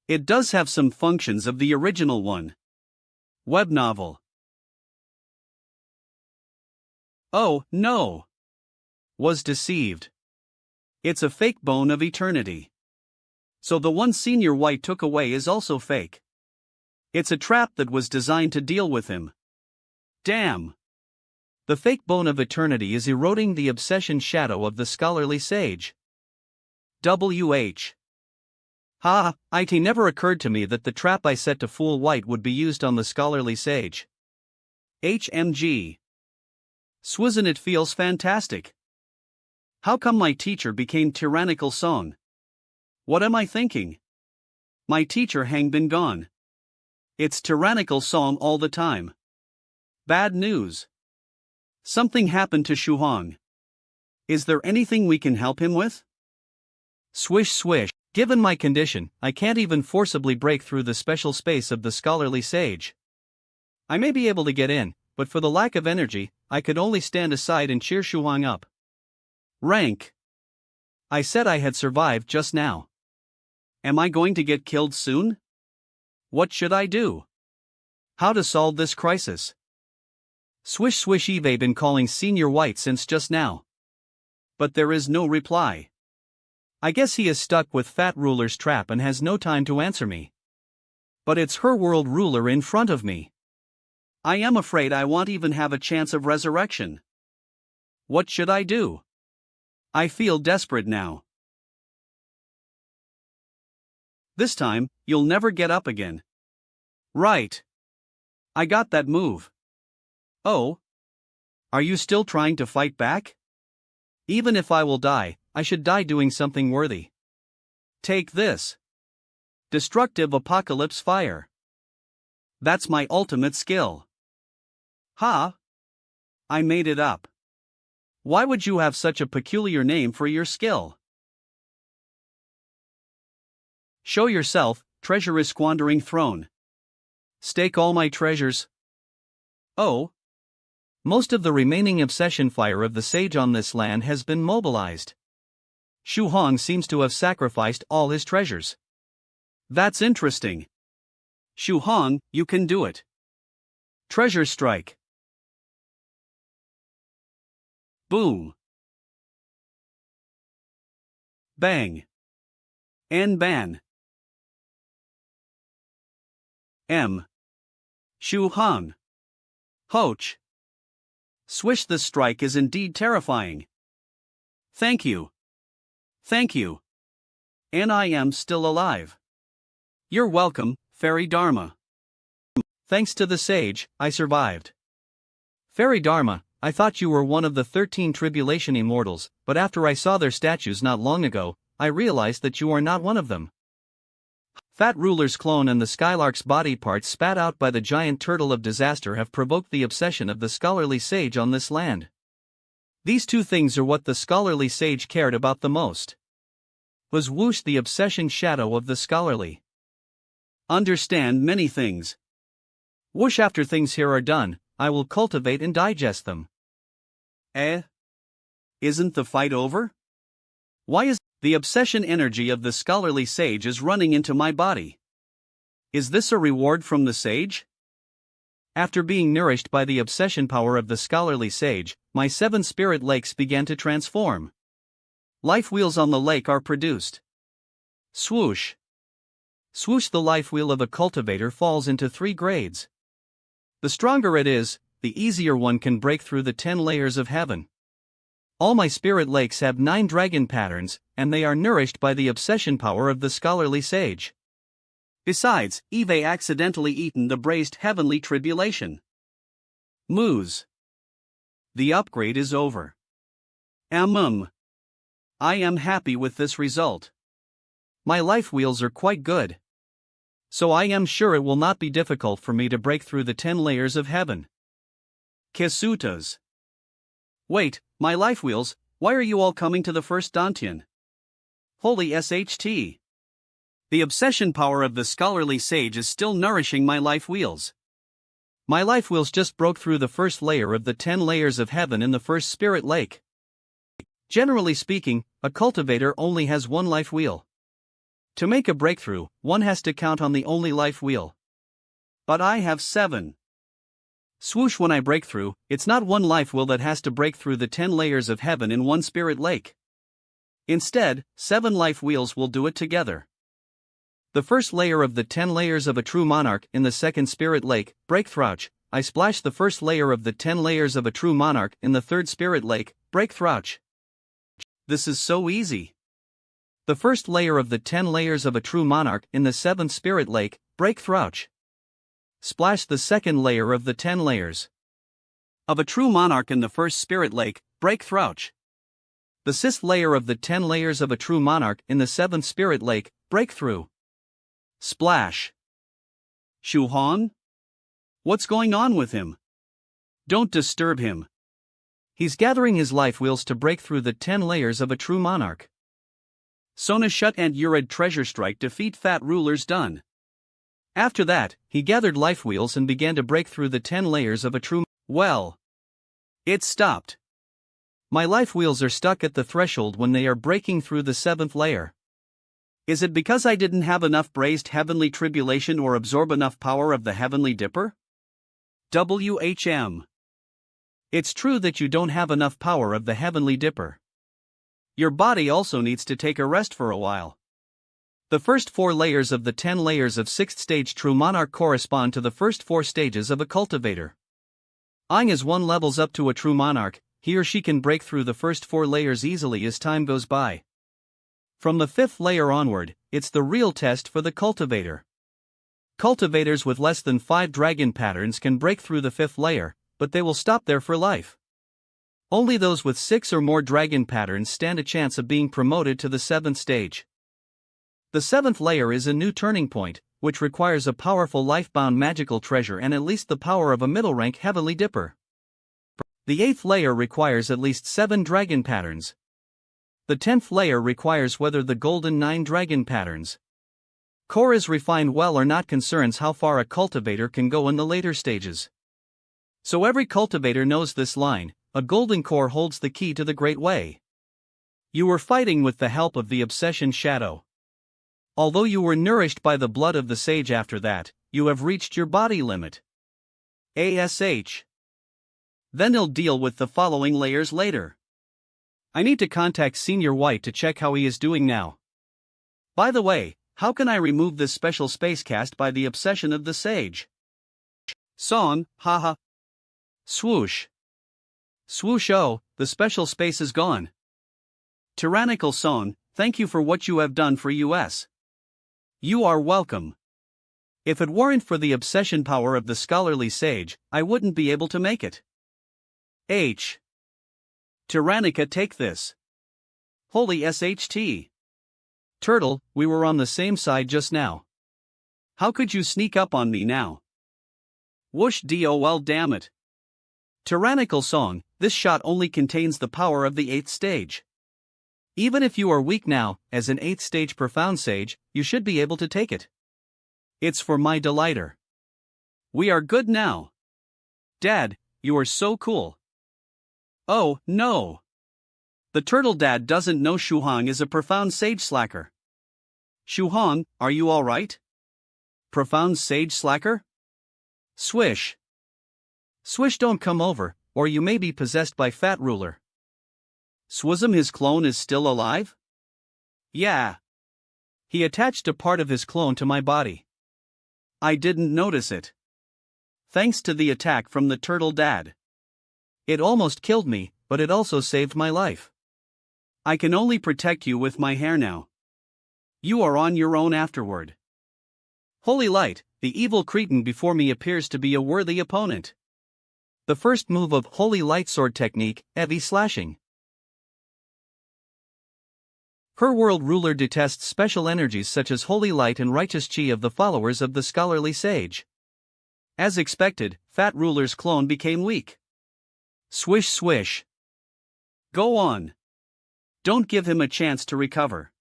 It does have some functions of the original one. Web novel. Oh, no. Was deceived. It's a fake bone of eternity. So the one Senior White took away is also fake. It's a trap that was designed to deal with him. Damn. The fake bone of eternity is eroding the obsession shadow of the scholarly sage. WH. Ha, it never occurred to me that the trap I set to fool White would be used on the scholarly sage. HMG. Swizzin', it feels fantastic. How come my teacher became tyrannical song? What am I thinking? My teacher hang been gone. It's tyrannical song all the time. Bad news. Something happened to Shu Hong. Is there anything we can help him with? Swish swish, given my condition, I can't even forcibly break through the special space of the scholarly sage. I may be able to get in, but for the lack of energy, I could only stand aside and cheer Shu Hong up. Rank. I said I had survived just now. Am I going to get killed soon? What should I do? How to solve this crisis? Swish swish, Eve been calling Senior White since just now. But there is no reply. I guess he is stuck with Fat Ruler's trap and has no time to answer me. But it's Her World Ruler in front of me. I am afraid I won't even have a chance of resurrection. What should I do? I feel desperate now. This time, you'll never get up again. Right. I got that move. Oh? Are you still trying to fight back? Even if I will die, I should die doing something worthy. Take this. Destructive Apocalypse Fire. That's my ultimate skill. Ha? I made it up. Why would you have such a peculiar name for your skill? Show yourself, treasure is squandering throne. Stake all my treasures. Oh. Most of the remaining obsession fire of the sage on this land has been mobilized. Shu Hong seems to have sacrificed all his treasures. That's interesting. Shu Hong, you can do it. Treasure strike. Boom. Bang. N ban. M. Shu hung. Hoch. Swish, the strike is indeed terrifying. Thank you. Thank you. And I am still alive. You're welcome, Fairy Dharma. Thanks to the sage, I survived. Fairy Dharma, I thought you were one of the 13 tribulation immortals, but after I saw their statues not long ago, I realized that you are not one of them. Fat Ruler's clone and the Skylark's body parts spat out by the giant turtle of disaster have provoked the obsession of the scholarly sage on this land. These two things are what the scholarly sage cared about the most. Was whoosh the obsession shadow of the scholarly. Understand many things. Whoosh, after things here are done, I will cultivate and digest them. Isn't the fight over? Why is the obsession energy of the scholarly sage is running into my body? Is this a reward from the sage? After being nourished by the obsession power of the scholarly sage, my 7 spirit lakes began to transform. Life wheels on the lake are produced. Swoosh. Swoosh, the life wheel of a cultivator falls into 3 grades. The stronger it is, the easier one can break through the 10 layers of heaven. All my spirit lakes have 9 dragon patterns, and they are nourished by the obsession power of the scholarly sage. Besides, Eve accidentally eaten the braised heavenly tribulation. Moose. The upgrade is over. I am happy with this result. My life wheels are quite good. So I am sure it will not be difficult for me to break through the 10 layers of heaven. Kisutas. Wait, my life wheels, why are you all coming to the first Dantian? Holy SHT. The obsession power of the scholarly sage is still nourishing my life wheels. My life wheels just broke through the first layer of the 10 layers of heaven in the first spirit lake. Generally speaking, a cultivator only has 1 life wheel. To make a breakthrough, one has to count on the only life wheel. But I have 7. Swoosh, when I break through, it's not 1 life wheel that has to break through the 10 layers of heaven in 1 spirit lake. Instead, 7 life wheels will do it together. The first layer of the 10 layers of a true monarch in the second spirit lake, breakthrouch. I splash the first layer of the 10 layers of a true monarch in the third spirit lake, breakthrouch. This is so easy. The first layer of the 10 layers of a true monarch in the 7th spirit lake, breakthrouch. Splash the second layer of the 10 layers of a true monarch in the first spirit lake, breakthrouch. The 6th layer of the 10 layers of a true monarch in the 7th spirit lake, breakthrough. Splash. Shuhan? What's going on with him? Don't disturb him. He's gathering his life wheels to break through the 10 layers of a true monarch. Sona Shut and Ured treasure strike defeat Fat Rulers done. After that, he gathered life wheels and began to break through the 10 layers of a true. Well, it stopped. My life wheels are stuck at the threshold when they are breaking through the 7th layer. Is it because I didn't have enough braised heavenly tribulation or absorb enough power of the heavenly dipper? WHM. It's true that you don't have enough power of the heavenly dipper. Your body also needs to take a rest for a while. The first 4 layers of the 10 layers of 6th stage true monarch correspond to the first 4 stages of a cultivator. As one levels up to a true monarch, he or she can break through the first 4 layers easily as time goes by. From the 5th layer onward, it's the real test for the cultivator. Cultivators with less than 5 dragon patterns can break through the 5th layer, but they will stop there for life. Only those with 6 or more dragon patterns stand a chance of being promoted to the 7th stage. The 7th layer is a new turning point, which requires a powerful life-bound magical treasure and at least the power of a middle-rank heavenly dipper. The 8th layer requires at least 7 dragon patterns. The 10th layer requires whether the golden 9 dragon patterns. Core is refined well or not concerns how far a cultivator can go in the later stages. So every cultivator knows this line, a golden core holds the key to the great way. You were fighting with the help of the obsession shadow. Although you were nourished by the blood of the sage after that, you have reached your body limit. ASH. Then he'll deal with the following layers later. I need to contact Senior White to check how he is doing now. By the way, how can I remove this special space cast by the obsession of the sage? Song, haha. Swoosh. Swoosh, oh, the special space is gone. Tyrannical Song, thank you for what you have done for us. You are welcome. If it weren't for the obsession power of the scholarly sage, I wouldn't be able to make it. H. Tyrannica, take this. Holy SHT. Turtle, we were on the same side just now. How could you sneak up on me now? Whoosh dol, damn it. Tyrannical Song, this shot only contains the power of the 8th stage. Even if you are weak now, as an 8th stage profound sage, you should be able to take it. It's for my delighter. We are good now. Dad, you are so cool. Oh, no. The turtle dad doesn't know Shuhong is a profound sage slacker. Shuhong, are you alright? Profound sage slacker? Swish. Swish, don't come over, or you may be possessed by Fat Ruler. Swism, his clone is still alive? Yeah. He attached a part of his clone to my body. I didn't notice it. Thanks to the attack from the turtle dad. It almost killed me, but it also saved my life. I can only protect you with my hair now. You are on your own afterward. Holy light, the evil cretin before me appears to be a worthy opponent. The first move of Holy Light Sword technique, heavy slashing. Her world ruler detests special energies such as holy light and righteous chi of the followers of the scholarly sage. As expected, Fat Ruler's clone became weak. Swish swish. Go on. Don't give him a chance to recover.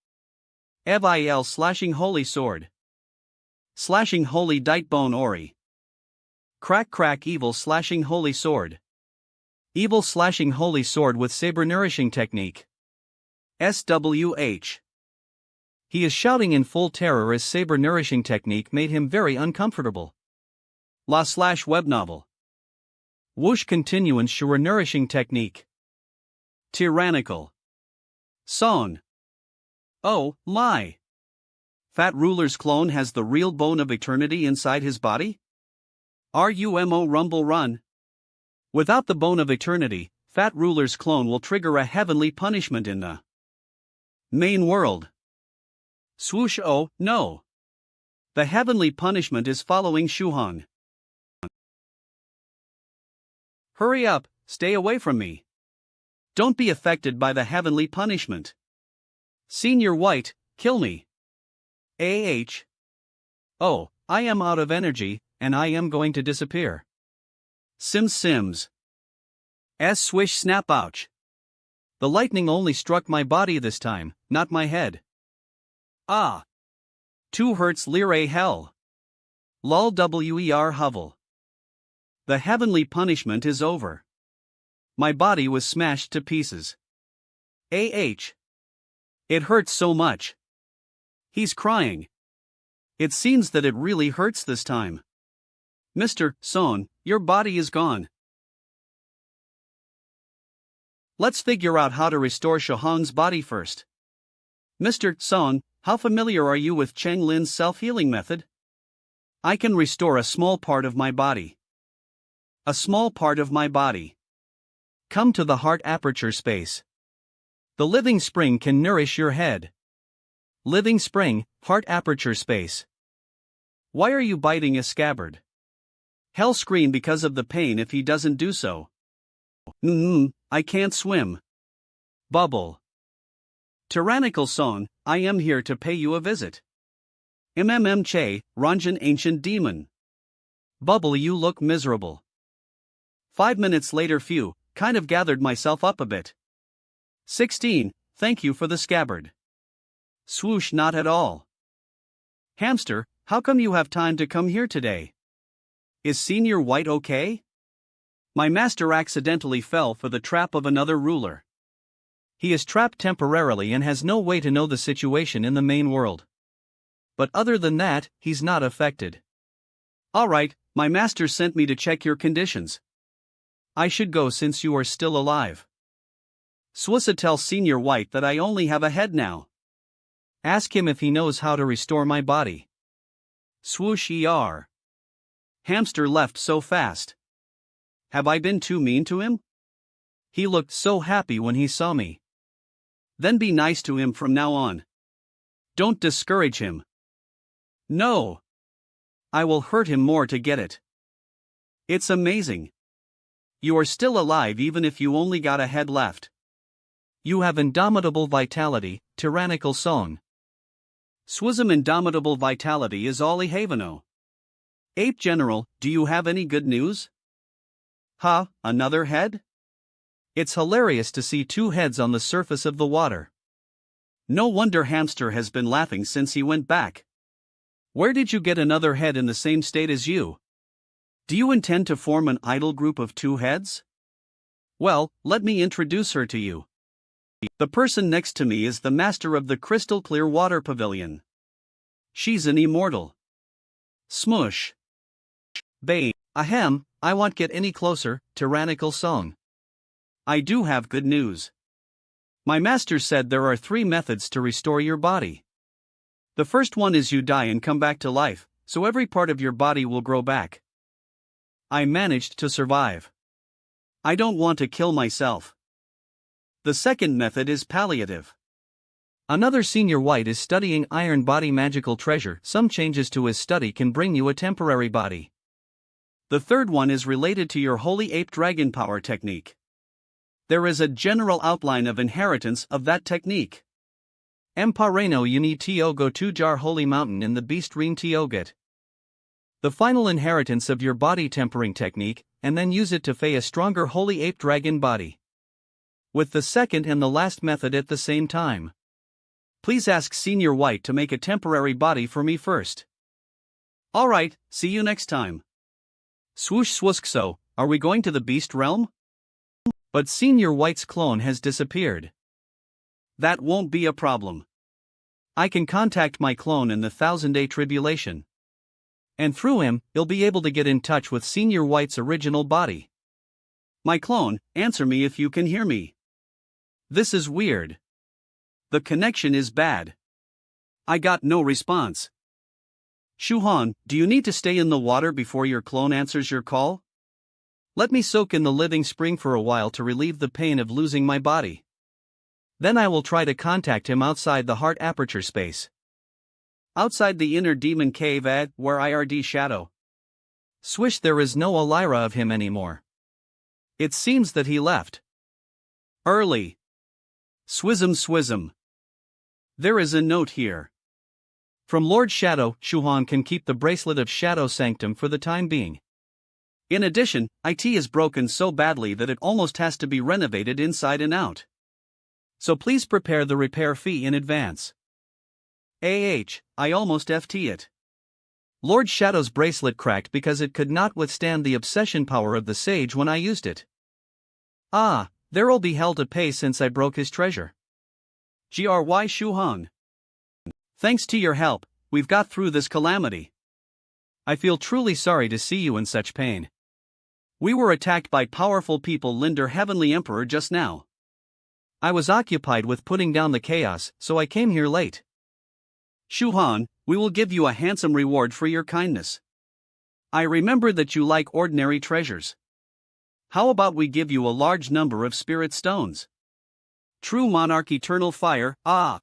Evil slashing holy sword. Slashing holy dite bone ori. Crack crack evil slashing holy sword. Evil slashing holy sword with saber nourishing technique. SWH. He is shouting in full terror as saber nourishing technique made him very uncomfortable. La slash web novel. Whoosh continuance sure nourishing technique. Tyrannical. Song. Oh, my. Fat Ruler's clone has the real bone of eternity inside his body? RUMO rumble run. Without the bone of eternity, Fat Ruler's clone will trigger a heavenly punishment in the main world. Swoosh, oh, no. The heavenly punishment is following Shuhong. Hurry up, stay away from me. Don't be affected by the heavenly punishment. Senior White, kill me. AH. Oh, I am out of energy, and I am going to disappear. Sims. S swish snap ouch. The lightning only struck my body this time, not my head. Ah. 2 Hertz lire hell. Lol wer hovel. The heavenly punishment is over. My body was smashed to pieces. AH. It hurts so much. He's crying. It seems that it really hurts this time. Mr. Son, your body is gone. Let's figure out how to restore Shuhong's body first. Mr. Son, how familiar are you with Cheng Lin's self-healing method? I can restore a small part of my body. A small part of my body. Come to the heart aperture space. The living spring can nourish your head. Living spring, heart aperture space. Why are you biting a scabbard? Hell scream because of the pain if he doesn't do so. I can't swim. Bubble. Tyrannical Song, I am here to pay you a visit. Che, Ranjan ancient demon. Bubble, you look miserable. 5 minutes later, phew, kind of gathered myself up a bit. 16, thank you for the scabbard. Swoosh, not at all. Hamster, how come you have time to come here today? Is Senior White okay? My master accidentally fell for the trap of another ruler. He is trapped temporarily and has no way to know the situation in the main world. But other than that, he's not affected. Alright, my master sent me to check your conditions. I should go since you are still alive. Swussa tell Senior White that I only have a head now. Ask him if he knows how to restore my body. Swoosh er. Hamster left so fast. Have I been too mean to him? He looked so happy when he saw me. Then be nice to him from now on. Don't discourage him. No. I will hurt him more to get it. It's amazing. You are still alive even if you only got a head left. You have indomitable vitality, tyrannical song. Swism indomitable vitality is Ollie Haveno. Ape General, do you have any good news? Ha, another head? It's hilarious to see two heads on the surface of the water. No wonder Hamster has been laughing since he went back. Where did you get another head in the same state as you? Do you intend to form an idol group of two heads? Well, let me introduce her to you. The person next to me is the master of the crystal clear water pavilion. She's an immortal. Smush. Bane. Ahem, I won't get any closer, tyrannical song. I do have good news. My master said there are 3 methods to restore your body. The first one is you die and come back to life, so every part of your body will grow back. I managed to survive. I don't want to kill myself. The second method is palliative. Another Senior White is studying Iron Body Magical Treasure. Some changes to his study can bring you a temporary body. The third one is related to your Holy Ape Dragon Power technique. There is a general outline of inheritance of that technique. Empareno you need to go to Jar Holy Mountain in the Beast Reen Tioget. The final inheritance of your body tempering technique, and then use it to fey a stronger Holy Ape Dragon body. With the second and the last method at the same time. Please ask Senior White to make a temporary body for me first. Alright, see you next time. Swoosh swooskso, are we going to the Beast Realm? But Senior White's clone has disappeared. That won't be a problem. I can contact my clone in the 1000-day tribulation. And through him, he'll be able to get in touch with Senior White's original body. My clone, answer me if you can hear me. This is weird. The connection is bad. I got no response. Shuhan, do you need to stay in the water before your clone answers your call? Let me soak in the living spring for a while to relieve the pain of losing my body. Then I will try to contact him outside the heart aperture space. Outside the inner demon cave where IRD shadow. Swish, there is no Elira of him anymore. It seems that he left. Early. Swism. There is a note here. From Lord Shadow, Shuhan can keep the bracelet of Shadow Sanctum for the time being. In addition, IT is broken so badly that it almost has to be renovated inside and out. So please prepare the repair fee in advance. I almost FT it. Lord Shadow's bracelet cracked because it could not withstand the obsession power of the sage when I used it. Ah, there'll be hell to pay since I broke his treasure. Gry Shuhan. Thanks to your help, we've got through this calamity. I feel truly sorry to see you in such pain. We were attacked by powerful people Linder Heavenly Emperor just now. I was occupied with putting down the chaos, so I came here late. Shuhan, we will give you a handsome reward for your kindness. I remember that you like ordinary treasures. How about we give you a large number of spirit stones? True Monarch Eternal Fire, ah!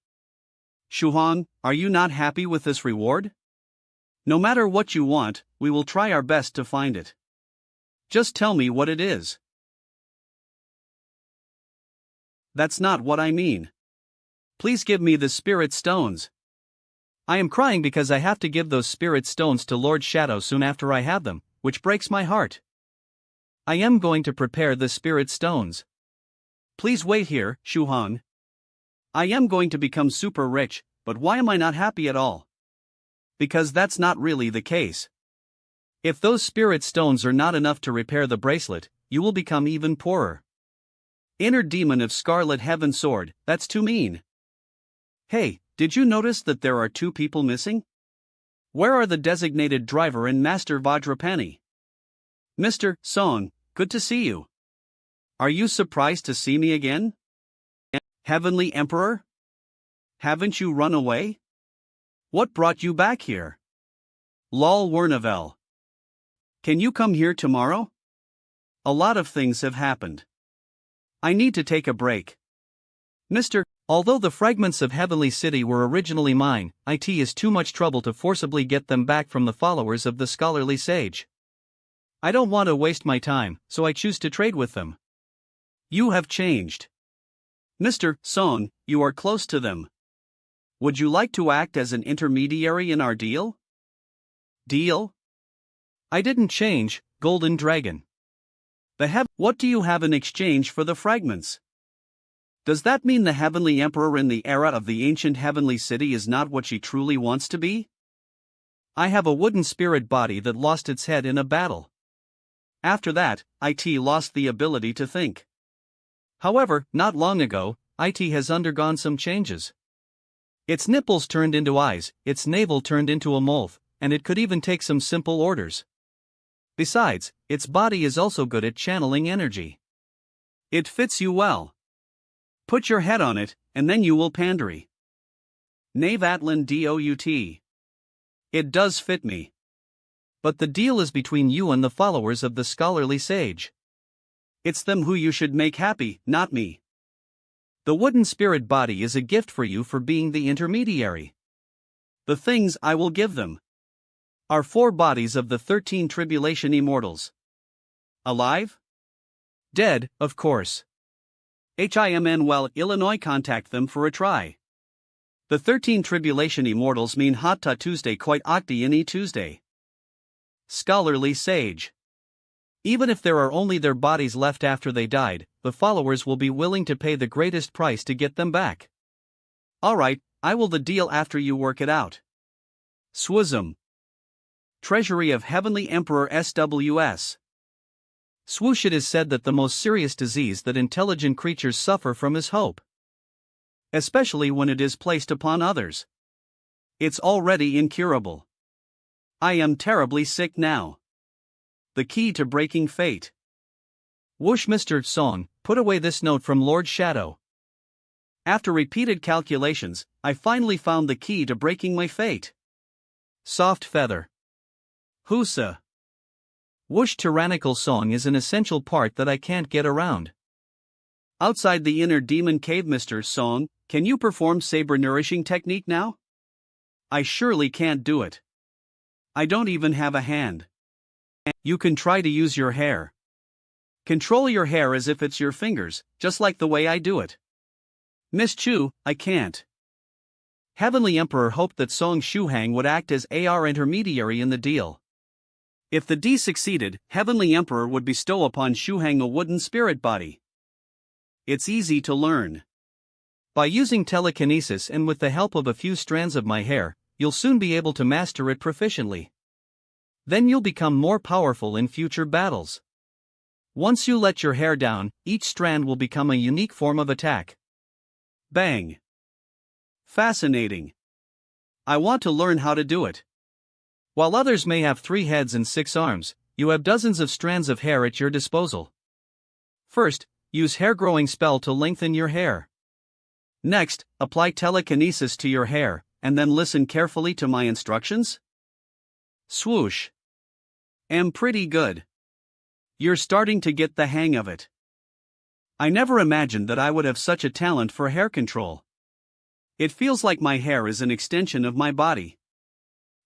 Shuhan, are you not happy with this reward? No matter what you want, we will try our best to find it. Just tell me what it is. That's not what I mean. Please give me the spirit stones. I am crying because I have to give those spirit stones to Lord Shadow soon after I have them, which breaks my heart. I am going to prepare the spirit stones. Please wait here, Shuhan. I am going to become super rich, but why am I not happy at all? Because that's not really the case. If those spirit stones are not enough to repair the bracelet, you will become even poorer. Inner demon of Scarlet Heaven Sword, that's too mean. Hey, did you notice that there are 2 people missing? Where are the designated driver and Master Vajrapani? Mr. Song, good to see you. Are you surprised to see me again? Heavenly Emperor? Haven't you run away? What brought you back here? Lol Wernavel. Can you come here tomorrow? A lot of things have happened. I need to take a break. Mr. Although the fragments of Heavenly City were originally mine, it is too much trouble to forcibly get them back from the followers of the scholarly sage. I don't want to waste my time, so I choose to trade with them. You have changed. Mr. Song, you are close to them. Would you like to act as an intermediary in our deal? Deal? I didn't change, Golden Dragon. What do you have in exchange for the fragments? Does that mean the Heavenly Emperor in the era of the ancient Heavenly City is not what she truly wants to be? I have a wooden spirit body that lost its head in a battle. After that, IT lost the ability to think. However, not long ago, IT has undergone some changes. Its nipples turned into eyes, its navel turned into a mouth, and it could even take some simple orders. Besides, its body is also good at channeling energy. It fits you well. Put your head on it, and then you will pandery. Knave Atlan Dout. It does fit me. But the deal is between you and the followers of the scholarly sage. It's them who you should make happy, not me. The wooden spirit body is a gift for you for being the intermediary. The things I will give them are 4 bodies of the 13 tribulation immortals. Alive? Dead, of course. Himnwell, Illinois. Contact them for a try. The 13 tribulation immortals mean Hatta Tuesday quite Octi Ini Tuesday. Scholarly sage. Even if there are only their bodies left after they died, the followers will be willing to pay the greatest price to get them back. Alright, I will the deal after you work it out. Swism. Treasury of Heavenly Emperor SWS. Swoosh. It is said that the most serious disease that intelligent creatures suffer from is hope. Especially when it is placed upon others. It's already incurable. I am terribly sick now. The key to breaking fate. Whoosh. Mr. Song, put away this note from Lord Shadow. After repeated calculations, I finally found the key to breaking my fate. Soft feather. Husa. Whoosh. Tyrannical song is an essential part that I can't get around. Outside the inner demon cave. Mr. Song, can you perform saber nourishing technique now? I surely can't do it. I don't even have a hand. You can try to use your hair. Control your hair as if it's your fingers, just like the way I do it. Miss Chu, I can't. Heavenly Emperor hoped that Song Shuhang would act as AR intermediary in the deal. If the deal succeeded, Heavenly Emperor would bestow upon Shuhang a wooden spirit body. It's easy to learn. By using telekinesis and with the help of a few strands of my hair, you'll soon be able to master it proficiently. Then you'll become more powerful in future battles. Once you let your hair down, each strand will become a unique form of attack. Bang. Fascinating. I want to learn how to do it. While others may have 3 heads and 6 arms, you have dozens of strands of hair at your disposal. First, use hair growing spell to lengthen your hair. Next, apply telekinesis to your hair, and then listen carefully to my instructions. Swoosh. Am pretty good. You're starting to get the hang of it. I never imagined that I would have such a talent for hair control. It feels like my hair is an extension of my body.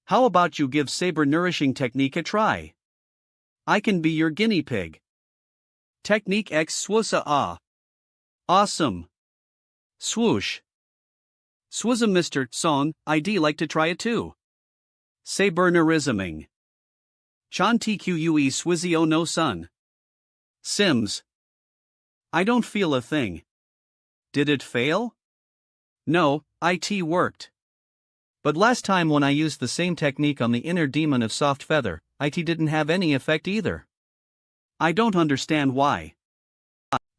How about you give saber nourishing technique a try? I can be your guinea pig. Technique X swoosa ah. Awesome. Swoosh. Swism. Mr. Song, I'd like to try it too. Saber nourisming. Chan tque swizio no sun. Sims. I don't feel a thing. Did it fail? No, it worked. But last time when I used the same technique on the inner demon of Soft Feather, it didn't have any effect either. I don't understand why.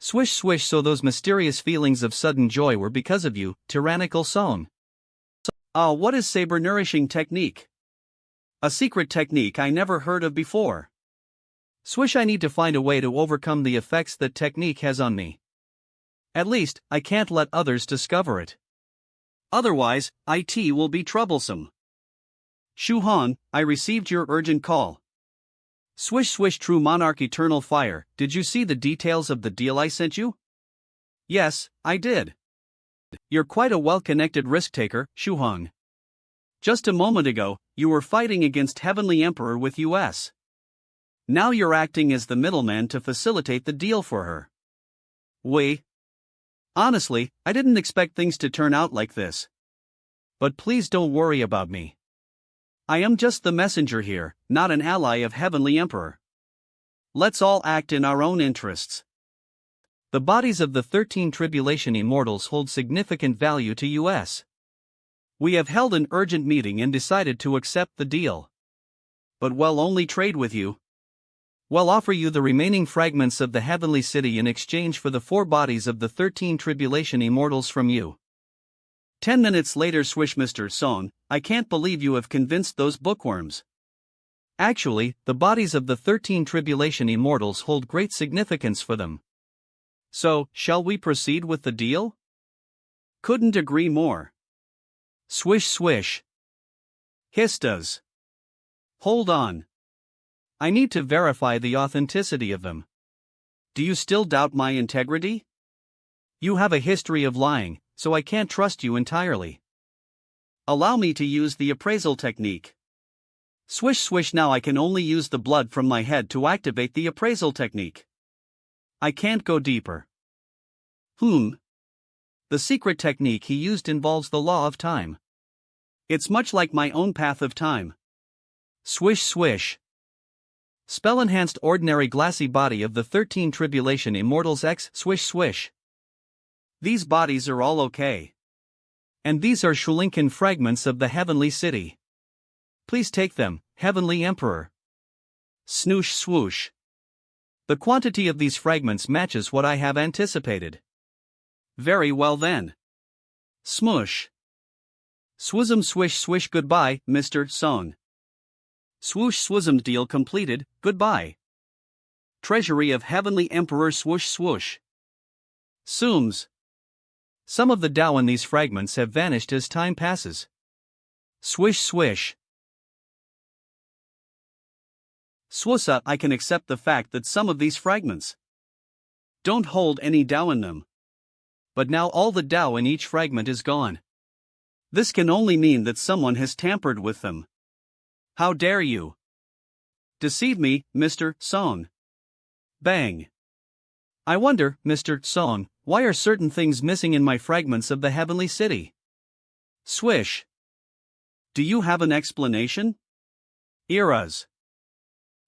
Swish swish. So those mysterious feelings of sudden joy were because of you, tyrannical Song. What is saber nourishing technique? A secret technique I never heard of before. Swish. I need to find a way to overcome the effects that technique has on me. At least, I can't let others discover it. Otherwise, IT will be troublesome. Shuhan, I received your urgent call. Swish swish true monarch eternal fire, did you see the details of the deal I sent you? Yes, I did. You're quite a well-connected risk-taker, Shuhong. Just a moment ago, you were fighting against Heavenly Emperor with US. Now you're acting as the middleman to facilitate the deal for her. Honestly, I didn't expect things to turn out like this. But please don't worry about me. I am just the messenger here, not an ally of Heavenly Emperor. Let's all act in our own interests. The bodies of the 13 Tribulation Immortals hold significant value to US. We have held an urgent meeting and decided to accept the deal. But we'll only trade with you. We'll offer you the remaining fragments of the Heavenly City in exchange for the 4 bodies of the 13 Tribulation Immortals from you. 10 minutes later, swish Mr. Song, I can't believe you have convinced those bookworms. Actually, the bodies of the 13 Tribulation Immortals hold great significance for them. So, shall we proceed with the deal? Couldn't agree more. Swish swish. Histas. Hold on. I need to verify the authenticity of them. Do you still doubt my integrity? You have a history of lying, so I can't trust you entirely. Allow me to use the appraisal technique. Swish swish, now I can only use the blood from my head to activate the appraisal technique. I can't go deeper. The secret technique he used involves the law of time. It's much like my own path of time. Swish swish. Spell-enhanced ordinary glassy body of the 13 Tribulation Immortals X swish swish. These bodies are all okay. And these are Shulinkin fragments of the Heavenly City. Please take them, Heavenly Emperor. Snoosh swoosh. The quantity of these fragments matches what I have anticipated. Very well then. Smush. Swism swish swish, goodbye, Mr. Song. Swoosh swism, deal completed, goodbye. Treasury of Heavenly Emperor swoosh swoosh. Sooms. Some of the Tao in these fragments have vanished as time passes. Swish swish. Swusa, I can accept the fact that some of these fragments don't hold any Tao in them. But now all the Tao in each fragment is gone. This can only mean that someone has tampered with them. How dare you deceive me, Mr. Song? Bang. I wonder, Mr. Song, why are certain things missing in my fragments of the Heavenly City? Swish. Do you have an explanation? Eras.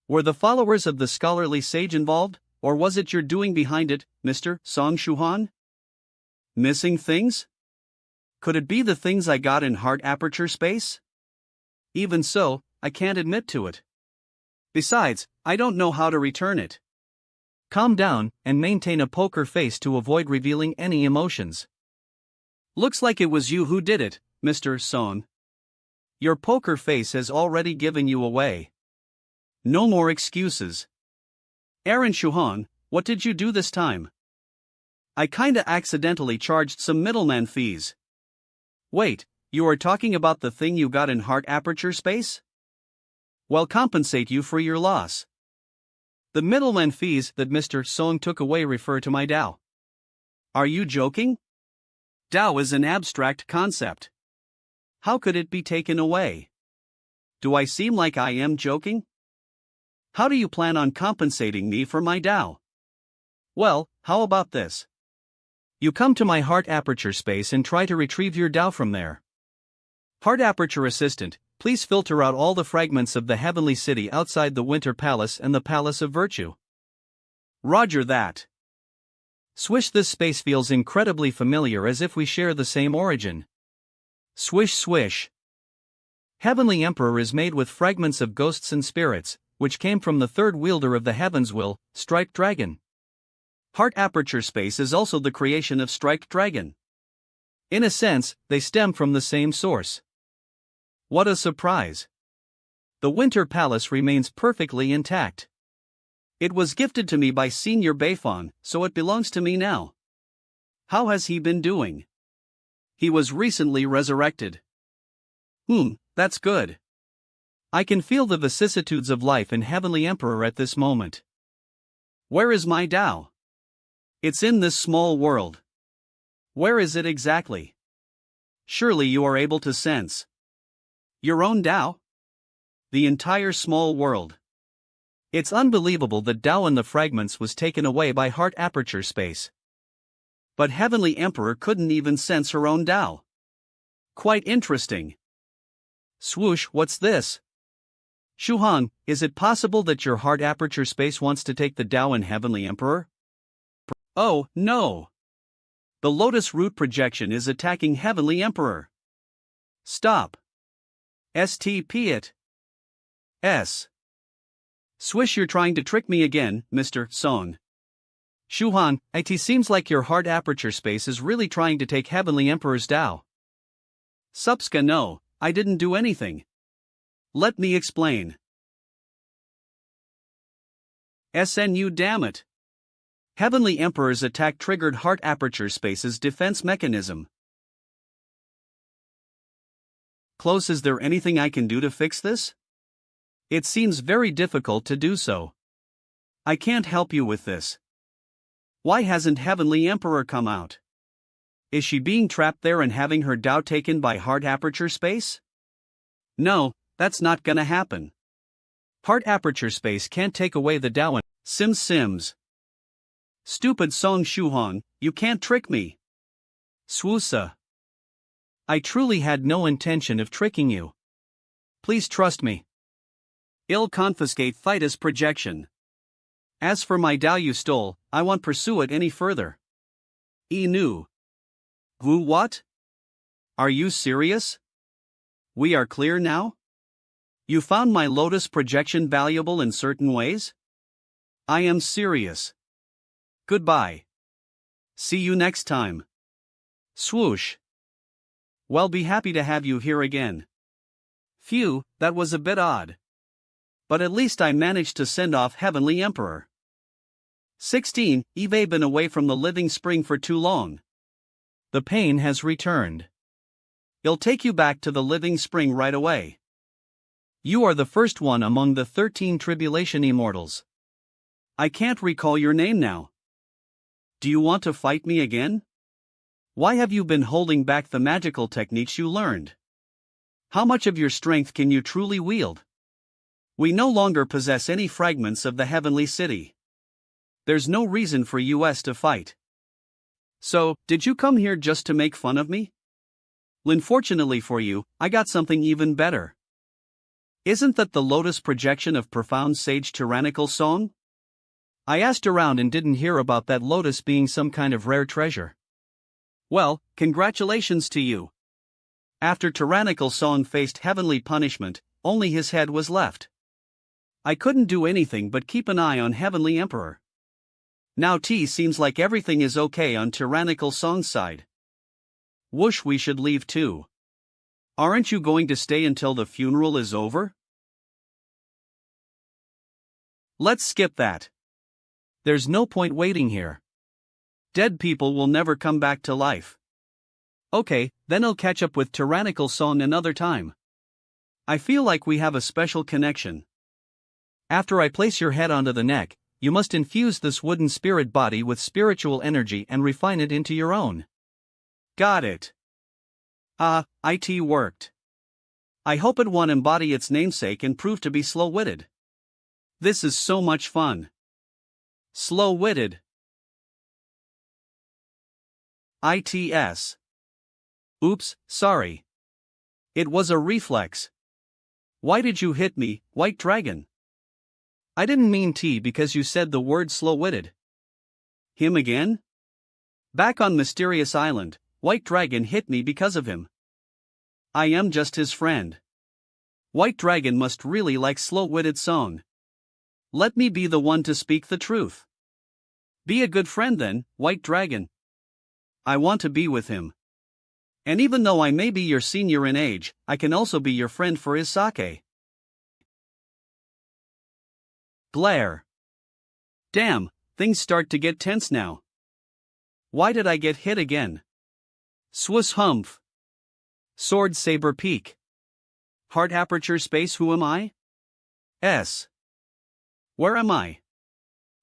Were the followers of the scholarly sage involved, or was it your doing behind it, Mr. Song Shuhan? Missing things? Could it be the things I got in heart aperture space? Even so, I can't admit to it. Besides, I don't know how to return it. Calm down and maintain a poker face to avoid revealing any emotions. Looks like it was you who did it, Mr. Song. Your poker face has already given you away. No more excuses. Aaron Shuhan, what did you do this time? I kinda accidentally charged some middleman fees. Wait, you are talking about the thing you got in heart aperture space? Well, compensate you for your loss. The middleman fees that Mr. Song took away refer to my Tao. Are you joking? Tao is an abstract concept. How could it be taken away? Do I seem like I am joking? How do you plan on compensating me for my Tao? Well, how about this? You come to my heart aperture space and try to retrieve your Tao from there. Heart aperture assistant, please filter out all the fragments of the Heavenly City outside the Winter Palace and the Palace of Virtue. Roger that. Swish, this space feels incredibly familiar, as if we share the same origin. Swish swish. Heavenly Emperor is made with fragments of ghosts and spirits, which came from the third wielder of the Heavens Will, Striped Dragon. Heart aperture space is also the creation of Striped Dragon. In a sense, they stem from the same source. What a surprise! The Winter Palace remains perfectly intact. It was gifted to me by Senior Beifong, so it belongs to me now. How has he been doing? He was recently resurrected. That's good. I can feel the vicissitudes of life in Heavenly Emperor at this moment. Where is my Tao? It's in this small world. Where is it exactly? Surely you are able to sense your own Tao? The entire small world. It's unbelievable that Tao in the fragments was taken away by heart aperture space. But Heavenly Emperor couldn't even sense her own Tao. Quite interesting. Swoosh, what's this? Shuhan, is it possible that your heart aperture space wants to take the Tao in Heavenly Emperor? Oh, no! The Lotus Root projection is attacking Heavenly Emperor. Stop. STP it. Swish, you're trying to trick me again, Mr. Song. Shuhan, it seems like your heart aperture space is really trying to take Heavenly Emperor's Tao. Supska, no, I didn't do anything. Let me explain. SNU, damn it. Heavenly Emperor's attack triggered heart aperture space's defense mechanism. Close, is there anything I can do to fix this? It seems very difficult to do so. I can't help you with this. Why hasn't Heavenly Emperor come out? Is she being trapped there and having her Tao taken by heart aperture space? No, that's not gonna happen. Heart aperture space can't take away the Tao. Sims. Stupid Song Shuhan, you can't trick me. Swoosa. I truly had no intention of tricking you. Please trust me. I'll confiscate Fightus projection. As for my Tao you stole, I won't pursue it any further. Inu. Who, what? Are you serious? We are clear now? You found my Lotus projection valuable in certain ways? I am serious. Goodbye. See you next time. Swoosh. Well, be happy to have you here again. Phew, that was a bit odd. But at least I managed to send off Heavenly Emperor. 16. Eve been away from the living spring for too long. The pain has returned. I'll take you back to the living spring right away. You are the first one among the 13 tribulation immortals. I can't recall your name now. Do you want to fight me again? Why have you been holding back the magical techniques you learned? How much of your strength can you truly wield? We no longer possess any fragments of the heavenly city. There's no reason for us to fight. So, did you come here just to make fun of me? Unfortunately for you, I got something even better. Isn't that the Lotus projection of profound sage tyrannical song? I asked around and didn't hear about that Lotus being some kind of rare treasure. Well, congratulations to you. After tyrannical song faced heavenly punishment, only his head was left. I couldn't do anything but keep an eye on Heavenly Emperor. Now seems like everything is okay on tyrannical song's side. Whoosh, we should leave too. Aren't you going to stay until the funeral is over? Let's skip that. There's no point waiting here. Dead people will never come back to life. Okay, then I'll catch up with tyrannical song another time. I feel like we have a special connection. After I place your head onto the neck, you must infuse this wooden spirit body with spiritual energy and refine it into your own. Got it. It worked. I hope it won't embody its namesake and prove to be slow-witted. This is so much fun. Slow-witted. ITS. Oops, sorry. It was a reflex. Why did you hit me, White Dragon? I didn't mean because you said the word slow-witted. Him again? Back on Mysterious Island, White Dragon hit me because of him. I am just his friend. White Dragon must really like slow-witted song. Let me be the one to speak the truth. Be a good friend then, White Dragon. I want to be with him. And even though I may be your senior in age, I can also be your friend for his sake. Glare. Damn, things start to get tense now. Why did I get hit again? Swiss humph. Sword saber peak. Heart aperture space. Who am I? S. Where am I?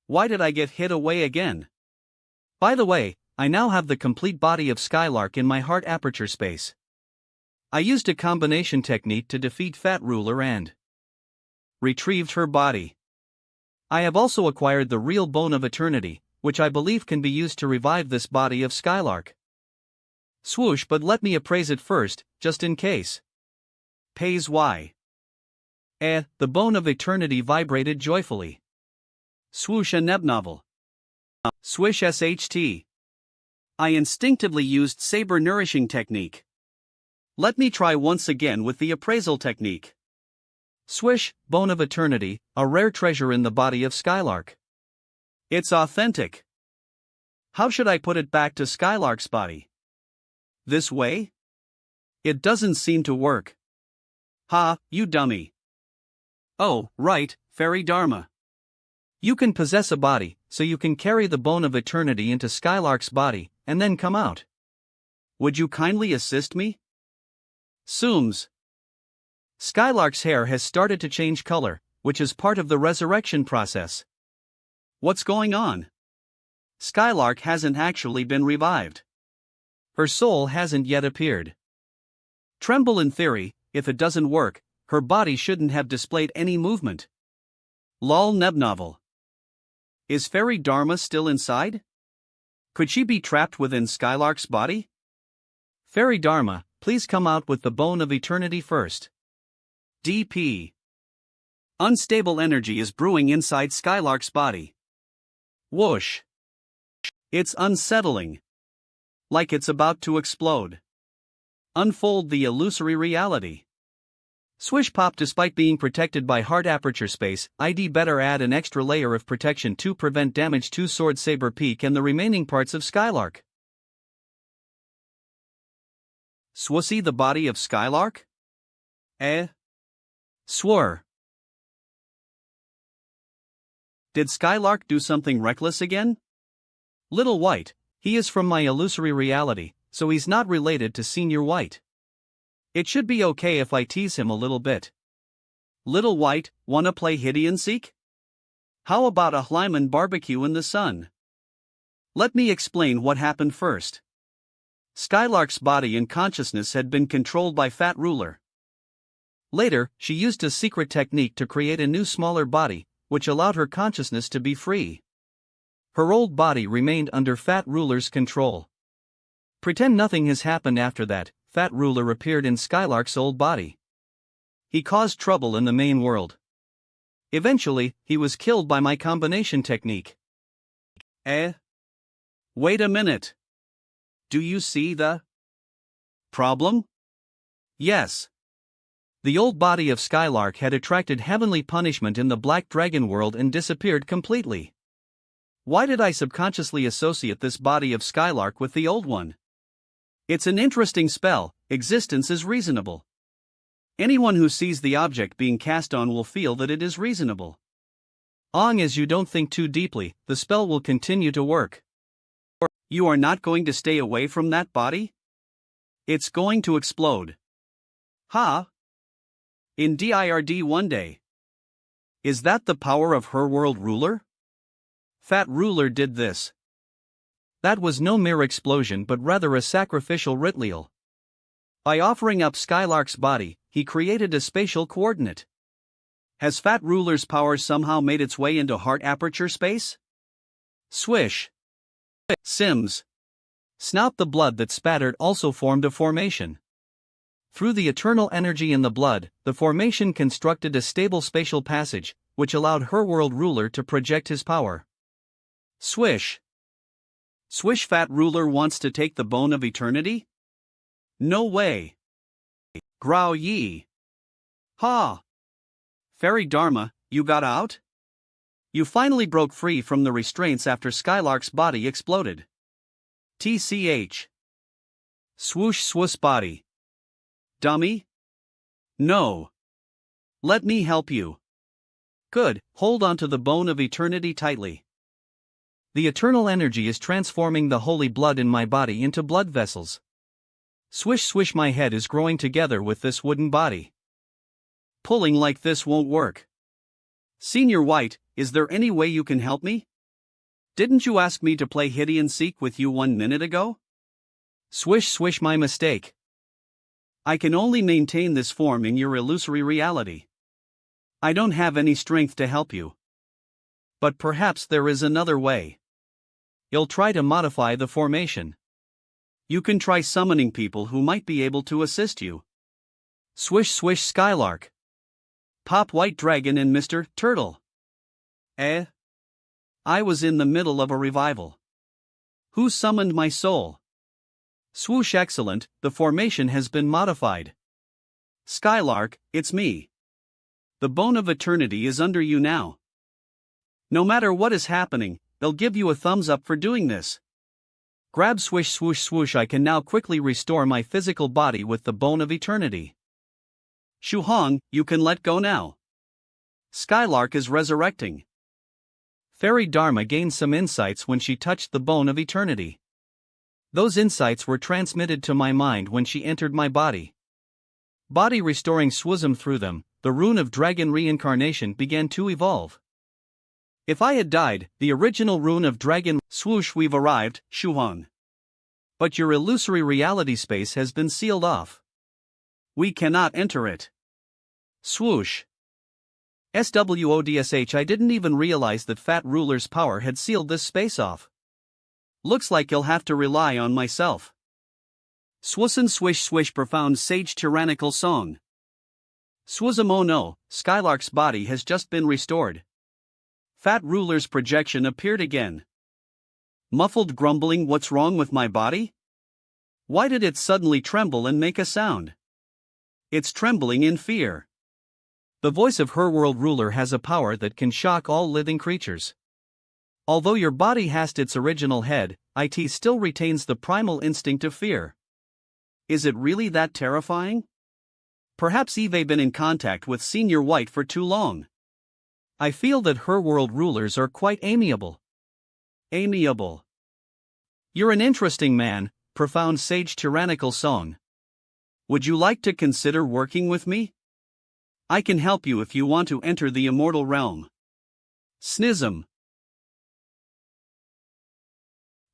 Why did I get hit away again? By the way, I now have the complete body of Skylark in my heart aperture space. I used a combination technique to defeat Fat Ruler and retrieved her body. I have also acquired the real Bone of Eternity, which I believe can be used to revive this body of Skylark. Swoosh, but let me appraise it first, just in case. Pays Y. The Bone of Eternity vibrated joyfully. Swoosh a nebnovel. Swish SHT. I instinctively used saber nourishing technique. Let me try once again with the appraisal technique. Swish, Bone of Eternity, a rare treasure in the body of Skylark. It's authentic. How should I put it back to Skylark's body? This way? It doesn't seem to work. Ha, you dummy. Oh, right, Fairy Dharma. You can possess a body, so you can carry the Bone of Eternity into Skylark's body, and then come out. Would you kindly assist me? Sooms. Skylark's hair has started to change color, which is part of the resurrection process. What's going on? Skylark hasn't actually been revived. Her soul hasn't yet appeared. Tremble. In theory, if it doesn't work, her body shouldn't have displayed any movement. Lol nebnovel. Is Fairy Dharma still inside? Could she be trapped within Skylark's body? Fairy Dharma, please come out with the Bone of Eternity first. DP. Unstable energy is brewing inside Skylark's body. Whoosh. It's unsettling. Like it's about to explode. Unfold the illusory reality. Swish pop. Despite being protected by heart aperture space, I'd better add an extra layer of protection to prevent damage to Sword Saber Peak and the remaining parts of Skylark. Swussy, the body of Skylark? Swore. Did Skylark do something reckless again? Little White, he is from my illusory reality, so he's not related to Senior White. It should be okay if I tease him a little bit. Little White, wanna play hide and seek? How about a Hlyman barbecue in the sun? Let me explain what happened first. Skylark's body and consciousness had been controlled by Fat Ruler. Later, she used a secret technique to create a new smaller body, which allowed her consciousness to be free. Her old body remained under Fat Ruler's control. Pretend nothing has happened after that. Fat Ruler appeared in Skylark's old body. He caused trouble in the main world. Eventually, he was killed by my combination technique. Wait a minute. Do you see the problem? Yes. The old body of Skylark had attracted heavenly punishment in the Black Dragon world and disappeared completely. Why did I subconsciously associate this body of Skylark with the old one? It's an interesting spell. Existence is reasonable. Anyone who sees the object being cast on will feel that it is reasonable. Long as you don't think too deeply, the spell will continue to work. You are not going to stay away from that body? It's going to explode. Ha! In DIRD one day. Is that the power of her world ruler? Fat Ruler did this. That was no mere explosion but rather a sacrificial ritual. By offering up Skylark's body, he created a spatial coordinate. Has Fat Ruler's power somehow made its way into heart aperture space? Swish. Sims. Snap. The blood that spattered also formed a formation. Through the eternal energy in the blood, the formation constructed a stable spatial passage, which allowed her world ruler to project his power. Swish. Swish. Fat Ruler wants to take the Bone of Eternity? No way. Growl ye. Ha! Fairy Dharma, you got out? You finally broke free from the restraints after Skylark's body exploded. TCH. Swoosh swoosh body. Dummy? No. Let me help you. Good, hold on to the Bone of Eternity tightly. The eternal energy is transforming the holy blood in my body into blood vessels. Swish swish, my head is growing together with this wooden body. Pulling like this won't work. Senior White, is there any way you can help me? Didn't you ask me to play hide and seek with you 1 minute ago? Swish swish, my mistake. I can only maintain this form in your illusory reality. I don't have any strength to help you. But perhaps there is another way. You'll try to modify the formation. You can try summoning people who might be able to assist you. Swish swish, Skylark. Pop White Dragon and Mr. Turtle. I was in the middle of a revival. Who summoned my soul? Swoosh, excellent, the formation has been modified. Skylark, it's me. The bone of eternity is under you now. No matter what is happening, they'll give you a thumbs up for doing this. Grab swish swoosh swoosh, I can now quickly restore my physical body with the bone of eternity. Shuhong, you can let go now. Skylark is resurrecting. Fairy Dharma gained some insights when she touched the bone of eternity. Those insights were transmitted to my mind when she entered my body. Body restoring swoosm through them, the rune of dragon reincarnation began to evolve. If I had died, the original rune of dragon, swoosh, we've arrived, Shuhong. But your illusory reality space has been sealed off. We cannot enter it. Swoosh. SWODSH, I didn't even realize that Fat Ruler's power had sealed this space off. Looks like you'll have to rely on myself. Swoosin swish swish, profound sage tyrannical song. Swoosm, oh no, Skylark's body has just been restored. Fat Ruler's projection appeared again. Muffled grumbling, what's wrong with my body? Why did it suddenly tremble and make a sound? It's trembling in fear. The voice of her world ruler has a power that can shock all living creatures. Although your body has its original head, it still retains the primal instinct of fear. Is it really that terrifying? Perhaps Eve been in contact with Senior White for too long. I feel that her world rulers are quite amiable. Amiable. You're an interesting man, profound sage tyrannical song. Would you like to consider working with me? I can help you if you want to enter the immortal realm. Snism.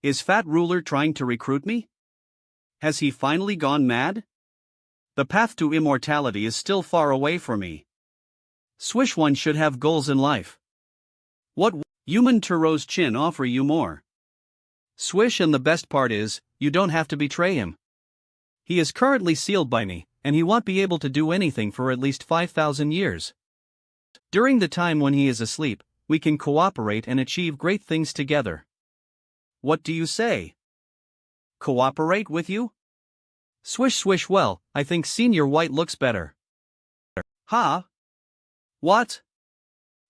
Is Fat Ruler trying to recruit me? Has he finally gone mad? The path to immortality is still far away for me. Swish, one should have goals in life. What human Turo's chin offer you more? Swish, and the best part is, you don't have to betray him. He is currently sealed by me, and he won't be able to do anything for at least 5,000 years. During the time when he is asleep, we can cooperate and achieve great things together. What do you say? Cooperate with you? Swish swish, well, I think Senior White looks better. Ha? What?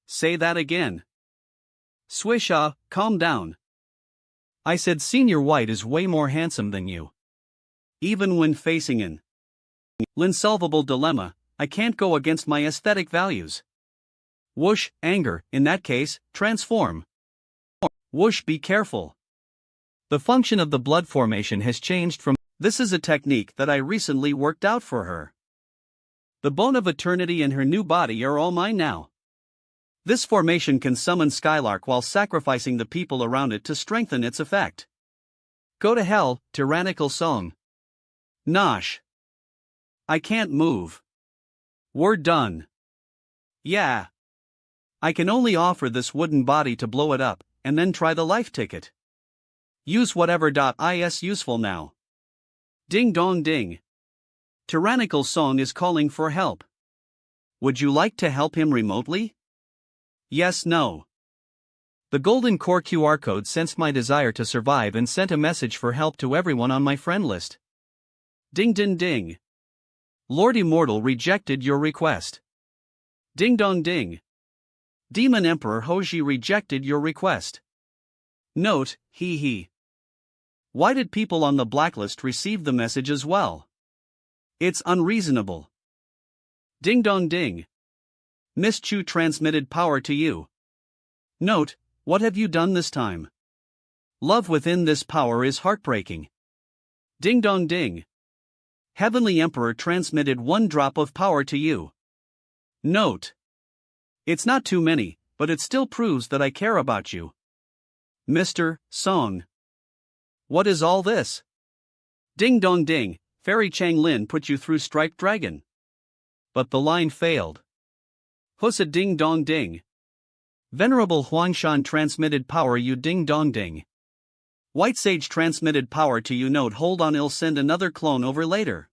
Say that again. Swish, calm down. I said Senior White is way more handsome than you. Even when facing an insolvable dilemma, I can't go against my aesthetic values. Whoosh, anger, in that case, transform. Whoosh, be careful. The function of the blood formation has changed from. This is a technique that I recently worked out for her. The bone of eternity and her new body are all mine now. This formation can summon Skylark while sacrificing the people around it to strengthen its effect. Go to hell, tyrannical song. Nosh. I can't move. We're done. Yeah. I can only offer this wooden body to blow it up, and then try the life ticket. Use whatever.is useful now. Ding dong ding. Tyrannical song is calling for help. Would you like to help him remotely? Yes, no. The golden core QR code sensed my desire to survive and sent a message for help to everyone on my friend list. Ding ding ding. Lord Immortal rejected your request. Ding dong ding. Demon Emperor Hoji rejected your request. Note, hee hee. Why did people on the blacklist receive the message as well? It's unreasonable. Ding dong ding. Miss Chu transmitted power to you. Note, what have you done this time? Love within this power is heartbreaking. Ding dong ding. Heavenly Emperor transmitted 1 drop of power to you. Note. It's not too many, but it still proves that I care about you. Mr. Song. What is all this? Ding dong ding, Fairy Chang Lin put you through Striped Dragon. But the line failed. Husa ding dong ding. Venerable Huangshan transmitted power you ding dong ding. White Sage transmitted power to you. Note, hold on, I'll send another clone over later.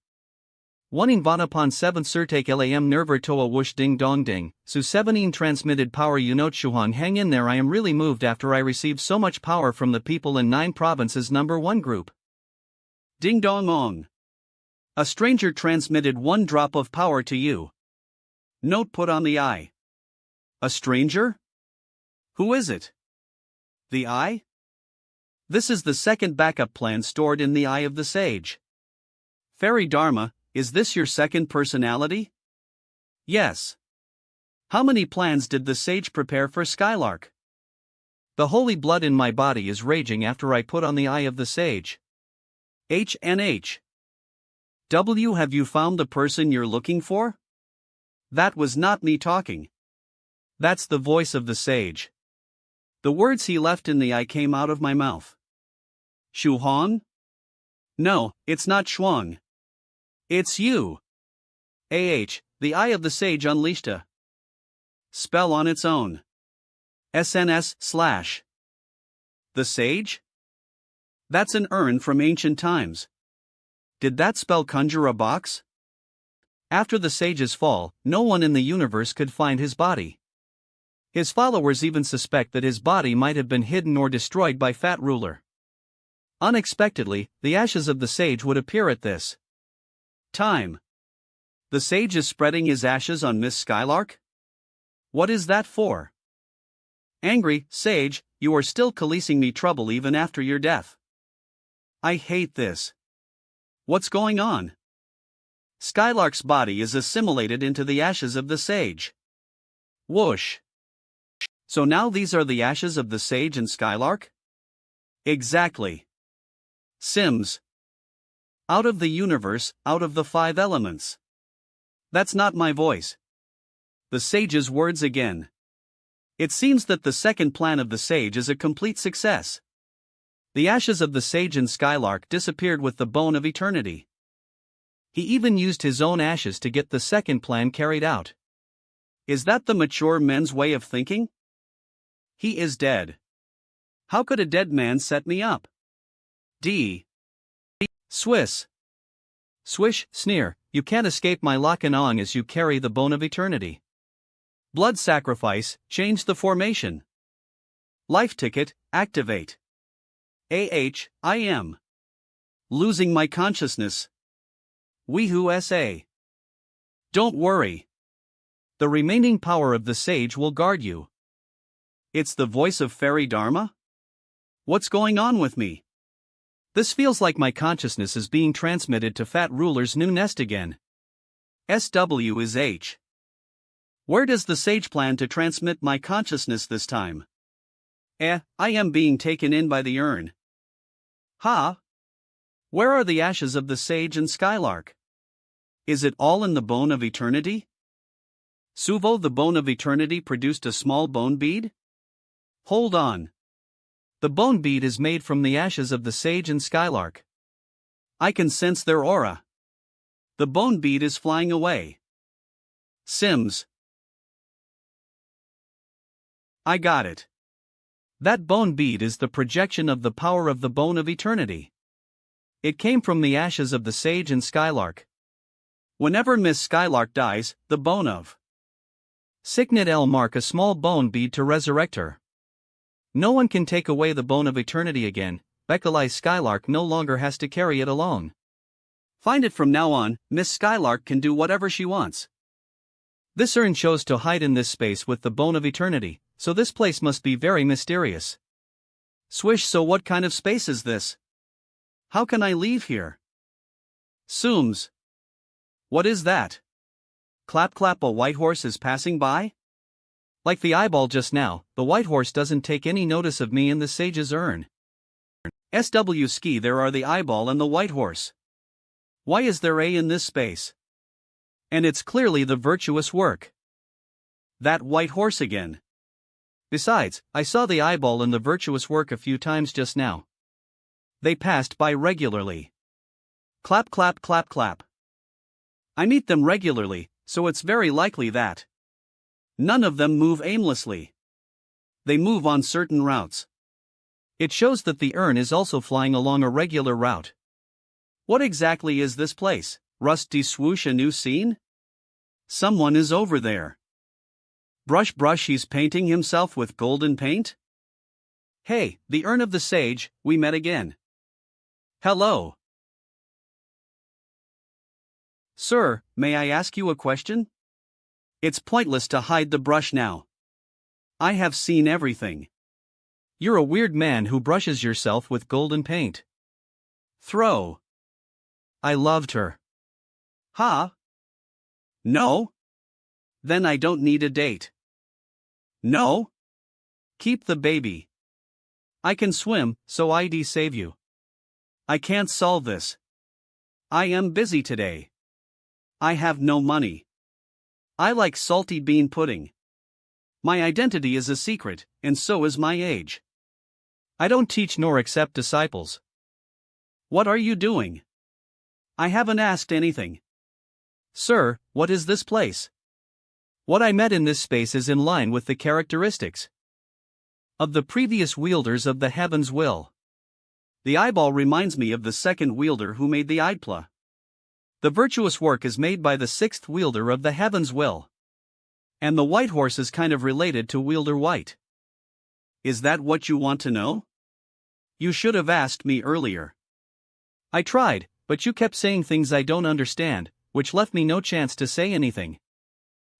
One in Vanapon 7 Surtake Lam Nerver Toa Whoosh Ding Dong Ding, Su 17 transmitted power you. Note, Shuhong, hang in there, I am really moved after I received so much power from the people in 9 provinces. Number 1 group. Ding dong ong. A stranger transmitted 1 drop of power to you. Note put on the eye. A stranger? Who is it? The eye? This is the second backup plan stored in the eye of the sage. Fairy Dharma, is this your second personality? Yes. How many plans did the sage prepare for Skylark? The holy blood in my body is raging after I put on the eye of the sage. HNH. W, have you found the person you're looking for? That was not me talking. That's the voice of the sage. The words he left in the eye came out of my mouth. Shu Hong? No, it's not Shuang. It's you. The eye of the sage unleashed a spell on its own. SNS/. The sage? That's an urn from ancient times. Did that spell conjure a box? After the sage's fall, no one in the universe could find his body. His followers even suspect that his body might have been hidden or destroyed by Fat Ruler. Unexpectedly, the ashes of the sage would appear at this time. The sage is spreading his ashes on Miss Skylark? What is that for? Angry, sage, you are still causing me trouble even after your death. I hate this. What's going on? Skylark's body is assimilated into the ashes of the sage. Whoosh. So now these are the ashes of the sage and Skylark? Exactly. Sims. Out of the universe, out of the 5 elements. That's not my voice. The sage's words again. It seems that the second plan of the sage is a complete success. The ashes of the sage and Skylark disappeared with the bone of eternity. He even used his own ashes to get the second plan carried out. Is that the mature men's way of thinking? He is dead. How could a dead man set me up? Swiss. Swish, sneer, you can't escape my lock and ong as you carry the bone of eternity. Blood sacrifice, change the formation. Life ticket, activate. I am losing my consciousness. Weehoo SA. Don't worry. The remaining power of the sage will guard you. It's the voice of Fairy Dharma? What's going on with me? This feels like my consciousness is being transmitted to Fat Ruler's new nest again. SW is H. Where does the sage plan to transmit my consciousness this time? I am being taken in by the urn. Ha! Where are the ashes of the sage and Skylark? Is it all in the bone of eternity? Suvo, the bone of eternity produced a small bone bead? Hold on. The bone bead is made from the ashes of the sage and Skylark. I can sense their aura. The bone bead is flying away. Sims. I got it. That bone bead is the projection of the power of the bone of eternity. It came from the ashes of the sage and Skylark. Whenever Miss Skylark dies, the bone of Signet L mark a small bone bead to resurrect her. No one can take away the bone of eternity again. Beckelai Skylark no longer has to carry it alone. Find it from now on, Miss Skylark can do whatever she wants. This urn chose to hide in this space with the bone of eternity, so this place must be very mysterious. Swish, so what kind of space is this? How can I leave here? Sooms. What is that? Clap clap, a white horse is passing by? Like the eyeball just now, the white horse doesn't take any notice of me in the sage's urn. SW ski there are the eyeball and the white horse. Why is there A in this space? And it's clearly the virtuous work. That white horse again. Besides, I saw the eyeball and the virtuous work a few times just now. They passed by regularly. Clap clap clap clap. I meet them regularly, so it's very likely that none of them move aimlessly. They move on certain routes. It shows that the urn is also flying along a regular route. What exactly is this place? Rusty swoosh, a new scene? Someone is over there. Brush brush, he's painting himself with golden paint? Hey, the urn of the sage, we met again. Hello. Sir, may I ask you a question? It's pointless to hide the brush now. I have seen everything. You're a weird man who brushes yourself with golden paint. Throw. I loved her. Huh? No? Then I don't need a date. No? Keep the baby. I can swim, so I'd save you. I can't solve this. I am busy today. I have no money. I like salty bean pudding. My identity is a secret, and so is my age. I don't teach nor accept disciples. What are you doing? I haven't asked anything. Sir, what is this place? What I met in this space is in line with the characteristics of the previous wielders of the heaven's will. The eyeball reminds me of the second wielder who made the idpla. The virtuous work is made by the sixth wielder of the heaven's will. And the white horse is kind of related to wielder white. Is that what you want to know? You should have asked me earlier. I tried, but you kept saying things I don't understand, which left me no chance to say anything.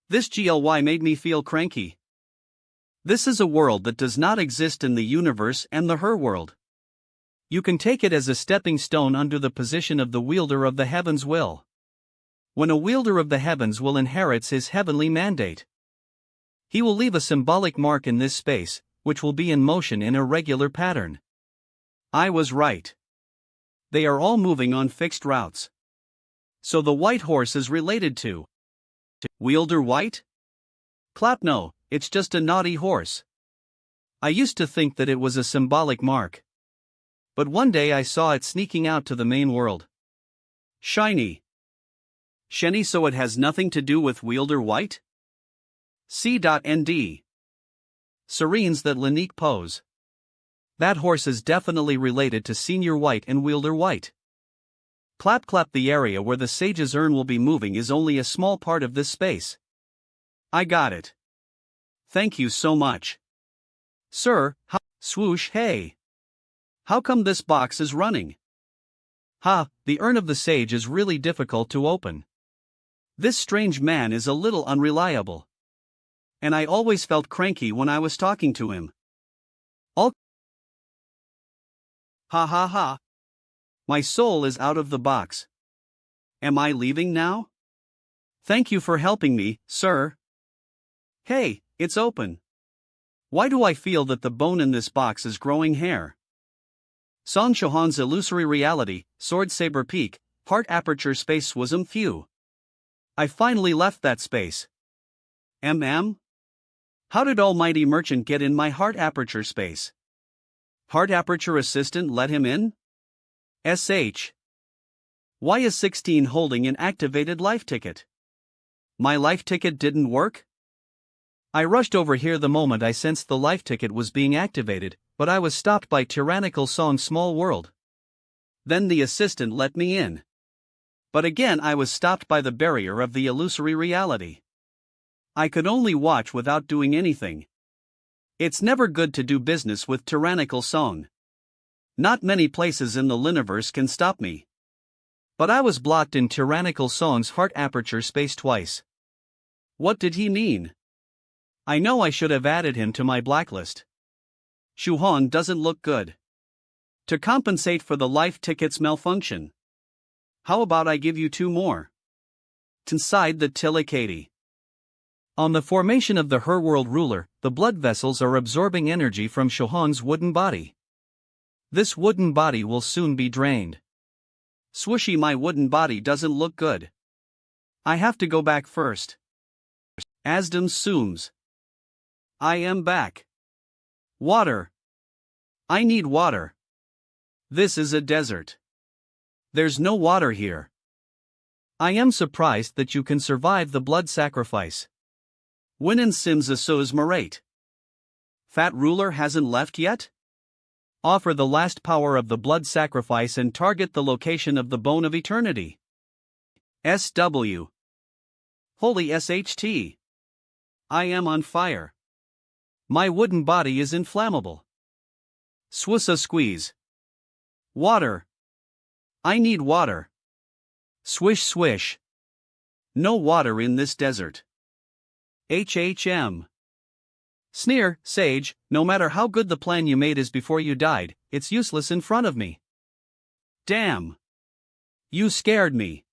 This GLY made me feel cranky. This is a world that does not exist in the universe and the her world. You can take it as a stepping stone under the position of the wielder of the heaven's will. When a wielder of the heavens will inherits his heavenly mandate, he will leave a symbolic mark in this space, which will be in motion in a regular pattern. I was right. They are all moving on fixed routes. So the white horse is related to wielder white? Clap, no, it's just a naughty horse. I used to think that it was a symbolic mark. But one day I saw it sneaking out to the main world. Shiny. Shiny, so it has nothing to do with wielder white? C.ND. Serenes that Lanique pose. That horse is definitely related to Senior White and Wielder White. Clap clap, the area where the sage's urn will be moving is only a small part of this space. I got it. Thank you so much. Sir, swoosh, hey. How come this box is running? The urn of the sage is really difficult to open. This strange man is a little unreliable. And I always felt cranky when I was talking to him. Ha. My soul is out of the box. Am I leaving now? Thank you for helping me, sir. Hey, it's open. Why do I feel that the bone in this box is growing hair? Song Shohan's illusory reality, sword saber peak, heart aperture space swasm few. I finally left that space. How did Almighty Merchant get in my heart aperture space? Heart aperture assistant let him in? SH. Why is 16 holding an activated life ticket? My life ticket didn't work? I rushed over here the moment I sensed the life ticket was being activated, but I was stopped by tyrannical Song Small World. Then the assistant let me in. But again I was stopped by the barrier of the illusory reality. I could only watch without doing anything. It's never good to do business with tyrannical Song. Not many places in the Liniverse can stop me. But I was blocked in tyrannical Song's heart aperture space twice. What did he mean? I know I should have added him to my blacklist. Shuhong doesn't look good. To compensate for the life ticket's malfunction. How about I give you 2 more? Inside the Tilicati. On the formation of the Her World ruler, the blood vessels are absorbing energy from Shohan's wooden body. This wooden body will soon be drained. Swooshy, my wooden body doesn't look good. I have to go back first. Asdam zooms. I am back. Water. I need water. This is a desert. There's no water here. I am surprised that you can survive the blood sacrifice. Winan Sims Asos Marate. Fat ruler hasn't left yet? Offer the last power of the blood sacrifice and target the location of the bone of eternity. SW. Holy SHT. I am on fire. My wooden body is inflammable. Swissa squeeze. Water. I need water. Swish swish. No water in this desert. HHM. Sneer, Sage, no matter how good the plan you made is before you died, it's useless in front of me. Damn. You scared me.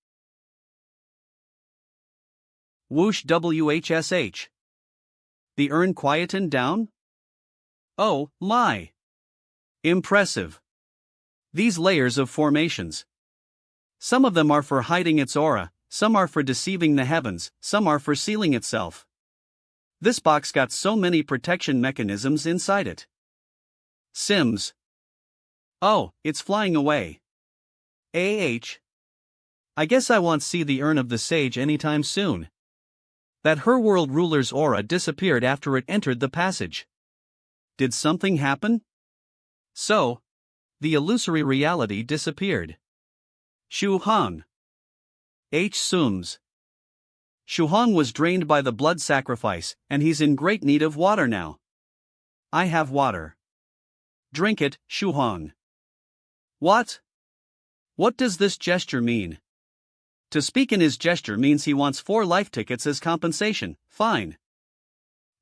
Whoosh WHSH. The urn quietened down? Oh, my. Impressive. These layers of formations. Some of them are for hiding its aura, some are for deceiving the heavens, some are for sealing itself. This box got so many protection mechanisms inside it. Sims. Oh, it's flying away. I guess I won't see the urn of the sage anytime soon. That her world ruler's aura disappeared after it entered the passage. Did something happen? So, the illusory reality disappeared. Shu Han. H. Sums. Shu Han was drained by the blood sacrifice, and he's in great need of water now. I have water. Drink it, Shu Han. What? What does this gesture mean? To speak in his gesture means he wants 4 life tickets as compensation. Fine.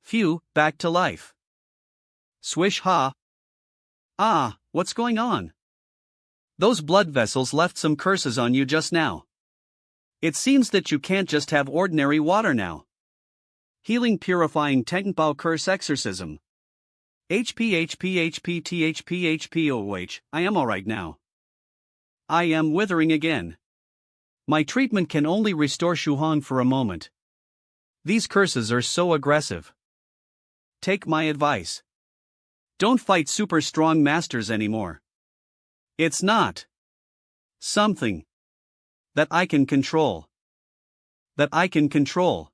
Phew, back to life. Swish ha. Ah, what's going on? Those blood vessels left some curses on you just now. It seems that you can't just have ordinary water now. Healing purifying Tenpao curse exorcism. HPHPHPTHPHPOH, I am alright now. I am withering again. My treatment can only restore Shu Han for a moment. These curses are so aggressive. Take my advice. Don't fight super strong masters anymore. It's not something that I can control. That I can control.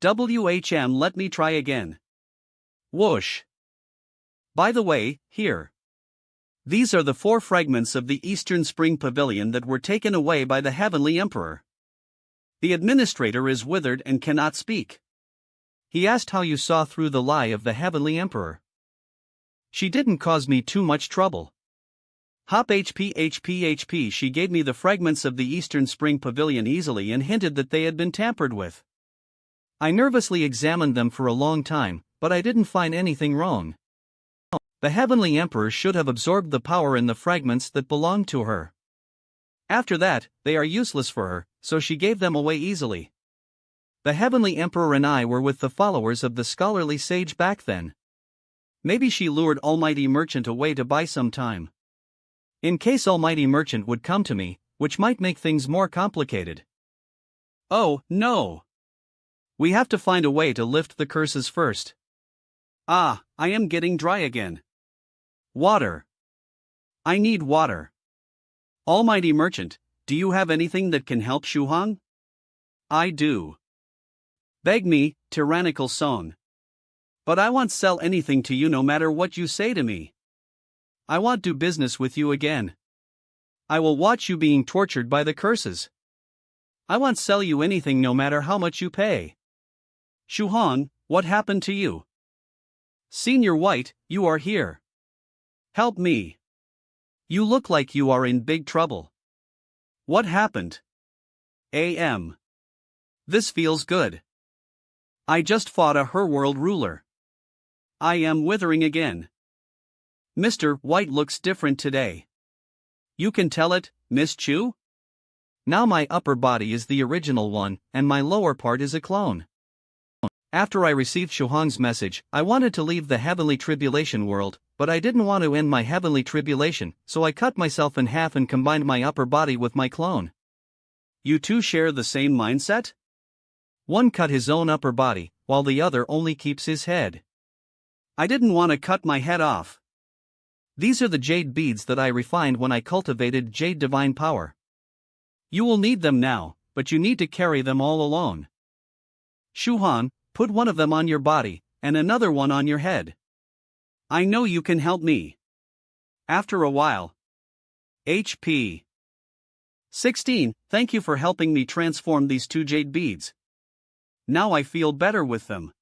WHM, let me try again. Whoosh. By the way, here. These are the 4 fragments of the Eastern Spring Pavilion that were taken away by the Heavenly Emperor. The administrator is withered and cannot speak. He asked how you saw through the lie of the Heavenly Emperor. She didn't cause me too much trouble. Hop HPHPHP, she gave me the fragments of the Eastern Spring Pavilion easily and hinted that they had been tampered with. I nervously examined them for a long time, but I didn't find anything wrong. The Heavenly Emperor should have absorbed the power in the fragments that belonged to her. After that, they are useless for her, so she gave them away easily. The Heavenly Emperor and I were with the followers of the scholarly sage back then. Maybe she lured Almighty Merchant away to buy some time. In case Almighty Merchant would come to me, which might make things more complicated. Oh, no! We have to find a way to lift the curses first. Ah, I am getting dry again. Water. I need water. Almighty Merchant, do you have anything that can help Shu Han? I do. Beg me, tyrannical song. But I won't sell anything to you no matter what you say to me. I won't do business with you again. I will watch you being tortured by the curses. I won't sell you anything no matter how much you pay. Shu Han, what happened to you? Senior White, you are here. Help me. You look like you are in big trouble. What happened? AM. This feels good. I just fought a her world ruler. I am withering again. Mr. White looks different today. You can tell it, Miss Chu? Now my upper body is the original one, and my lower part is a clone. After I received Shu Han's message, I wanted to leave the heavenly tribulation world, but I didn't want to end my heavenly tribulation, so I cut myself in half and combined my upper body with my clone. You two share the same mindset? One cut his own upper body, while the other only keeps his head. I didn't want to cut my head off. These are the jade beads that I refined when I cultivated jade divine power. You will need them now, but you need to carry them all alone. Shuhan, put one of them on your body, and another one on your head. I know you can help me. After a while. HP 16, thank you for helping me transform these two jade beads. Now I feel better with them.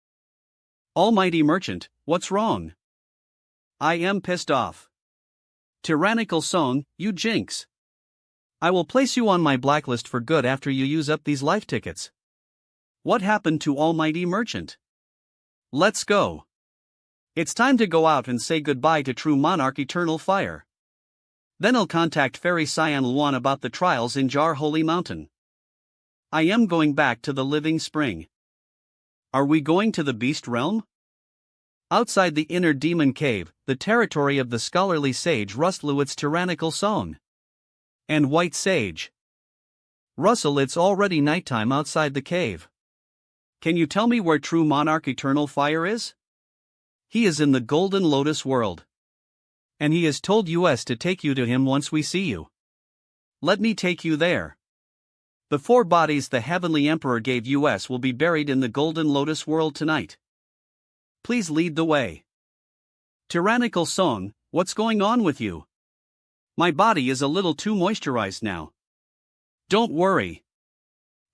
Almighty Merchant, what's wrong? I am pissed off. Tyrannical Song, you jinx. I will place you on my blacklist for good after you use up these life tickets. What happened to Almighty Merchant? Let's go. It's time to go out and say goodbye to True Monarch Eternal Fire. Then I'll contact Fairy Cyan Luan about the trials in Jar Holy Mountain. I am going back to the Living Spring. Are we going to the Beast Realm? Outside the inner demon cave, the territory of the scholarly sage Rustlewit's tyrannical song. And White Sage. Russell, it's already nighttime outside the cave. Can you tell me where True Monarch Eternal Fire is? He is in the Golden Lotus world. And he has told us to take you to him once we see you. Let me take you there. The 4 bodies the Heavenly Emperor gave us will be buried in the Golden Lotus world tonight. Please lead the way. Tyrannical Song, what's going on with you? My body is a little too moisturized now. Don't worry.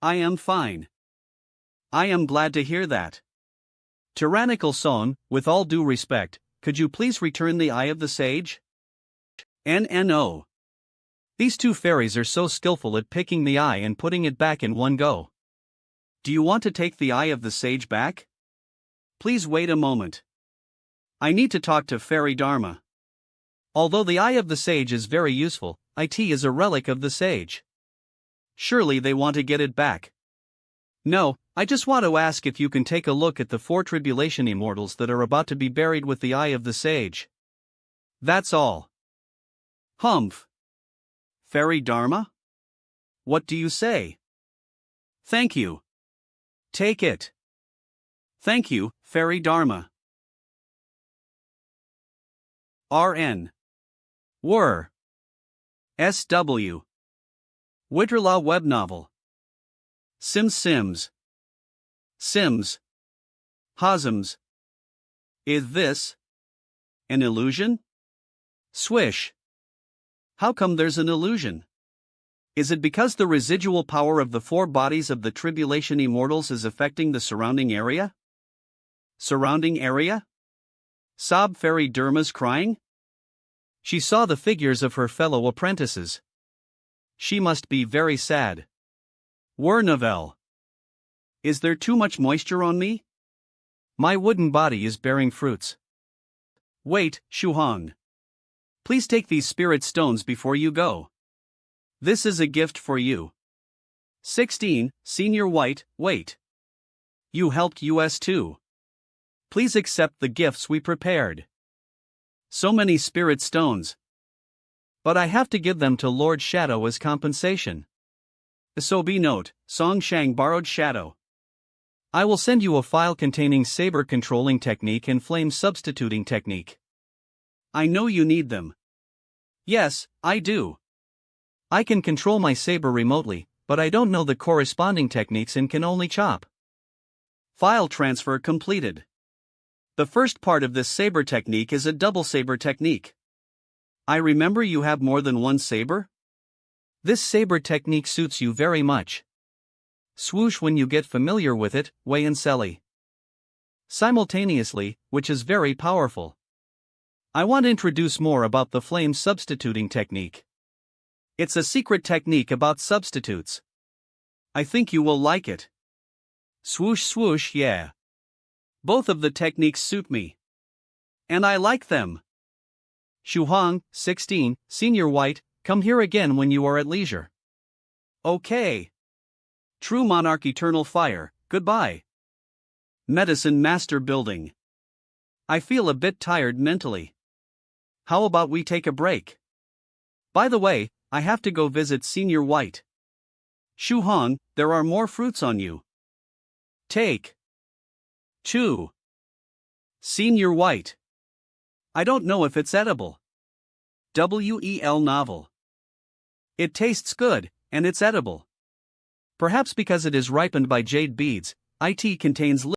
I am fine. I am glad to hear that. Tyrannical Song, with all due respect, could you please return the Eye of the Sage? NNO. These 2 fairies are so skillful at picking the eye and putting it back in one go. Do you want to take the Eye of the Sage back? Please wait a moment. I need to talk to Fairy Dharma. Although the Eye of the Sage is very useful, it is a relic of the sage. Surely they want to get it back. No, I just want to ask if you can take a look at the 4 tribulation immortals that are about to be buried with the Eye of the Sage. That's all. Humph. Fairy Dharma? What do you say? Thank you. Take it. Thank you, Fairy Dharma. RN. Were. SW. Witterlaw web novel. Sims. Hosms. Is this an illusion? Swish. How come there's an illusion? Is it because the residual power of the 4 bodies of the tribulation immortals is affecting the surrounding area? Surrounding area? Sob Fairy Derma's crying? She saw the figures of her fellow apprentices. She must be very sad. Were Novell. Is there too much moisture on me? My wooden body is bearing fruits. Wait, Shuhong. Please take these spirit stones before you go. This is a gift for you. 16, Senior White, wait. You helped us too. Please accept the gifts we prepared. So many spirit stones. But I have to give them to Lord Shadow as compensation. So be note, Song Shang borrowed Shadow. I will send you a file containing saber controlling technique and flame substituting technique. I know you need them. Yes, I do. I can control my saber remotely, but I don't know the corresponding techniques and can only chop. File transfer completed. The first part of this saber technique is a double saber technique. I remember you have more than one saber? This saber technique suits you very much. Swoosh when you get familiar with it, Wei and Selly. Simultaneously, which is very powerful. I want to introduce more about the flame substituting technique. It's a secret technique about substitutes. I think you will like it. Swoosh swoosh, yeah. Both of the techniques suit me. And I like them. Shuhong, 16, Senior White, come here again when you are at leisure. Okay. True Monarch Eternal Fire, goodbye. Medicine Master Building. I feel a bit tired mentally. How about we take a break? By the way, I have to go visit Senior White. Shu Hong, there are more fruits on you. Take. Chew. Senior White. I don't know if it's edible. WEL novel. It tastes good, and it's edible. Perhaps because it is ripened by jade beads, it contains